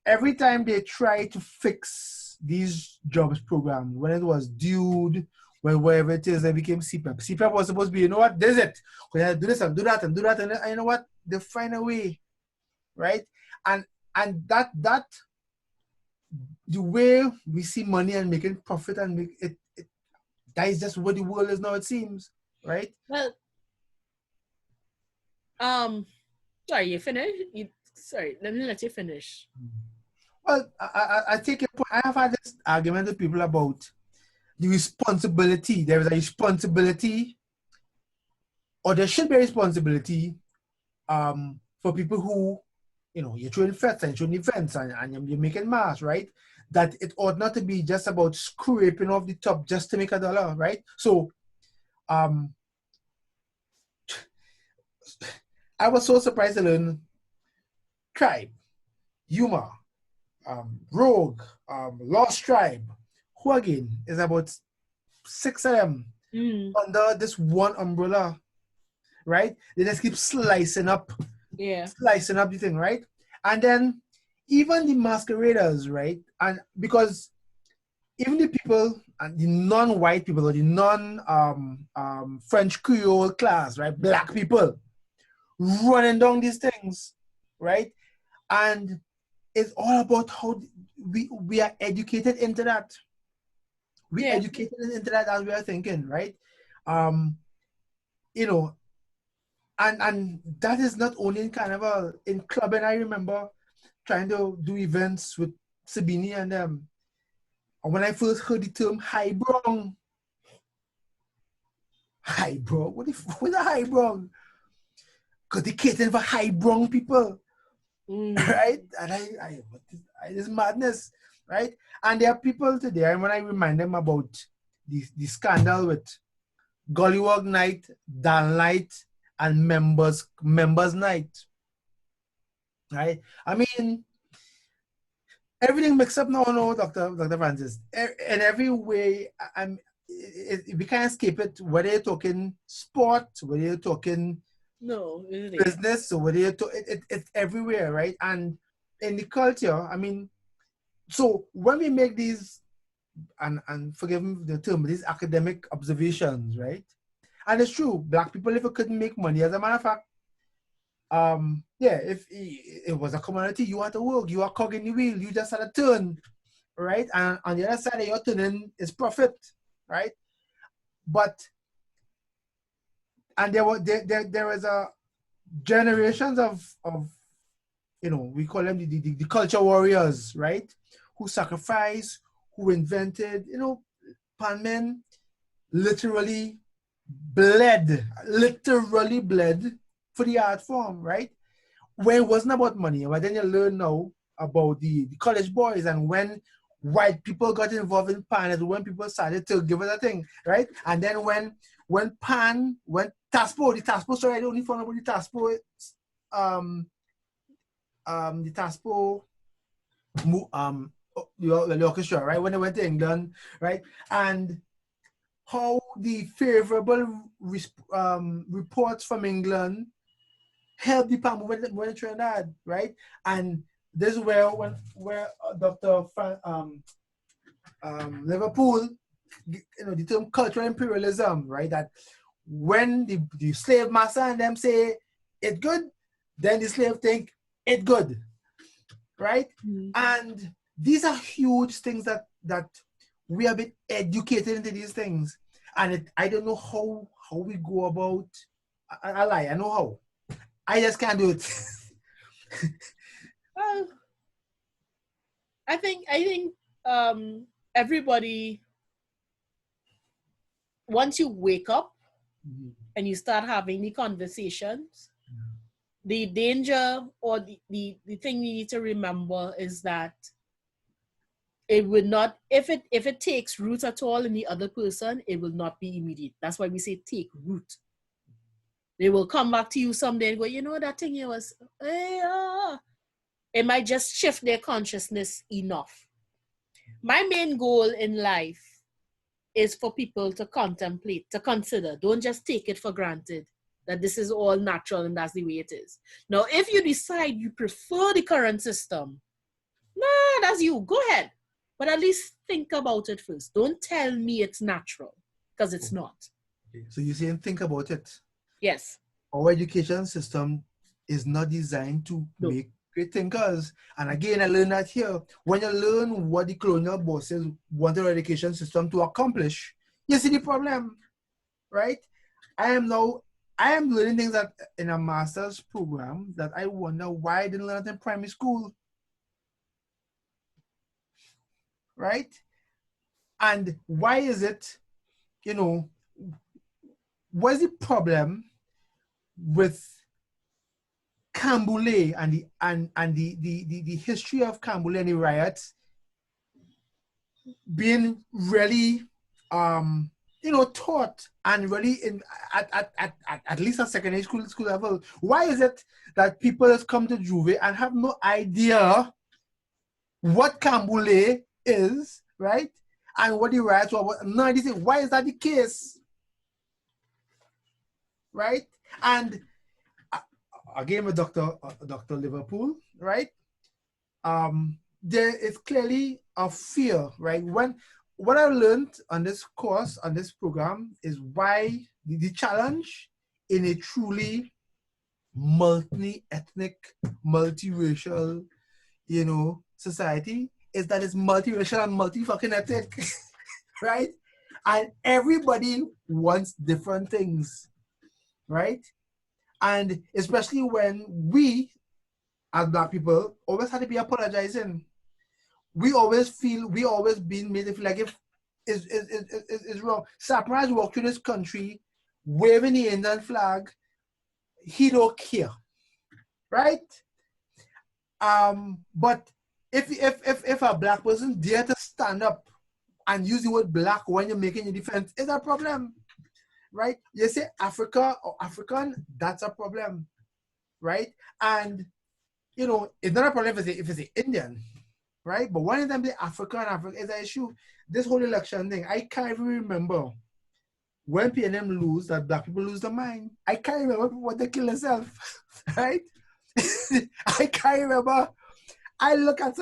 every time they try to fix these jobs programs, when it was Dude, when wherever it is, they became CPAP. CPAP was supposed to be, this is it. We have to do this and do that and do that, and you know what? They find a way, right? And that the way we see money and making profit and make it that is just what the world is now, it seems, right? Well, sorry, you finished? Sorry, let me let you finish. Well, I take your point. I have had this argument with people about the responsibility. There is a responsibility, or there should be a responsibility for people who, you're throwing fets and throwing events and you're making mass, right? That it ought not to be just about scraping off the top just to make $1, right? So, I was so surprised to learn Tribe, Humor, Rogue, Lost Tribe, who again is about 6 of them under this one umbrella, right? They just keep slicing up the thing, right? And then even the masqueraders, right? And because even the people and the non-white people or the non-French Creole class, right? Black people running down these things, right? And it's all about how we are educated into that. We educated into that as we are thinking, right? And that is not only in Carnival, in clubbing. I remember trying to do events with Sabini and them. And when I first heard the term high brong, what is a high brong? Because they catering for high brong people, right? And this madness, right? And there are people today, and when I remind them about the scandal with Gollywog Night, Dan Night, and members night, right? I mean, everything mixed up now, no, Dr. Francis. In every way, we can't escape it. Whether you're talking sport, whether you're talking business, or whether you're it's everywhere, right? And in the culture, I mean, so when we make these, and forgive me the term, these academic observations, right? And it's true, Black people, if you couldn't make money, as a matter of fact, if it was a commodity, you had to work, you are cogging the wheel, you just had a turn, right? And on the other side of your turning is profit, right? And there was a generations of we call them the culture warriors, right? Who sacrificed, who invented, Panmen literally bled for the art form, right? Where it wasn't about money. But then you learn now about the college boys, and when white people got involved in Pan, is when people started to give it a thing, right? And then when Taspo, the Taspo, sorry, I don't found out about the Taspo, the Taspo, the orchestra, right? When they went to England, right? And how the favorable reports from England helped the Pan movement in Trinidad, right? And this is where Dr. Liverpool, the term cultural imperialism, right? That when the slave master and them say it good, then the slave think it good, right? And these are huge things that we have been educated into these things, and I don't know how we go about. I lie, I know how. I just can't do it. Well, I think everybody, once you wake up and you start having the conversations, the danger or the thing you need to remember is that it will not, if it takes root at all in the other person, it will not be immediate. That's why we say take root. They will come back to you someday and go, that thing here was, it might just shift their consciousness enough. My main goal in life is for people to contemplate, to consider. Don't just take it for granted that this is all natural and that's the way it is. Now, if you decide you prefer the current system, that's you. Go ahead. But at least think about it first. Don't tell me it's natural, because it's not. So you're saying think about it. Yes. Our education system is not designed to make great thinkers. And again, I learned that here. When you learn what the colonial bosses wanted our education system to accomplish, you see the problem, right? I am learning things that in a master's program that I wonder why I didn't learn it in primary school. right? And why is it, you know, what is the problem with Cambule and the history of Cambule and the riots being really taught and really in at least at secondary school level? Why is it that people have come to Juve and have no idea what Cambule is, right? And what the riots were? No idea. Why is that the case? Right? And again with Dr. Liverpool, right? There is clearly a fear, right? What I learned on this course, on this program, is why the challenge in a truly multi-ethnic, multiracial, society is that it's multiracial and multi-fucking ethnic, right? And everybody wants different things, right? And especially when we, as Black people, always had to be apologizing. We always been made to feel like if it's wrong. Sapmaraj walked through this country waving the Indian flag, he don't care, right? But if a Black person dare to stand up and use the word Black when you're making your defense, it's a problem, right? You say Africa or African, that's a problem, right? And it's not a problem if it's an Indian, right? But one of them, the African is an issue. This whole election thing, I can't even remember when PNM lose, that Black people lose their mind. I can't remember what they kill themselves, right? I can't remember. I looked at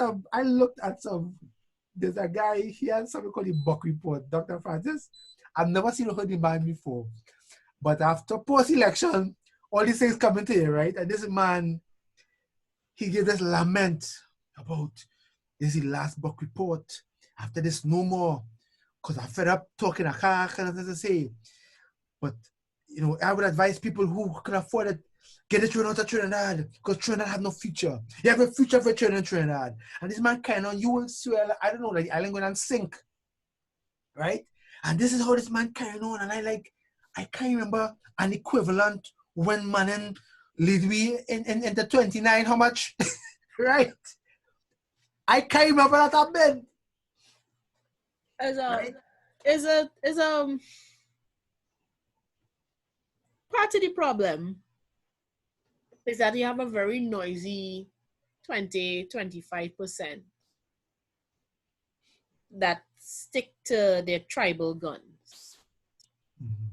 some, there's a guy, he has something called the Buck Report, Dr. Francis. I've never seen or heard the man before. But after post-election, all these things come into here, right? And this man, he gave this lament about this is the last Buck Report. After this, no more. Because I'm fed up talking, I can't to say. But, I would advise people who can afford it, get the children out of Trinidad, because Trinidad have no future. You have a future for children in Trinidad. And this man you will swear, I don't know, like the island going and sink. Right? And this is how this man carrying on. And I can't remember an equivalent when Manin lead me in the 29, how much? Right? I can't remember that happened. Part of the problem is that you have a very noisy 20-25% that stick to their tribal guns. Mm-hmm.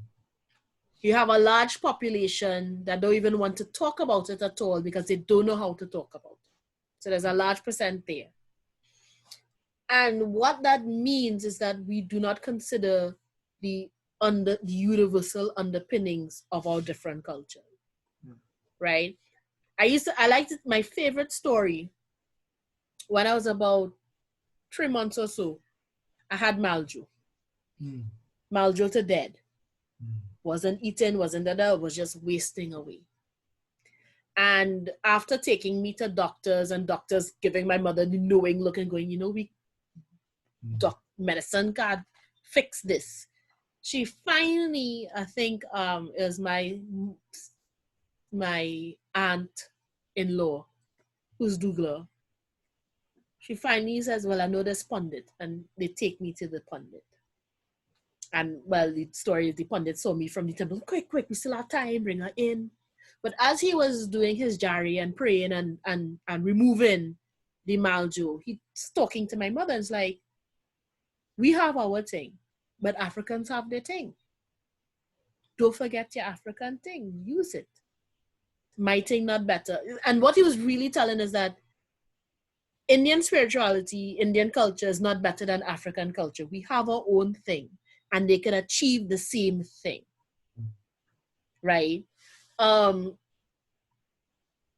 You have a large population that don't even want to talk about it at all because they don't know how to talk about it. So there's a large percent there. And what that means is that we do not consider the universal underpinnings of our different cultures, right? My favorite story when I was about 3 months or so, I had Maljo. Maljo to dead. Wasn't eating, wasn't was just wasting away. And after taking me to doctors and doctors giving my mother the knowing look and going, medicine can't fix this. She finally, I think, is my aunt-in-law, who's Douglas. She finally says, well, I know this pundit, and they take me to the pundit. And, well, the story is the pundit saw me from the temple. Quick, we still have time, bring her in. But as he was doing his jari and praying and removing the Maljo, he's talking to my mother and it's like, we have our thing, but Africans have their thing. Don't forget your African thing. Use it. My thing, not better. And what he was really telling is that Indian spirituality, Indian culture is not better than African culture. We have our own thing and they can achieve the same thing. Right? And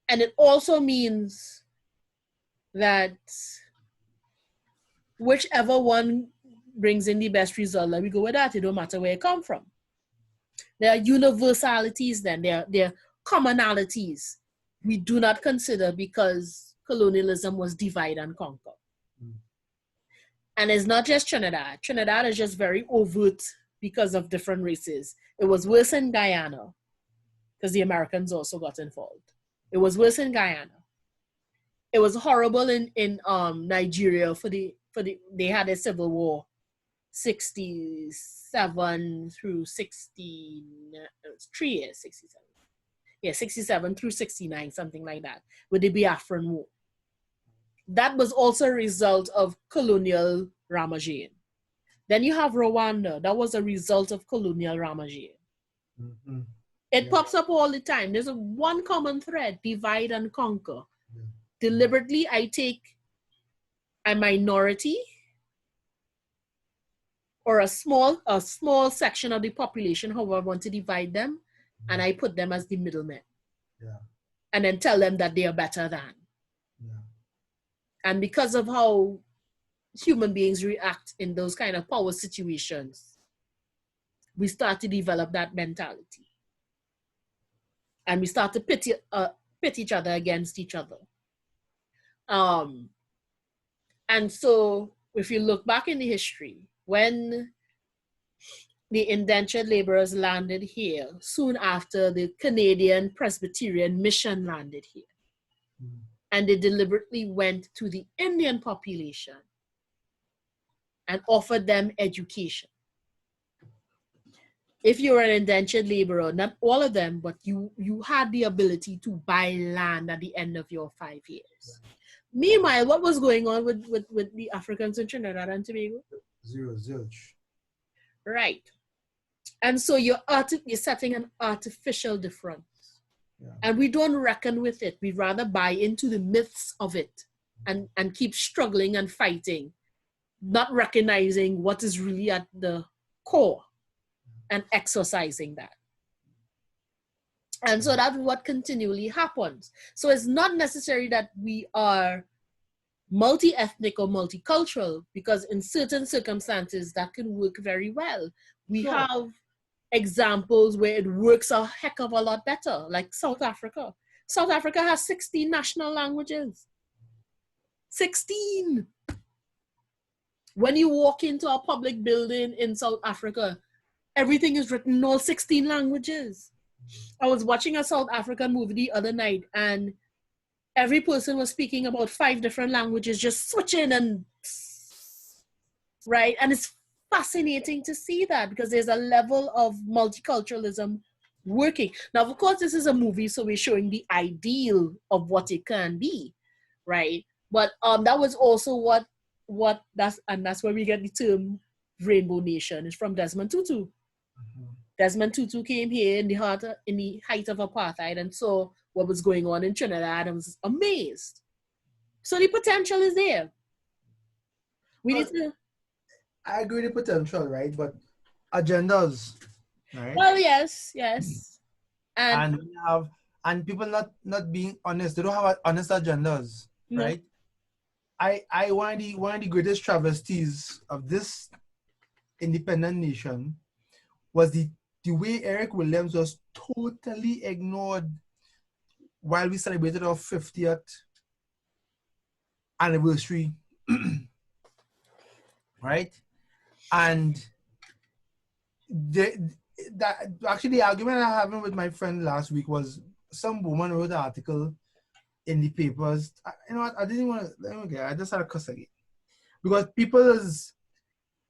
it also means that whichever one brings in the best result, let me go with that. It don't matter where it come from. There are universalities then. There are commonalities we do not consider because colonialism was divide and conquer. And it's not just Trinidad. Trinidad is just very overt because of different races. It was worse in Guyana because the Americans also got involved. It was worse in Guyana. It was horrible in Nigeria they had a civil war, 67 through 60, 3 years, 67. Yeah, 67 through 69, something like that, with the Biafran War. That was also a result of colonial ramaging. Then you have Rwanda. That was a result of colonial ramaging. Mm-hmm. It pops up all the time. There's one common thread: divide and conquer. Yeah. Deliberately, I take a minority or a small section of the population, however I want to divide them, and I put them as the middlemen. Yeah. And then tell them that they are better than. Yeah. And because of how human beings react in those kind of power situations, we start to develop that mentality. And we start to pit each other against each other. And so if you look back in the history, when the indentured laborers landed here, soon after the Canadian Presbyterian Mission landed here. Mm. And they deliberately went to the Indian population and offered them education. If you were an indentured laborer, not all of them, but you had the ability to buy land at the end of your 5 years. Right. Meanwhile, what was going on with the Africans in Trinidad and Tobago? Zilch. Right. And so you're setting an artificial difference. Yeah. And we don't reckon with it. We'd rather buy into the myths of it and keep struggling and fighting, not recognizing what is really at the core and exercising that. And so that's what continually happens. So it's not necessary that we are multi-ethnic or multicultural, because in certain circumstances that can work very well. We have examples where it works a heck of a lot better, like South Africa. South Africa has 16 national languages. 16! When you walk into a public building in South Africa, everything is written in all 16 languages. I was watching a South African movie the other night, and every person was speaking about 5 different languages, just switching and right. And it's fascinating to see that, because there's a level of multiculturalism working. Now, of course, this is a movie, so we're showing the ideal of what it can be, right? But that was also that's where we get the term Rainbow Nation. It's from Desmond Tutu. Mm-hmm. Desmond Tutu came here in the height of apartheid and saw what was going on in Trinidad and was amazed. So the potential is there. I agree with the potential, right? But agendas, right? Well, yes. And people not being honest. They don't have honest agendas, no. Right? One of the greatest travesties of this independent nation was the way Eric Williams was totally ignored while we celebrated our 50th anniversary. Right? And the argument I having with my friend last week was some woman wrote an article in the papers. You know what? I didn't want to. Okay, I just had to cuss again, because people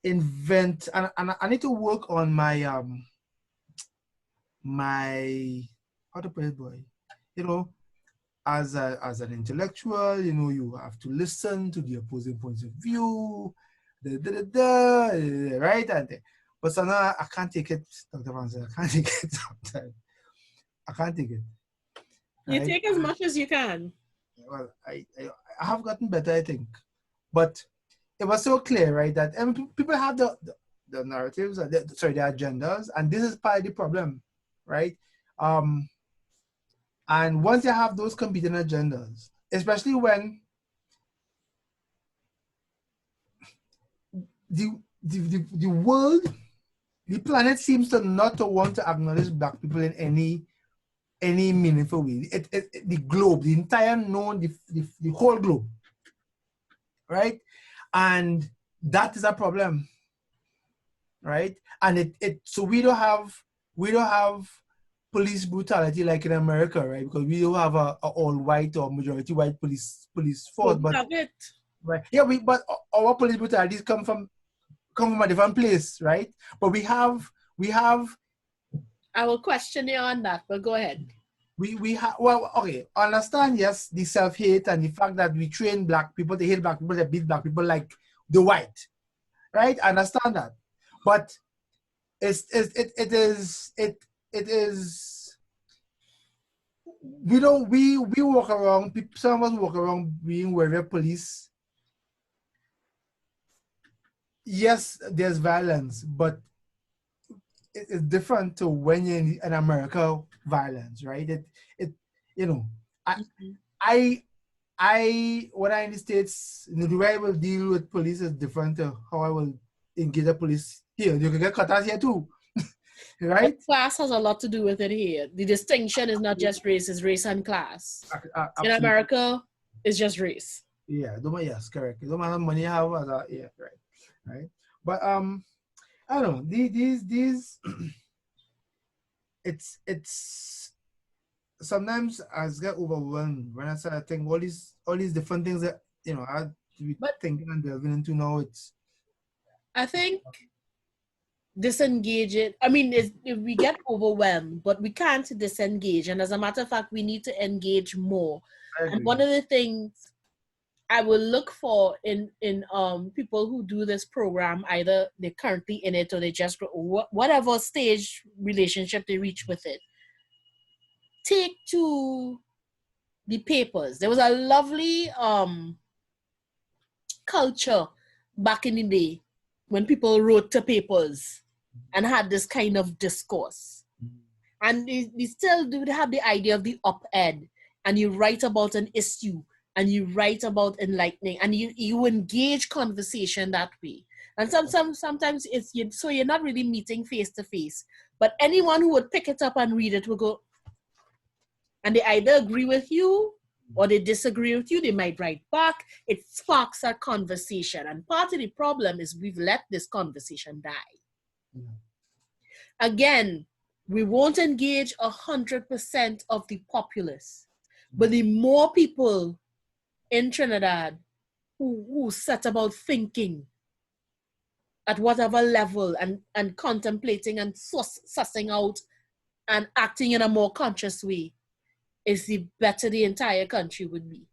invent, and I need to work on my my, how to put it, boy. You know, as an intellectual, you know, you have to listen to the opposing points of view. Right? But so now I can't take it, Dr. Vanson. I can't take it sometimes. I can't take it. You right? Take as much as you can. Well, I have gotten better, I think. But it was so clear, right, that people have the narratives, the agendas, and this is part of the problem, right? And once you have those competing agendas, especially when the world, the planet seems to not to want to acknowledge Black people in any meaningful way. The globe, the entire known, the whole globe, right? And that is a problem, right? And so we don't have police brutality like in America, right? Because we don't have a all white or majority white police force. We But have it. right, yeah, but our police brutalities come from a different place, right? But we have I will question you on that, but go ahead. we have, well, okay, understand, yes, the self-hate and the fact that we train black people, they hate black people, they beat black people like the white, right? I understand that. But it is we walk around, some of us walk around being wary of police. Yes, there's violence, but it's different to when you're in America violence, right? You know, I when I'm in the States, the way I will deal with police is different to how I will engage the police here. You can get cut out here too. Right? But class has a lot to do with it here. The distinction is not just race, it's race and class. In America, it's just race. Yeah, yes, correct. It don't matter money you have, yeah, right. But I don't know, these it's sometimes I get overwhelmed when I start thinking all these different things that I have to be thinking and delving into now. I think disengage it. I mean, if we get overwhelmed, but we can't disengage. And as a matter of fact, we need to engage more. And one of the things I will look for in people who do this program, either they're currently in it or they just whatever stage relationship they reach with it, take to the papers. There was a lovely culture back in the day when people wrote to papers and had this kind of discourse. And they still do have the idea of the op-ed, and you write about an issue and you write about enlightening, and you engage conversation that way. And sometimes so you're not really meeting face to face, but anyone who would pick it up and read it will go, and they either agree with you or they disagree with you. They might write back. It sparks a conversation. And part of the problem is we've let this conversation die. Yeah. Again, we won't engage 100% of the populace, but the more people in Trinidad who set about thinking at whatever level and contemplating and sussing out and acting in a more conscious way, is the better the entire country would be.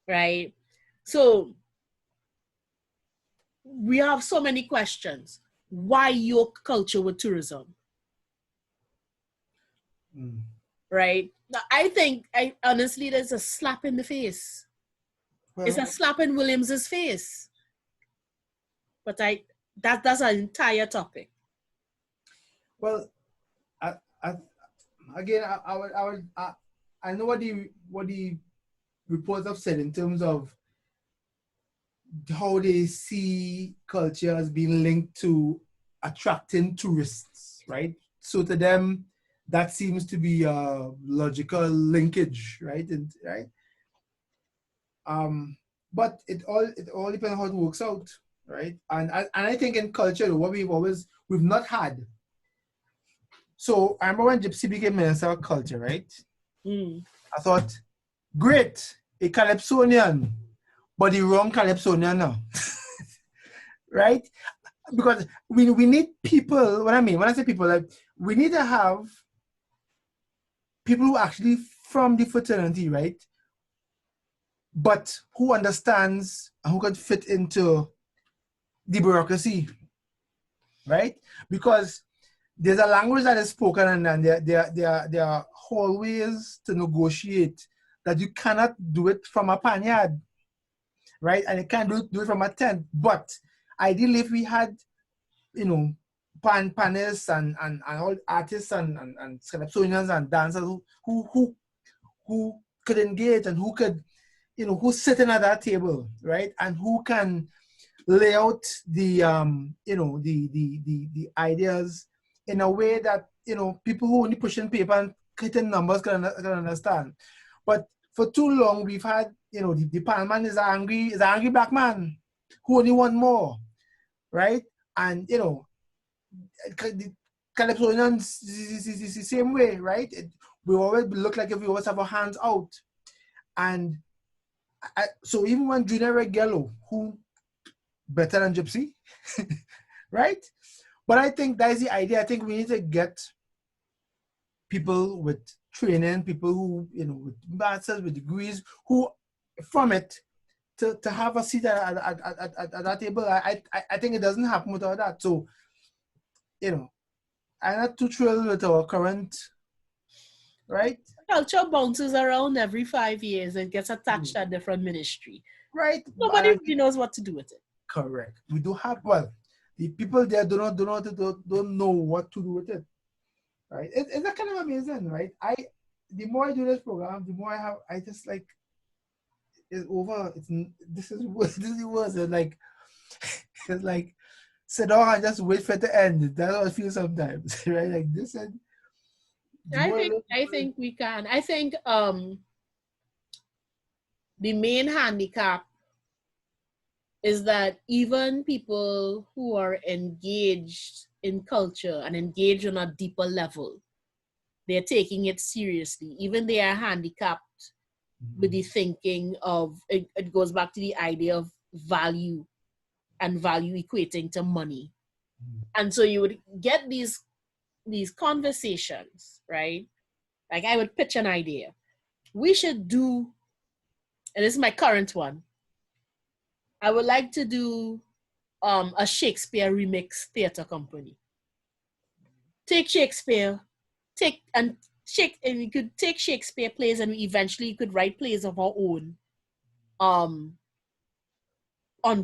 Right? So we have so many questions. Why your culture with tourism? Right? Now, I think, honestly, there's a slap in the face. Well, it's a slap in Williams's face. But that's an entire topic. Well, again, I know what the reports have said in terms of how they see culture as being linked to attracting tourists, right? So to them, that seems to be a logical linkage, right? But it all depends on how it works out, right? And I think in culture, what we've not had. So I remember when Gypsy became Minister of Culture, right? I thought, great, a Calypsonian, but the wrong Calypsonian now. Right? Because we need people, when I say people, like, we need to have people who actually from the fraternity, right? But who understands and who can fit into the bureaucracy, right? Because there's a language that is spoken, and there are hallways to negotiate that you cannot do it from a panyard, right? And you can't do it from a tent. But ideally, if we had, panists and all artists and calypsonians and dancers who could engage and who could, who's sitting at that table, right? And who can lay out the ideas in a way that, people who only pushing paper and hitting numbers can understand. But for too long, we've had, the Palman is an angry black man who only want more, right? And you know, the Calypsonians is the same way, right? We always look like if we always have our hands out. And so even when Junior Regello, who better than Gypsy, right? But I think that is the idea. I think we need to get people with training, people who, you know, with masters, with degrees, who from it to have a seat at that table. I think it doesn't happen without that. So, you know, I'm not too thrilled with our current, right? Culture bounces around every 5 years and gets attached to a different ministry. Right. Nobody really knows what to do with it. Correct. We do have, well, the people there don't know what to do with it. Right? It's kind of amazing, right? The more I do this program, the more I just like, it's over. This is worse. It's like, it's like, sit down and just wait for it to end. That's how I feel sometimes, right? Like this and I think we can. I think the main handicap is that even people who are engaged in culture and engaged on a deeper level, they're taking it seriously. Even they are handicapped with the thinking of, it goes back to the idea of value and value equating to money. And so you would get these conversations, right? Like I would pitch an idea. We should do, and this is my current one, I would like to do a Shakespeare remix theater company. Take Shakespeare, and we could take Shakespeare plays and we eventually could write plays of our own on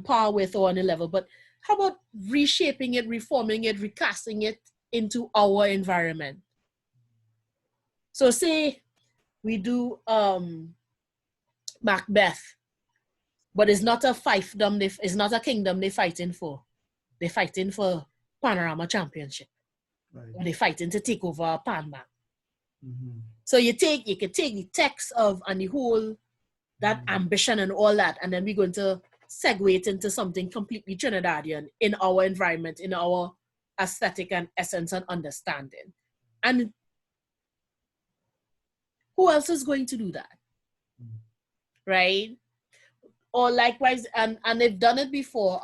par with or on a level. But how about reshaping it, reforming it, recasting it into our environment? So say we do Macbeth, but it's not a fiefdom, it's not a kingdom they're fighting for. They're fighting for Panorama Championship. Right. Or they're fighting to take over Pan Bank. Mm-hmm. So you could take the text of and the whole, that ambition and all that, and then we're going to segue it into something completely Trinidadian in our environment, in our aesthetic and essence and understanding. And who else is going to do that? Right? Or likewise, and they've done it before.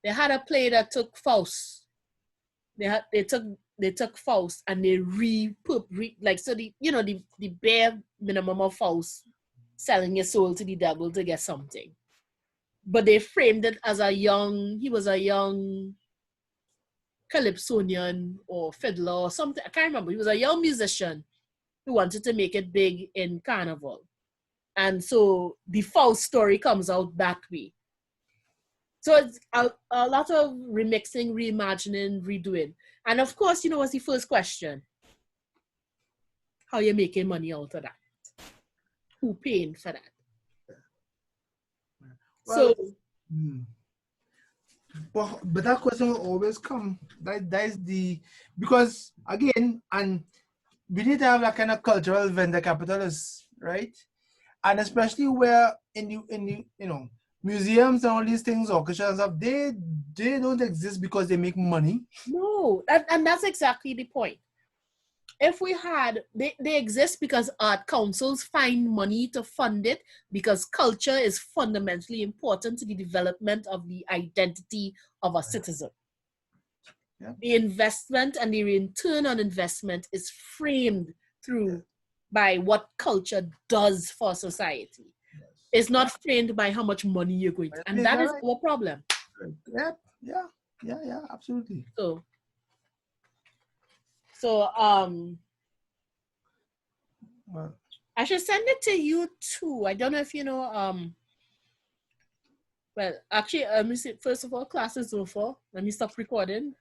They had a play that took Faust. They took Faust and they the bare minimum of Faust, selling your soul to the devil to get something. But they framed it as he was a young Calypsonian or fiddler or something. I can't remember. He was a young musician who wanted to make it big in Carnival. And so the Faust story comes out that way. So it's a lot of remixing, reimagining, redoing. And of course, what's the first question? How you making money out of that? Who paying for that? Well, but that question will always come. That is because again, and we need to have that kind of cultural venture capitalists, right? And especially where in the museums and all these things, orchestras, they don't exist because they make money. No, and that's exactly the point. If we had, they exist because art councils find money to fund it, because culture is fundamentally important to the development of the identity of a citizen. Yeah. The investment and the return on investment is framed through by what culture does for society. Yes. It's not framed by how much money you're going to, and that is our problem. Yeah, absolutely. So well, I should send it to you too. I don't know if you know, well, actually, let me see. First of all, class is over. Let me stop recording.